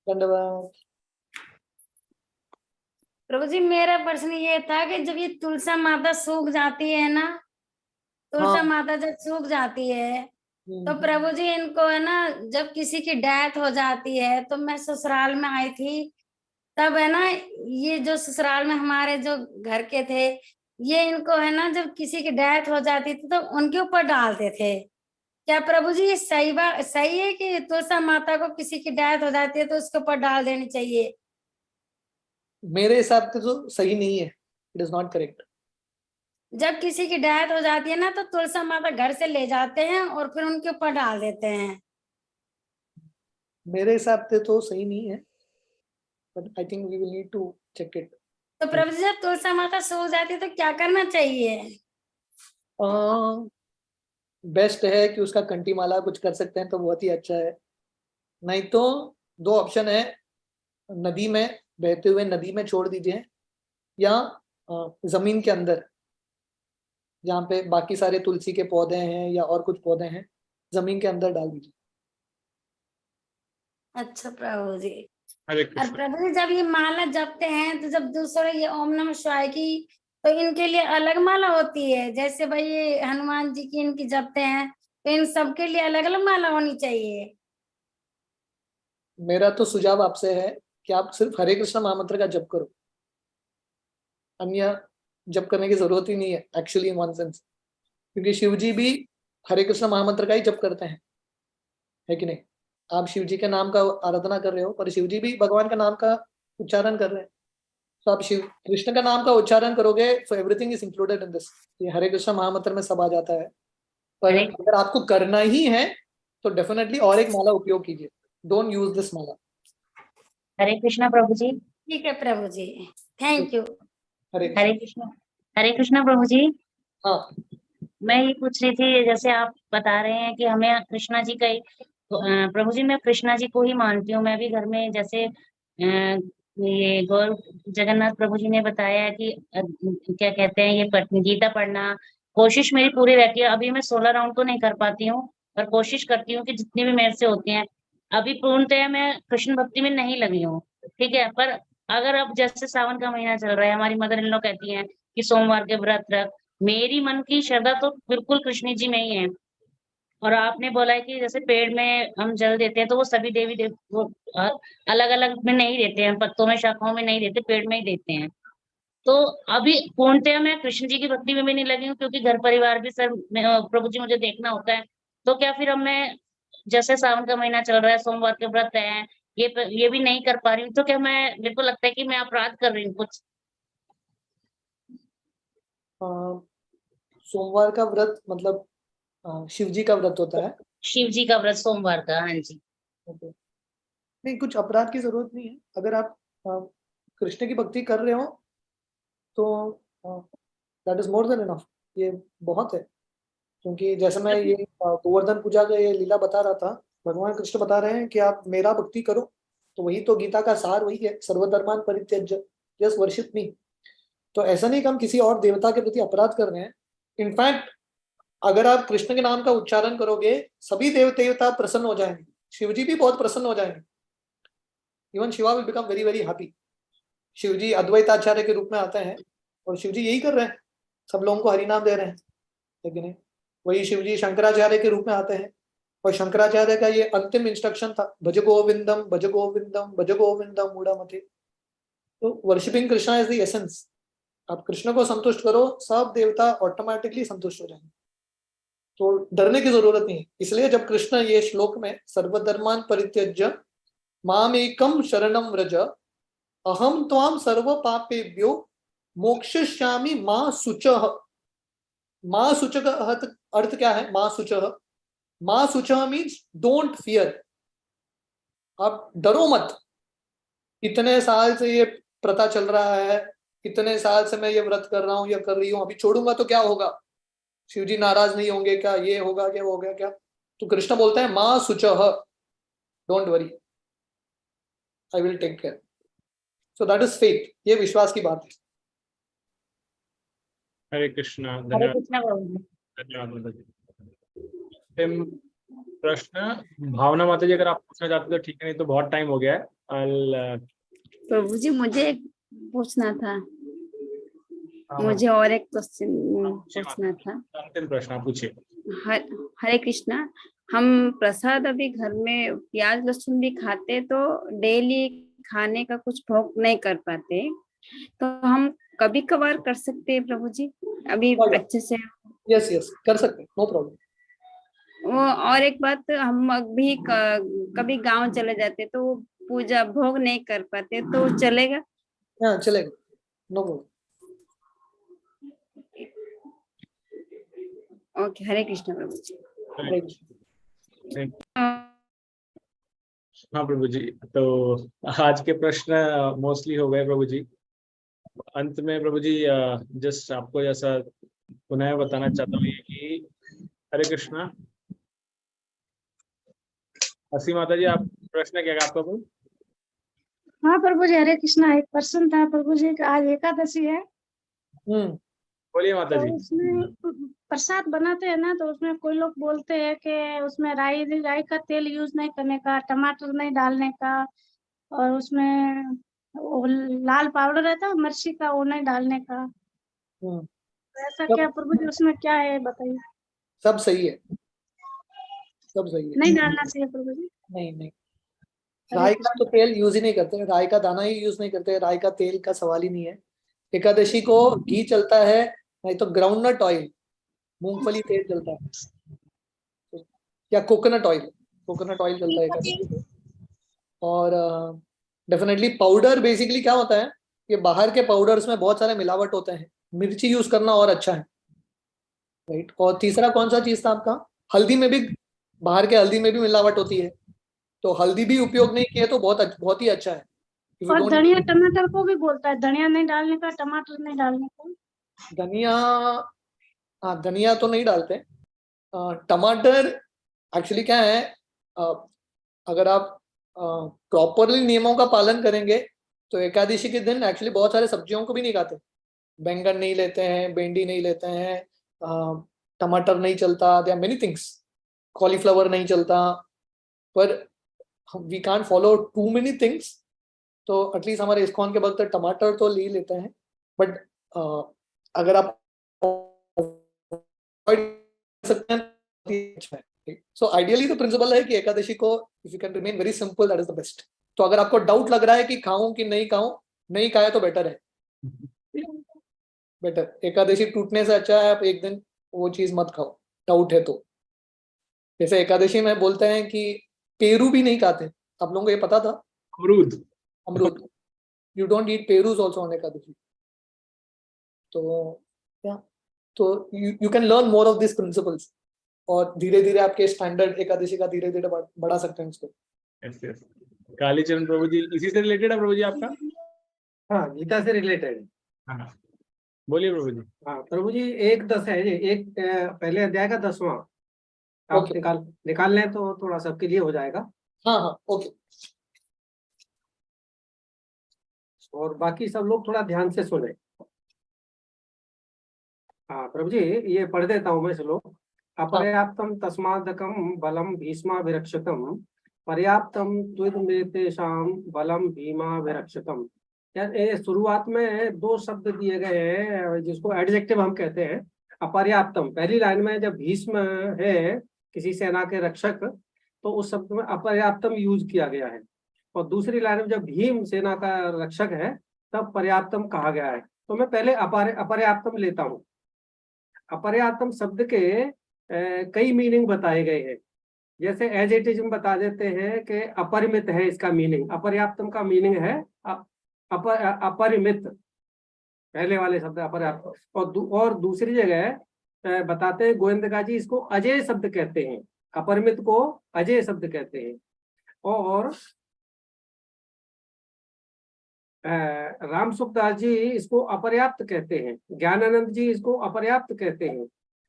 धन्यवाद प्रभु जी, मेरा प्रश्न ये था कि जब ये तुलसा माता सूख जाती है ना, तुलसा माता जब सूख जाती है तो प्रभु जी इनको है ना, जब किसी की डेथ हो जाती है, तो मैं ससुराल में आई थी, तब है ना, ये जो ससुराल में हमारे जो घर के थे, ये इनको है ना, जब किसी की डेथ हो जाती थी तो उनके ऊपर डालते थे। क्या प्रभु जी ये सही है कि तुलसा माता को किसी की डेथ हो जाती है तो उसके ऊपर डाल देनी चाहिए? मेरे हिसाब से तो सही नहीं है, इट इज नॉट करेक्ट। जब किसी की डेथ हो जाती है ना, तो तुलसा माता घर से ले जाते हैं और फिर उनके ऊपर डाल देते हैं। मेरे हिसाब से तो सही नहीं है, but I think we will need to check it. तो प्रभु जी जब तुलसी माता सो जाती है तो क्या करना चाहिए? बेस्ट है कि उसका कंठी माला कुछ कर सकते हैं तो बहुत ही अच्छा है, नहीं तो दो ऑप्शन है, नदी में, बहते हुए नदी में छोड़ दीजिए, या जमीन के अंदर जहाँ पे बाकी सारे तुलसी के पौधे हैं या और कुछ पौधे हैं, जमीन के अंदर डाल दीजिए। अच्छा प्रभु जी। हरे और कृष्ण। प्रभु जी जब ये माला जपते हैं तो जब दूसरे ये ओम नमः शिवाय की, तो इनके लिए अलग माला होती है? जैसे भाई ये हनुमान जी की इनकी जपते हैं तो इन सबके लिए अलग अलग माला होनी चाहिए? मेरा तो सुझाव आपसे है कि आप सिर्फ हरे कृष्ण महामंत्र का जप करो, अन्य जप करने की जरूरत ही नहीं है एक्चुअली इन वन सेंस, क्योंकि शिव जी भी हरे कृष्ण महामंत्र का ही जप करते हैं, है कि नहीं? आप शिव जी के नाम का आराधना कर रहे हो, पर शिव जी भी भगवान का नाम का उच्चारण कर रहे हैं, तो आप शिव कृष्ण का नाम का उच्चारण करोगे तो everything is included in this, ये हरे कृष्ण महामंत्र में सब आ जाता है। पर अगर आपको करना ही है तो डेफिनेटली और एक माला उपयोग कीजिए, डोंट यूज दिस माला। हरे कृष्णा प्रभु जी। ठीक है प्रभु जी, थैंक यू। हरे कृष्णा प्रभु जी। हाँ, मैं ये पूछ रही थी, जैसे आप बता रहे हैं कि हमें कृष्णा जी का ही, प्रभु जी मैं कृष्णा जी को ही मानती हूँ। मैं भी घर में जैसे ये गौर जगन्नाथ प्रभु जी ने बताया कि क्या कहते हैं, ये गीता पढ़ना, कोशिश मेरी पूरी रहती है। अभी मैं 16 राउंड तो नहीं कर पाती हूँ, पर कोशिश करती हूँ कि जितनी भी मेरे से होती हैं। अभी पूर्णतया मैं कृष्ण भक्ति में नहीं लगी हूँ, ठीक है। पर अगर अब जैसे सावन का महीना चल रहा है, हमारी मदर इन लॉ कहती हैं कि सोमवार के व्रत रख, मेरी मन की श्रद्धा तो बिल्कुल कृष्ण जी में ही है। और आपने बोला है कि जैसे पेड़ में हम जल देते हैं तो वो सभी देवी देव वो अलग अलग में नहीं देते हैं, पत्तों में शाखाओं में नहीं देते, पेड़ में ही देते हैं। तो अभी पूर्णतया मैं कृष्ण जी की भक्ति में भी नहीं लगी हूँ, क्योंकि घर परिवार भी सर प्रभु जी मुझे देखना होता है। तो क्या फिर अब मैं, जैसे सावन का महीना चल रहा है, सोमवार के व्रत है, ये भी नहीं कर पा रही हूँ, तो क्या मैं, मेरे को लगता है कि मैं अपराध कर रही हूँ कुछ? सोमवार का व्रत मतलब शिव जी का व्रत होता है? शिव जी का व्रत सोमवार का, हाँ जी। नहीं, कुछ अपराध की जरूरत नहीं है। अगर आप कृष्ण की भक्ति कर रहे हो तो that is more than enough, ये बहुत है। क्योंकि जैसे मैं ये गोवर्धन पूजा का ये लीला बता रहा था, भगवान कृष्ण बता रहे हैं कि आप मेरा भक्ति करो, तो वही तो गीता का सार वही है, सर्वधर्मान परित्यज्य जस्ट वर्शिप मी। तो ऐसा नहीं कि हम किसी और देवता के प्रति अपराध कर रहे हैं। इनफैक्ट अगर आप कृष्ण के नाम का उच्चारण करोगे, सभी देवता प्रसन्न हो जाएंगे, शिव जी भी बहुत प्रसन्न हो जाएंगे। Even Shiva will become very very happy. Shiva ji Advaitacharya के रूप में आते हैं और शिव जी यही कर रहे हैं, सब लोगों को हरि नाम दे रहे हैं, लेकिन वही शिव जी शंकराचार्य के रूप में आते हैं, और शंकराचार्य का ये अंतिम इंस्ट्रक्शन था, भज गोविंदम भज गोविंदम भज गोविंदम मूढ़मते। तो worshipping Krishna is the essence. आप कृष्ण को संतुष्ट करो, सब देवता ऑटोमेटिकली संतुष्ट हो जाएंगे, तो डरने की जरूरत नहीं है। इसलिए जब कृष्ण ये श्लोक में सर्वधर्मान परित्यज्य मामेकम शरणम व्रज अहम त्वाम सर्व पापेभ्यो मोक्षयिष्यामि मां शुचः। मां शुचः का अर्थ क्या है? मां शुचः, मां शुचः मीन्स डोंट फियर, आप डरो मत। इतने साल से ये प्रथा चल रहा है, इतने साल से मैं ये व्रत कर रहा हूँ या कर रही हूँ, अभी छोड़ूंगा तो क्या होगा? शिव जी नाराज नहीं होंगे क्या? ये होगा क्या, वो होगा क्या? तो कृष्ण बोलते हैं मां शुचः, don't worry, I will take care. So that is faith, ये विश्वास की बात है। हरे कृष्णा। हरे धन्यवाद कृष्णा प्रभु जी। धन्यवाद माता जी। प्रश्न भावना माता जी अगर आप पूछना चाहते हो तो ठीक है, नहीं तो बहुत टाइम हो गया है। प्रभु जी मुझे एक पूछना था, मुझे और एक क्वेश्चन पूछना था। अंतिम प्रश्न आप पूछिए। हरे कृष्णा। हम प्रसाद अभी घर में प्याज लहसुन भी खाते, तो डेली खाने का कुछ भोग नहीं कर पाते, तो हम कभी कभार कर सकते हैं प्रभु जी अभी अच्छे से? यस यस, कर सकते हैं, नो प्रॉब्लम। वो और एक बात, हम अभी कभी गांव चले जाते तो पूजा भोग नहीं कर पाते, तो चलेगा? हाँ चलेगा, नो प्रॉब्लम। ओके, हरे कृष्ण प्रभु जी। हरे कृष्ण। हाँ प्रभु जी, तो आज के प्रश्न मोस्टली हो गए प्रभु जी। अंत में प्रभु जी जस्ट आपको जैसा पुनः बताना चाहता हूँ ये कि हरे कृष्णा। हसी माता जी, आप प्रश्न क्या आपका प्रभु? हाँ प्रभु जी, हरे कृष्णा। एक प्रश्न था प्रभु जी कि आज एकादशी है, बोलिए माता तो जी। उसमें प्रसाद बनाते हैं ना, तो उसमें कोई लोग बोलते हैं कि उसमें राई का तेल यूज नहीं करने का, टमाटर नहीं डालने का, और उसमें वो लाल पाउडर रहता है मिर्ची का, वो नहीं डालने का। तो ऐसा क्या प्रभु जी, उसमें क्या है बताइए? सब सही है, सब सही है। नहीं डालना चाहिए प्रभु जी? नहीं नहीं, राई का तो तेल यूज ही नहीं करते, राई का दाना ही यूज नहीं करते, राई का तेल का सवाल ही नहीं है। एकादशी को घी चलता है, नहीं तो ग्राउंडनट ऑयल, मूंगफली तेल चलता है, या कोकोनट ऑयल चलता है एकादशी को। और डेफिनेटली पाउडर बेसिकली क्या होता है, ये बाहर के पाउडर्स में बहुत सारे मिलावट होते हैं, मिर्ची यूज करना और अच्छा है, राइट। और तीसरा कौन सा चीज था आपका? हल्दी में भी, बाहर के हल्दी में भी मिलावट होती है, तो हल्दी भी उपयोग नहीं किया तो बहुत ही अच्छा है। और धनिया टमाटर को भी बोलता है, धनिया नहीं डालने का, टमाटर नहीं डालने का। धनिया, हाँ धनिया तो नहीं डालते। टमाटर एक्चुअली क्या है, अगर आप प्रॉपरली नियमों का पालन करेंगे तो एकादशी के दिन एक्चुअली बहुत सारे सब्जियों को भी नहीं खाते। बैंगन नहीं लेते हैं, भिंडी नहीं लेते हैं, टमाटर नहीं चलता, there are many things, cauliflower नहीं चलता, पर we can't follow too many things. तो एटलीस्ट हमारे इस्कॉन के भक्त टमाटर तो ले लेते हैं, बट अगर आप सकते हैं, सो आइडियली तो प्रिंसिपल है कि एकादशी को if you can remain very simple, that is the best. तो अगर आपको डाउट लग रहा है कि खाऊं कि नहीं खाऊं, नहीं खाए तो बेटर है, बेटर। एकादशी टूटने से अच्छा है आप एक दिन वो चीज मत खाओ, डाउट है तो। जैसे एकादशी में बोलते हैं कि पेरू भी नहीं खाते, आप लोगों को ये पता था? अमरूद, यू डोंट ईट पेरूज आल्सो ऑन एकादशी। तो या तो you can learn more of this principles, और धीरे धीरे आपके स्टैंडर्ड एकादशी का धीरे धीरे बढ़ा सकते हैं उसको। Yes yes. कालीचरण प्रभु जी, इसी से रिलेटेड है प्रभु जी आपका? हाँ, गीता से रिलेटेड। हाँ बोलिए प्रभु जी। हाँ प्रभु जी, 1:10 है जी, एक पहले अध्याय का 10वां आप निकाल लें तो थोड़ा सबके लिए हो जाएगा। हाँ हाँ ओके। और बाकी सब लोग थोड़ा ध्यान से सुने। हाँ प्रभु जी, ये पढ़ देता हूँ मैं श्लोक। अपर्याप्तम तस्मादकम बलम भीष्माभिरक्षितम, पर्याप्तम त्विदमेतेषां बलम भीमाभिरक्षितम। शुरुआत में 2 शब्द दिए गए हैं जिसको एडजेक्टिव हम कहते हैं। अपर्याप्तम, पहली लाइन में जब भीष्म है किसी सेना के रक्षक, तो उस शब्द में अपर्याप्तम यूज किया गया है। और दूसरी लाइन में जब भीम सेना का रक्षक है तब पर्याप्तम कहा गया है। तो मैं पहले अपर्याप्तम लेता हूँ। अपर्याप्तम शब्द के कई मीनिंग बताए गए हैं। जैसे एज इट इज हम बता देते हैं कि अपरिमित है इसका मीनिंग। अपर्याप्तम का मीनिंग है अपरिमित, पहले वाले शब्द अपर्याप्त। और दूसरी जगह बताते हैं गोविंदका जी इसको अजय शब्द कहते हैं, अपरिमित को अजय शब्द कहते हैं। और राम सुखदास जी इसको अपर्याप्त कहते हैं, ज्ञानानंद जी इसको अपर्याप्त कहते हैं,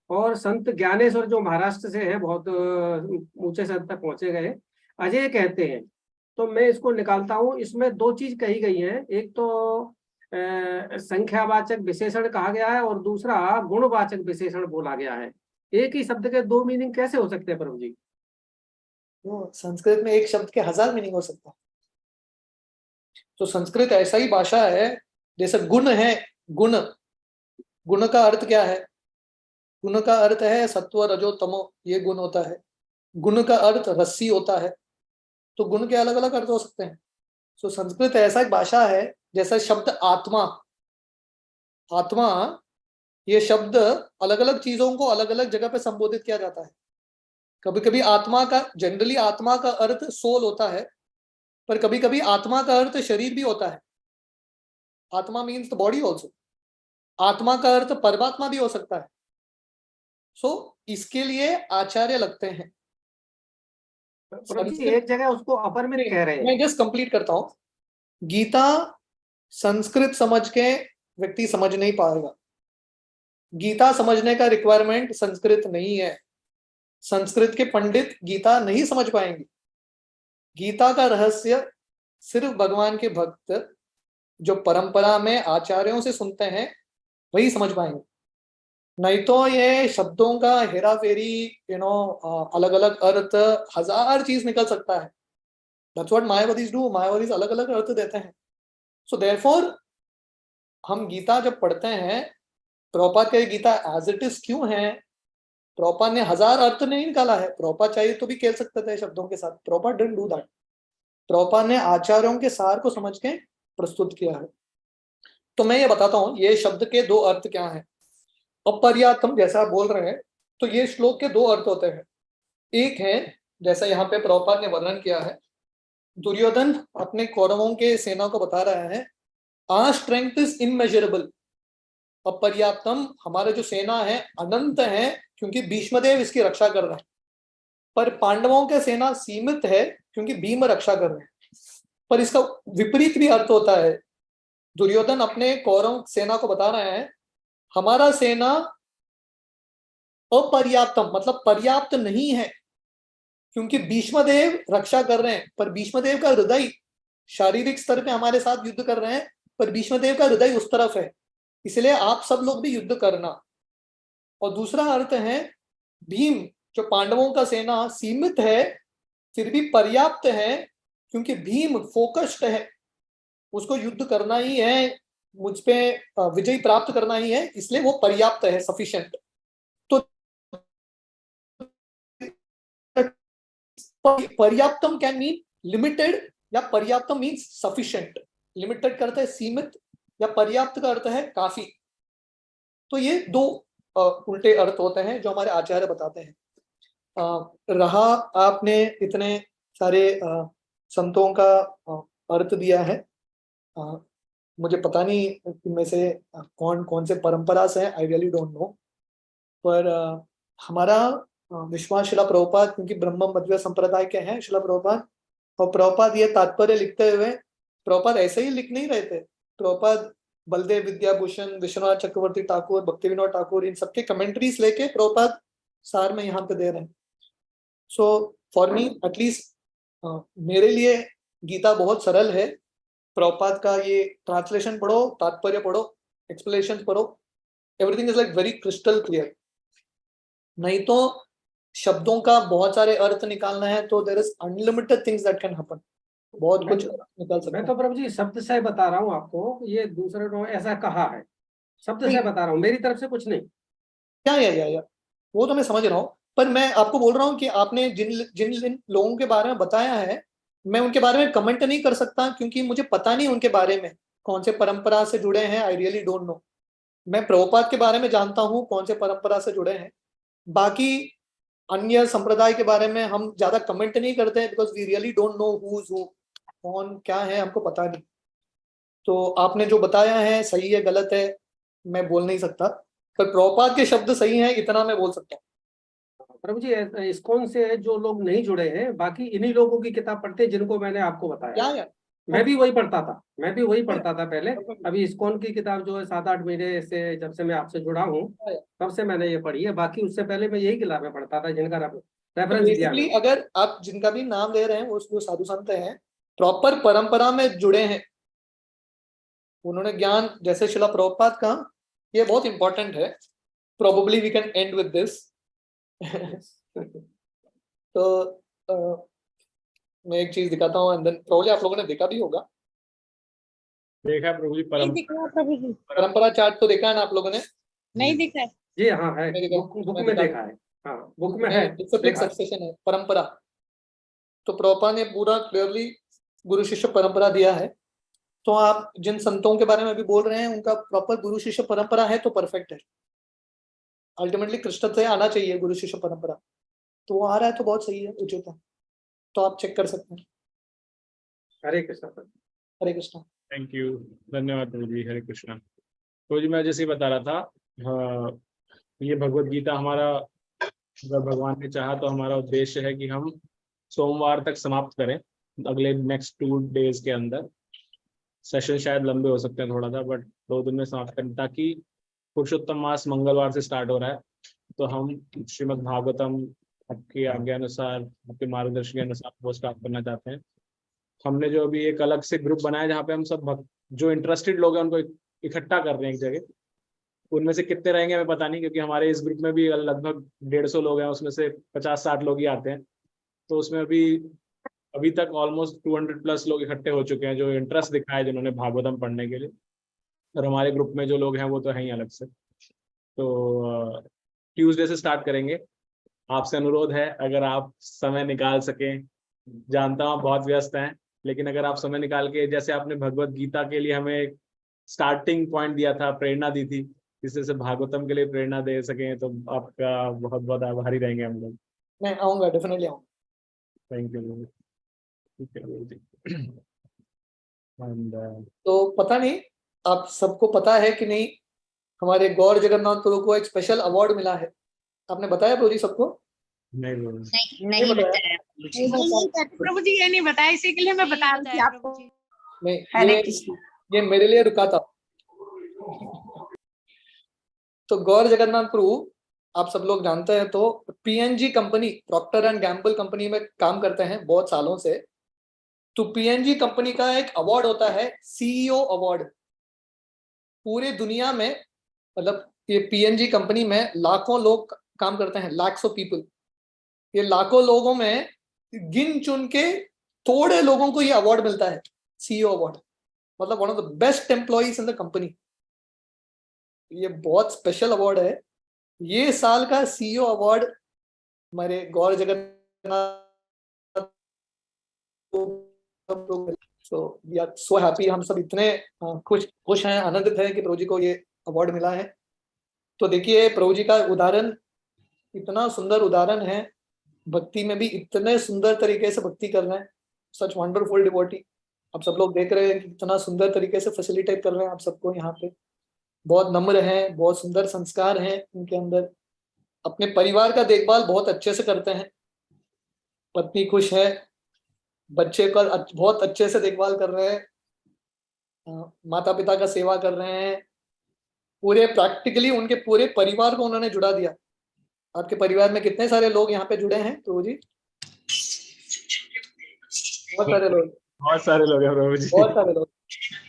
और संत ज्ञानेश्वर जो महाराष्ट्र से है, बहुत ऊंचे स्तर तक पहुंचे गए, अजय कहते हैं। तो मैं इसको निकालता हूँ। इसमें 2 चीज कही गई है, एक तो संख्यावाचक विशेषण कहा गया है और दूसरा गुणवाचक विशेषण बोला गया है। एक ही शब्द के 2 मीनिंग कैसे हो सकते हैं प्रभु जी? तो संस्कृत में एक शब्द के 1000 मीनिंग हो सकता है। तो संस्कृत ऐसा ही भाषा है जैसे गुण है। गुण का अर्थ क्या है? गुण का अर्थ है सत्व रजो तमो, ये गुण होता है। गुण का अर्थ रस्सी होता है। तो गुण के अलग अलग अर्थ हो सकते हैं। तो संस्कृत ऐसा एक भाषा है जैसा शब्द आत्मा, ये शब्द अलग अलग चीजों को अलग अलग जगह पे संबोधित किया जाता है। कभी कभी आत्मा का, जनरली आत्मा का अर्थ सोल होता है, पर कभी कभी आत्मा का अर्थ शरीर भी होता है। आत्मा मीन्स द बॉडी ऑल्सो। आत्मा का अर्थ परमात्मा भी हो सकता है। सो इसके लिए आचार्य लगते हैं। प्रभु जी एक जगह उसको अपर में कह रहे हैं। मैं जस्ट कंप्लीट करता हूँ। गीता संस्कृत समझ के व्यक्ति समझ नहीं पाएगा। गीता समझने का रिक्वायरमेंट संस्कृत नहीं है। संस्कृत के पंडित गीता नहीं समझ पाएंगे। गीता का रहस्य सिर्फ भगवान के भक्त जो परंपरा में आचार्यों से सुनते हैं वही समझ पाएंगे। नहीं तो ये शब्दों का हेरा फेरी, अलग अलग अर्थ, हजार चीज निकल सकता है। That's what Mayavadis do। Mayavadis अलग अलग अर्थ देते हैं। सो देयरफॉर हम गीता जब पढ़ते हैं, प्रभुपाद के गीता एज इट इज क्यों है? प्रभुपाद ने हजार अर्थ नहीं निकाला है। प्रभुपाद चाहिए तो भी खेल सकते थे शब्दों के साथ। Prabhupada didn't do that. Prabhupada ने आचार्यों के सार को समझ के प्रस्तुत किया है। तो मैं ये बताता हूँ ये शब्द के दो अर्थ क्या हैं। अपर्याप्तम जैसा आप बोल रहे हैं, तो ये श्लोक के दो अर्थ होते हैं। एक है जैसा यहाँ पे प्रभुपाद ने वर्णन किया है, दुर्योधन अपने कौरवों के सेना को बता रहा है, आवर स्ट्रेंथ इज इनमेजरेबल। अपर्याप्तम, हमारा जो सेना है अनंत है क्योंकि भीष्मदेव इसकी रक्षा कर रहे हैं, पर पांडवों के सेना सीमित है क्योंकि भीम रक्षा कर रहे हैं। पर इसका विपरीत भी अर्थ होता है। दुर्योधन अपने कौरव सेना को बता रहे हैं, हमारा सेना अपर्याप्तम मतलब पर्याप्त नहीं है क्योंकि भीष्मदेव रक्षा कर रहे हैं, पर भीष्मदेव का हृदय शारीरिक स्तर पे हमारे साथ युद्ध कर रहे हैं, पर भीष्मदेव का हृदय उस तरफ है, इसलिए आप सब लोग भी युद्ध करना। और दूसरा अर्थ है भीम, जो पांडवों का सेना सीमित है फिर भी पर्याप्त है क्योंकि भीम फोकस्ड है, उसको युद्ध करना ही है, मुझ पे विजय प्राप्त करना ही है, इसलिए वो पर्याप्त है, सफिशिएंट। तो पर्याप्तम कैन मीन लिमिटेड या पर्याप्तम मीन्स सफिशिएंट। लिमिटेड का अर्थ है सीमित या पर्याप्त का अर्थ है काफी। तो ये दो उल्टे अर्थ होते हैं जो हमारे आचार्य बताते हैं। रहा आपने इतने सारे संतों का अर्थ दिया है, मुझे पता नहीं इनमें से कौन कौन से परंपरा से है, आई रियली डोंट नो, पर हमारा विश्वास शिला प्रभुपाद क्योंकि ब्रह्म मध्य संप्रदाय के हैं शिला प्रभुपाद, और प्रभुपाद ये तात्पर्य लिखते हुए प्रभुपाद ऐसे ही लिख नहीं रहे थे। प्रभुपाद बलदेव विद्याभूषण, विश्वनाथ चक्रवर्ती ठाकुर, भक्ति विनोद ठाकुर, इन सबके कमेंट्रीज लेके प्रभुपाद सार में यहाँ पे दे रहे हैं। सो फॉर मी एटलीस्ट, मेरे लिए गीता बहुत सरल है। प्रभुपाद का ये ट्रांसलेशन पढ़ो, तात्पर्य पढ़ो, एक्सप्लेनेशन पढ़ो, everything is like very crystal clear. नहीं तो शब्दों का बहुत सारे अर्थ निकालना है तो there is unlimited things that can happen, बहुत कुछ निकाल सकते हैं। मैं तो प्रभु जी शब्द से बता रहा हूँ आपको, ये दूसरे लोग ऐसा कहा है, शब्द से बता रहा हूँ, मेरी तरफ से कुछ नहीं। या वो तो मैं समझ रहा हूँ, पर मैं आपको बोल रहा हूँ कि आपने जिन लोगों के बारे में बताया है, मैं उनके बारे में कमेंट नहीं कर सकता क्योंकि मुझे पता नहीं उनके बारे में कौन से परंपरा से जुड़े हैं। I really don't no. मैं प्रभुपाद के बारे में जानता हूँ कौन से परंपरा से जुड़े हैं, बाकी अन्य संप्रदाय के बारे में हम ज्यादा कमेंट नहीं करते because we really don't know who is who, कौन क्या है हमको पता नहीं। तो आपने जो बताया है सही है गलत है मैं बोल नहीं सकता, पर प्रभुपाद के शब्द सही हैं इतना मैं बोल सकता हूँ। प्रभु जी इस्कॉन से जो लोग नहीं जुड़े हैं, बाकी इन्हीं लोगों की किताब पढ़ते हैं जिनको मैंने आपको बताया। मैं भी वही पढ़ता था पहले। अभी इस्कॉन की किताब जो है 7-8 महीने से जब से मैं आपसे जुड़ा हूँ तब से मैंने ये पढ़ी है। बाकी उससे पहले मैं यही किताबें पढ़ता था जिनका रेफरेंस दिया। अगर आप जिनका भी नाम ले रहे हैं वो जो साधु संत हैं प्रॉपर परंपरा में जुड़े हैं, उन्होंने ज्ञान, जैसे शिला प्रभुपाद का, ये बहुत इंपॉर्टेंट है। Probably we can end with this. तो मैं एक चीज दिखाता हूँ, प्रोबेबली आप लोगों ने देखा भी होगा। देखा प्रभु जी, परंपरा चार्ट तो देखा है ना आप लोगों ने? नहीं दिखा है जी, हाँ है, बुक में देखा है। हाँ, बुक में है, सक्सेशन है परंपरा। तो प्रभुपाद ने पूरा क्लियरली गुरु शिष्य परंपरा दिया है। तो आप जिन संतों के बारे में अभी बोल रहे हैं उनका प्रॉपर गुरु शिष्य परंपरा है तो परफेक्ट है। अल्टीमेटली कृष्ण से आना चाहिए गुरु शिष्य परंपरा, तो वो आ रहा है तो बहुत सही है, उचित है, तो आप चेक कर सकते हैं। हरे कृष्ण। हरे कृष्ण। थैंक यू, धन्यवाद प्रभु जी। हरे कृष्ण। तो जी मैं जैसे ही बता रहा था, हाँ, ये भगवत गीता हमारा, अगर भगवान ने चाहा तो हमारा उद्देश्य है कि हम सोमवार तक समाप्त करें, अगले नेक्स्ट 2 डेज के अंदर। सेशन शायद लंबे हो सकते हैं थोड़ा सा, बट 2 दिन में समाप्त करें, ताकि पुरुषोत्तम मास मंगलवार से स्टार्ट हो रहा है, तो हम श्रीमद् भागवतम आपकी आज्ञा अनुसार, आपके मार्गदर्शन के अनुसार वो स्टार्ट करना चाहते हैं। हमने जो अभी एक अलग से ग्रुप बनाया जहाँ पे हम सब जो इंटरेस्टेड लोग हैं उनको इकट्ठा कर रहे हैं एक जगह। उनमें से कितने रहेंगे हमें पता नहीं, क्योंकि हमारे इस ग्रुप में भी लगभग 150 लोग हैं, उसमें से 50-60 लोग ही आते हैं। तो उसमें अभी तक ऑलमोस्ट 200+ लोग इकट्ठे हो चुके हैं जो इंटरेस्ट दिखाए, जिन्होंने भागवतम पढ़ने के लिए। और हमारे ग्रुप में जो लोग हैं वो तो हैं ही अलग से। तो ट्यूसडे से स्टार्ट करेंगे। आपसे अनुरोध है, अगर आप समय निकाल सकें, जानता हूँ आप बहुत व्यस्त हैं, लेकिन अगर आप समय निकाल के, जैसे आपने भगवत गीता के लिए हमें स्टार्टिंग पॉइंट दिया था, प्रेरणा दी थी, जिससे भागवतम के लिए प्रेरणा दे सकें, तो आपका बहुत बहुत आभारी रहेंगे हम लोग। मैं आऊंगा, डेफिनेटली आऊंगा। Thank you. ठीक है। तो पता नहीं आप सबको पता है कि नहीं, हमारे गौर जगन्नाथ प्रभु को एक स्पेशल अवार्ड मिला है। आपने बताया प्रभु जी सबको? नहीं बताया प्रभु जी, ये नहीं बताया, इसी के लिए मैं बता रही थी आपको। ये मेरे लिए रुका था। तो गौर जगन्नाथ प्रभु आप सब लोग जानते हैं, तो PNG company, Procter and Gamble company में काम करते हैं बहुत सालों से। तो पीएनजी कंपनी का एक अवार्ड होता है, सीईओ अवार्ड। पूरे दुनिया में, मतलब ये पीएनजी कंपनी में लाखों लोग काम करते हैं, लैक्स ऑफ पीपल। ये लाखों लोगों में गिन चुन के थोड़े लोगों को ये अवार्ड मिलता है, सीईओ अवार्ड। मतलब one of the best employees in the company. ये बहुत स्पेशल अवार्ड है। ये साल का सीईओ अवार्ड हमारे Gaur Jagannath, so we are so happy. हम सब इतने खुश हैं, आनंदित हैं कि प्रभु जी को ये अवार्ड मिला है। तो देखिए प्रभु जी का उदाहरण, इतना सुंदर उदाहरण है, भक्ति में भी इतने सुंदर तरीके से भक्ति कर रहे हैं। Such wonderful devotee. आप सब लोग देख रहे हैं कि कितना सुंदर तरीके से फैसिलिटेट कर रहे हैं आप सबको यहाँ पे। बहुत नम्र हैं, बहुत सुंदर संस्कार हैं उनके अंदर। अपने परिवार का देखभाल बहुत अच्छे से करते हैं। पत्नी खुश है, बच्चे का बहुत अच्छे से देखभाल कर रहे हैं, माता पिता का सेवा कर रहे हैं। पूरे प्रैक्टिकली उनके पूरे परिवार को उन्होंने जुड़ा दिया। आपके परिवार में कितने सारे लोग यहाँ पे जुड़े हैं प्रभु जी? बहुत सारे लोग हैं प्रभु जी, बहुत सारे लोग।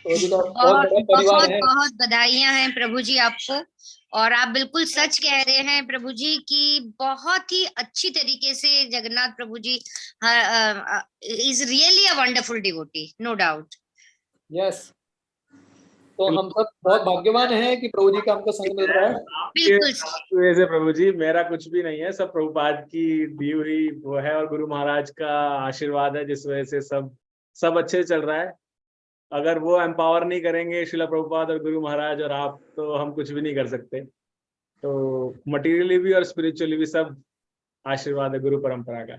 बहुत बधाइयां हैं प्रभु जी आपको। और आप बिल्कुल सच कह रहे हैं प्रभु जी कि बहुत ही अच्छी तरीके से जगन्नाथ प्रभु जी is really a wonderful devotee, no doubt. Yes, तो हम सब बहुत भाग्यवान हैं कि प्रभु जी का हमको संग मिल रहा है। बिल्कुल वैसे प्रभु जी, मेरा कुछ भी नहीं है, सब प्रभुपाद की दी हुई वो है, और गुरु महाराज का आशीर्वाद है, जिस वजह से सब अच्छे चल रहा है। अगर वो एम्पावर नहीं करेंगे श्रीला प्रभुपाद और गुरु महाराज और आप, तो हम कुछ भी नहीं कर सकते। तो मटेरियली भी और स्पिरिचुअली भी सब आशीर्वाद है गुरु परंपरा का।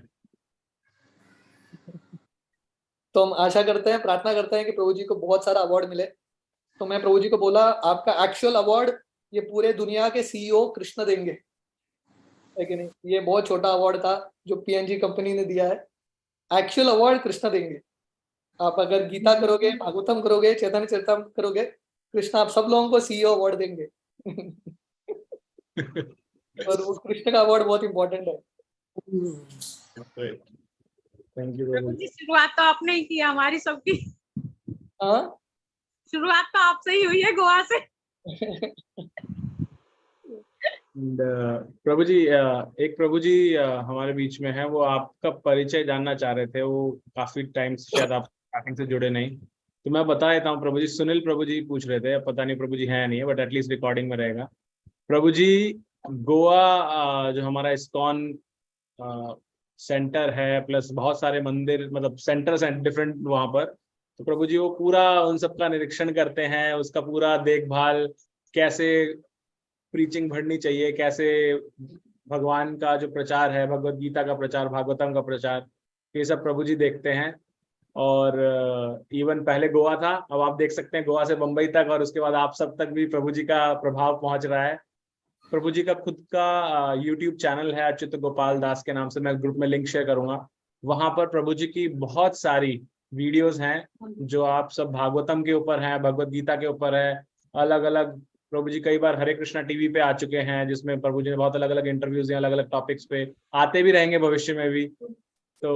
तो हम आशा करते हैं, प्रार्थना करते हैं कि प्रभु जी को बहुत सारा अवार्ड मिले। तो मैं प्रभु जी को बोला, आपका एक्चुअल अवार्ड ये पूरे दुनिया के सीईओ कृष्ण देंगे, है कि नहीं? ये बहुत छोटा अवार्ड था जो पीएनजी कंपनी ने दिया है। एक्चुअल अवार्ड कृष्ण देंगे। आप अगर गीता करोगे, भागवतम करोगे, चैतन्य चरितम करोगे, कृष्ण आप सब लोगों को सीईओ अवार्ड देंगे। और वो कृष्ण का अवार्ड बहुत इंपॉर्टेंट है। थैंक यू प्रभु जी, शुरुआत तो आपने ही की हमारी सबकी। हाँ, शुरुआत तो आपसे ही हुई है गोवा से। प्रभु जी, एक प्रभु जी हमारे बीच में है, वो आपका परिचय जानना चाह रहे थे। वो काफी टाइम से शायद आप स्टार्टिंग से जुड़े नहीं, तो मैं बता देता हूँ। प्रभु जी, सुनील प्रभु जी पूछ रहे थे, पता नहीं प्रभु जी है नहीं है, बट एटलीस्ट रिकॉर्डिंग में रहेगा। प्रभु जी गोवा जो हमारा इस्कॉन सेंटर है, प्लस बहुत सारे मंदिर, मतलब सेंटर्स हैं डिफरेंट वहाँ पर, तो प्रभु जी वो पूरा उन सब का निरीक्षण करते हैं, उसका पूरा देखभाल, कैसे प्रीचिंग बढ़नी चाहिए, कैसे भगवान का जो प्रचार है, भगवत गीता का प्रचार, भागवतम का प्रचार, ये सब प्रभु जी देखते हैं। और इवन पहले गोवा था, अब आप देख सकते हैं गोवा से बंबई तक, और उसके बाद आप सब तक भी प्रभु जी का प्रभाव पहुंच रहा है। प्रभु जी का खुद का YouTube चैनल है, अच्युत गोपाल दास के नाम से, मैं ग्रुप में लिंक शेयर करूंगा। वहां पर प्रभु जी की बहुत सारी वीडियोस हैं जो आप सब भागवतम के ऊपर हैं, भगवत गीता के ऊपर है, अलग अलग प्रभु जी कई बार हरे कृष्णा टीवी पे आ चुके हैं जिसमें प्रभु जी ने बहुत अलग अलग इंटरव्यूज दिए, अलग अलग टॉपिक्स पे आते भी रहेंगे भविष्य में भी। तो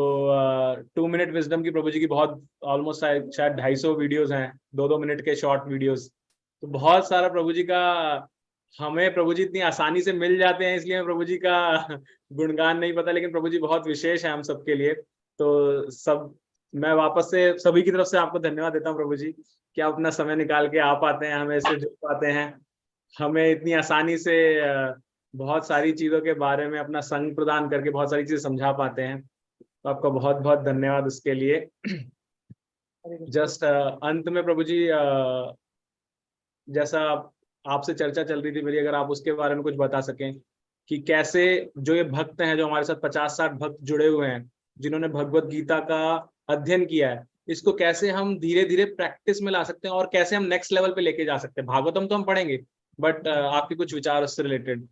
2 मिनट विजडम की प्रभु जी की बहुत ऑलमोस्ट शायद 250 वीडियोस हैं, 2-2 मिनट के शॉर्ट वीडियोस। तो बहुत सारा प्रभु जी का हमें प्रभु जी इतनी आसानी से मिल जाते हैं, इसलिए हमें प्रभु जी का गुणगान नहीं पता, लेकिन प्रभु जी बहुत विशेष है हम सबके लिए। तो सब मैं वापस से सभी की तरफ से आपको धन्यवाद देता हूँ प्रभु जी कि आप अपना समय निकाल के आ पाते हैं, हमें इससे जुड़ पाते हैं, हमें इतनी आसानी से बहुत सारी चीजों के बारे में अपना संग प्रदान करके बहुत सारी चीजें समझा पाते हैं। तो आपका बहुत बहुत धन्यवाद उसके लिए। जस्ट अंत में प्रभु जी जैसा आपसे चर्चा चल रही थी मेरी, अगर आप उसके बारे में कुछ बता सकें कि कैसे जो ये भक्त हैं, जो हमारे साथ 50-60 भक्त जुड़े हुए हैं जिन्होंने भगवत गीता का अध्ययन किया है, इसको कैसे हम धीरे धीरे प्रैक्टिस में ला सकते हैं और कैसे हम नेक्स्ट लेवल पे लेके जा सकते हैं। भागवतम तो हम पढ़ेंगे, बट आपके कुछ विचार उससे रिलेटेड।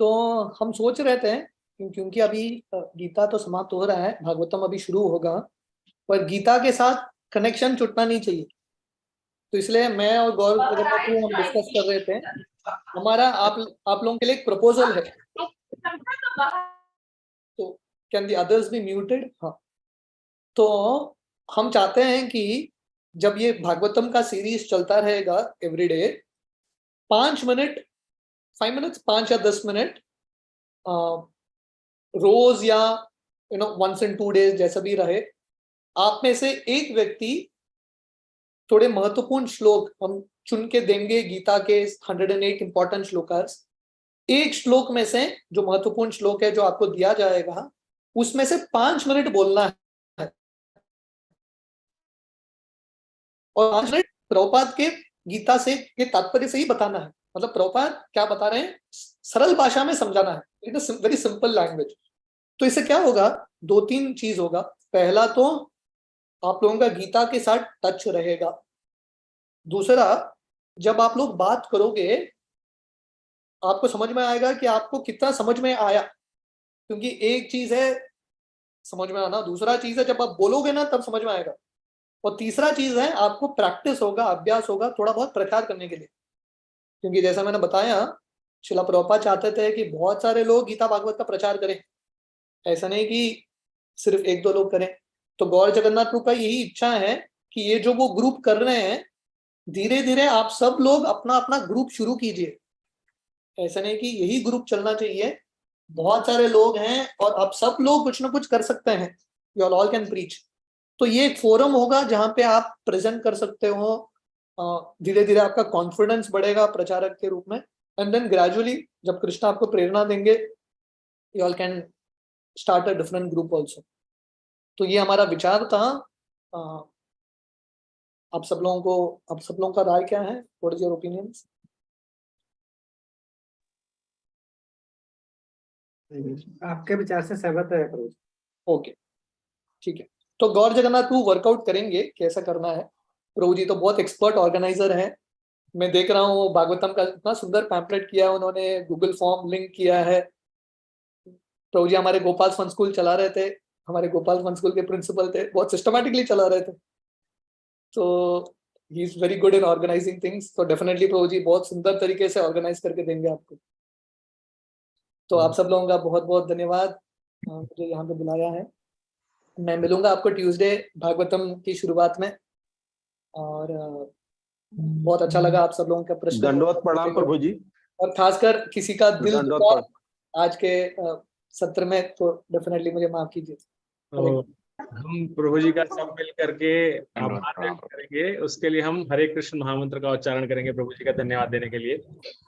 तो हम सोच रहे थे क्योंकि अभी गीता तो समाप्त हो रहा है, भागवतम अभी शुरू होगा, पर गीता के साथ कनेक्शन छूटना नहीं चाहिए। तो इसलिए मैं और गौरव हम डिस्कस कर रहे थे, हमारा आप लोगों के लिए एक प्रपोजल है। तो can the others be muted? हाँ, तो हम चाहते हैं कि जब ये भागवतम का सीरीज चलता रहेगा एवरीडे, 5 मिनट 5 मिनट्स 5 या 10 मिनट रोज या once in 2 days जैसा भी रहे, आप में से एक व्यक्ति थोड़े महत्वपूर्ण श्लोक हम चुन के देंगे, गीता के 108 इंपॉर्टेंट श्लोकास। एक श्लोक में से जो महत्वपूर्ण श्लोक है जो आपको दिया जाएगा, उसमें से 5 मिनट बोलना है और 5 मिनट प्रभुपाद के गीता से के तात्पर्य से ही बताना है। मतलब प्रभुपाद क्या बता रहे हैं सरल भाषा में समझाना है, इन वेरी सिंपल लैंग्वेज। तो इससे क्या होगा, 2-3 चीज होगा। पहला तो आप लोगों का गीता के साथ टच रहेगा। दूसरा, जब आप लोग बात करोगे आपको समझ में आएगा कि आपको कितना समझ में आया, क्योंकि एक चीज है समझ में आना, दूसरा चीज है जब आप बोलोगे ना तब समझ में आएगा, और तीसरा चीज है आपको प्रैक्टिस होगा, अभ्यास होगा थोड़ा बहुत प्रचार करने के लिए। क्योंकि जैसा मैंने बताया, श्रील प्रभुपाद चाहते थे कि बहुत सारे लोग गीता भागवत का प्रचार करें, ऐसा नहीं कि सिर्फ 1-2 लोग करें। तो गौर जगन्नाथ प्रभु का यही इच्छा है कि ये जो वो ग्रुप कर रहे हैं, धीरे धीरे आप सब लोग अपना अपना ग्रुप शुरू कीजिए। ऐसा नहीं कि यही ग्रुप चलना चाहिए, बहुत सारे लोग हैं और आप सब लोग कुछ ना कुछ कर सकते हैं। You all can preach. तो ये एक फोरम होगा जहाँ पे आप प्रेजेंट कर सकते हो, धीरे धीरे आपका कॉन्फिडेंस बढ़ेगा प्रचारक के रूप में, एंड देन ग्रेजुअली जब कृष्ण आपको प्रेरणा देंगे, you all can start a different group also. तो ये हमारा विचार था। आप सब लोगों का राय क्या है? What is your opinions? आपके विचार से सहमत है प्रभु। ओके, ठीक है। तो गौर जगन्नाथ प्रभु वर्कआउट करेंगे कैसा करना है। प्रभु जी तो बहुत एक्सपर्ट ऑर्गेनाइजर है। मैं देख रहा हूँ भागवतम का इतना सुंदर पैम्पलेट किया है उन्होंने, गूगल फॉर्म लिंक किया है। प्रभु जी हमारे गोपाल फन स्कूल चला रहे थे, हमारे गोपाल फन स्कूल के प्रिंसिपल थे, बहुत सिस्टमैटिकली चला रहे थे। तो he is very good in organising things. तो डेफिनेटली प्रभु जी बहुत सुंदर तरीके से ऑर्गेनाइज करके देंगे आपको। तो आप सब लोगों का बहुत बहुत धन्यवाद मुझे यहाँ पे बुलाया है। मैं मिलूंगा आपको ट्यूसडे भागवतम की शुरुआत में, और बहुत अच्छा लगा आप सब लोगों का प्रश्न। दंडवत प्रणाम प्रभु जी। और खासकर किसी का दिल आज के सत्र में, तो डेफिनेटली मुझे माफ कीजिए। तो हम प्रभु जी का सब मिल करके आभार व्यक्त करेंगे, उसके लिए हम हरे कृष्ण महामंत्र का उच्चारण करेंगे प्रभु जी का धन्यवाद देने के लिए।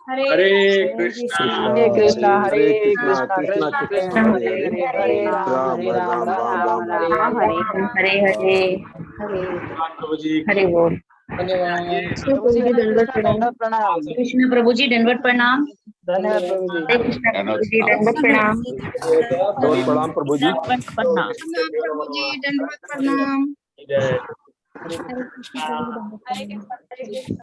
हरे कृष्णा हरे कृष्णा हरे कृष्णा कृष्णा कृष्णा हरे हरे हरे राम राम राम राम हरे हरे प्रभु जी हरे बोल। कृष्ण प्रभु जी दंडवत प्रणाम। धन्यवाद प्रभु जी। हरे कृष्ण प्रभु जी दंडवत प्रणाम। बहुत प्रणाम प्रभु जी। प्रभु जी दंडवत प्रणाम। जय। हरे कृष्ण।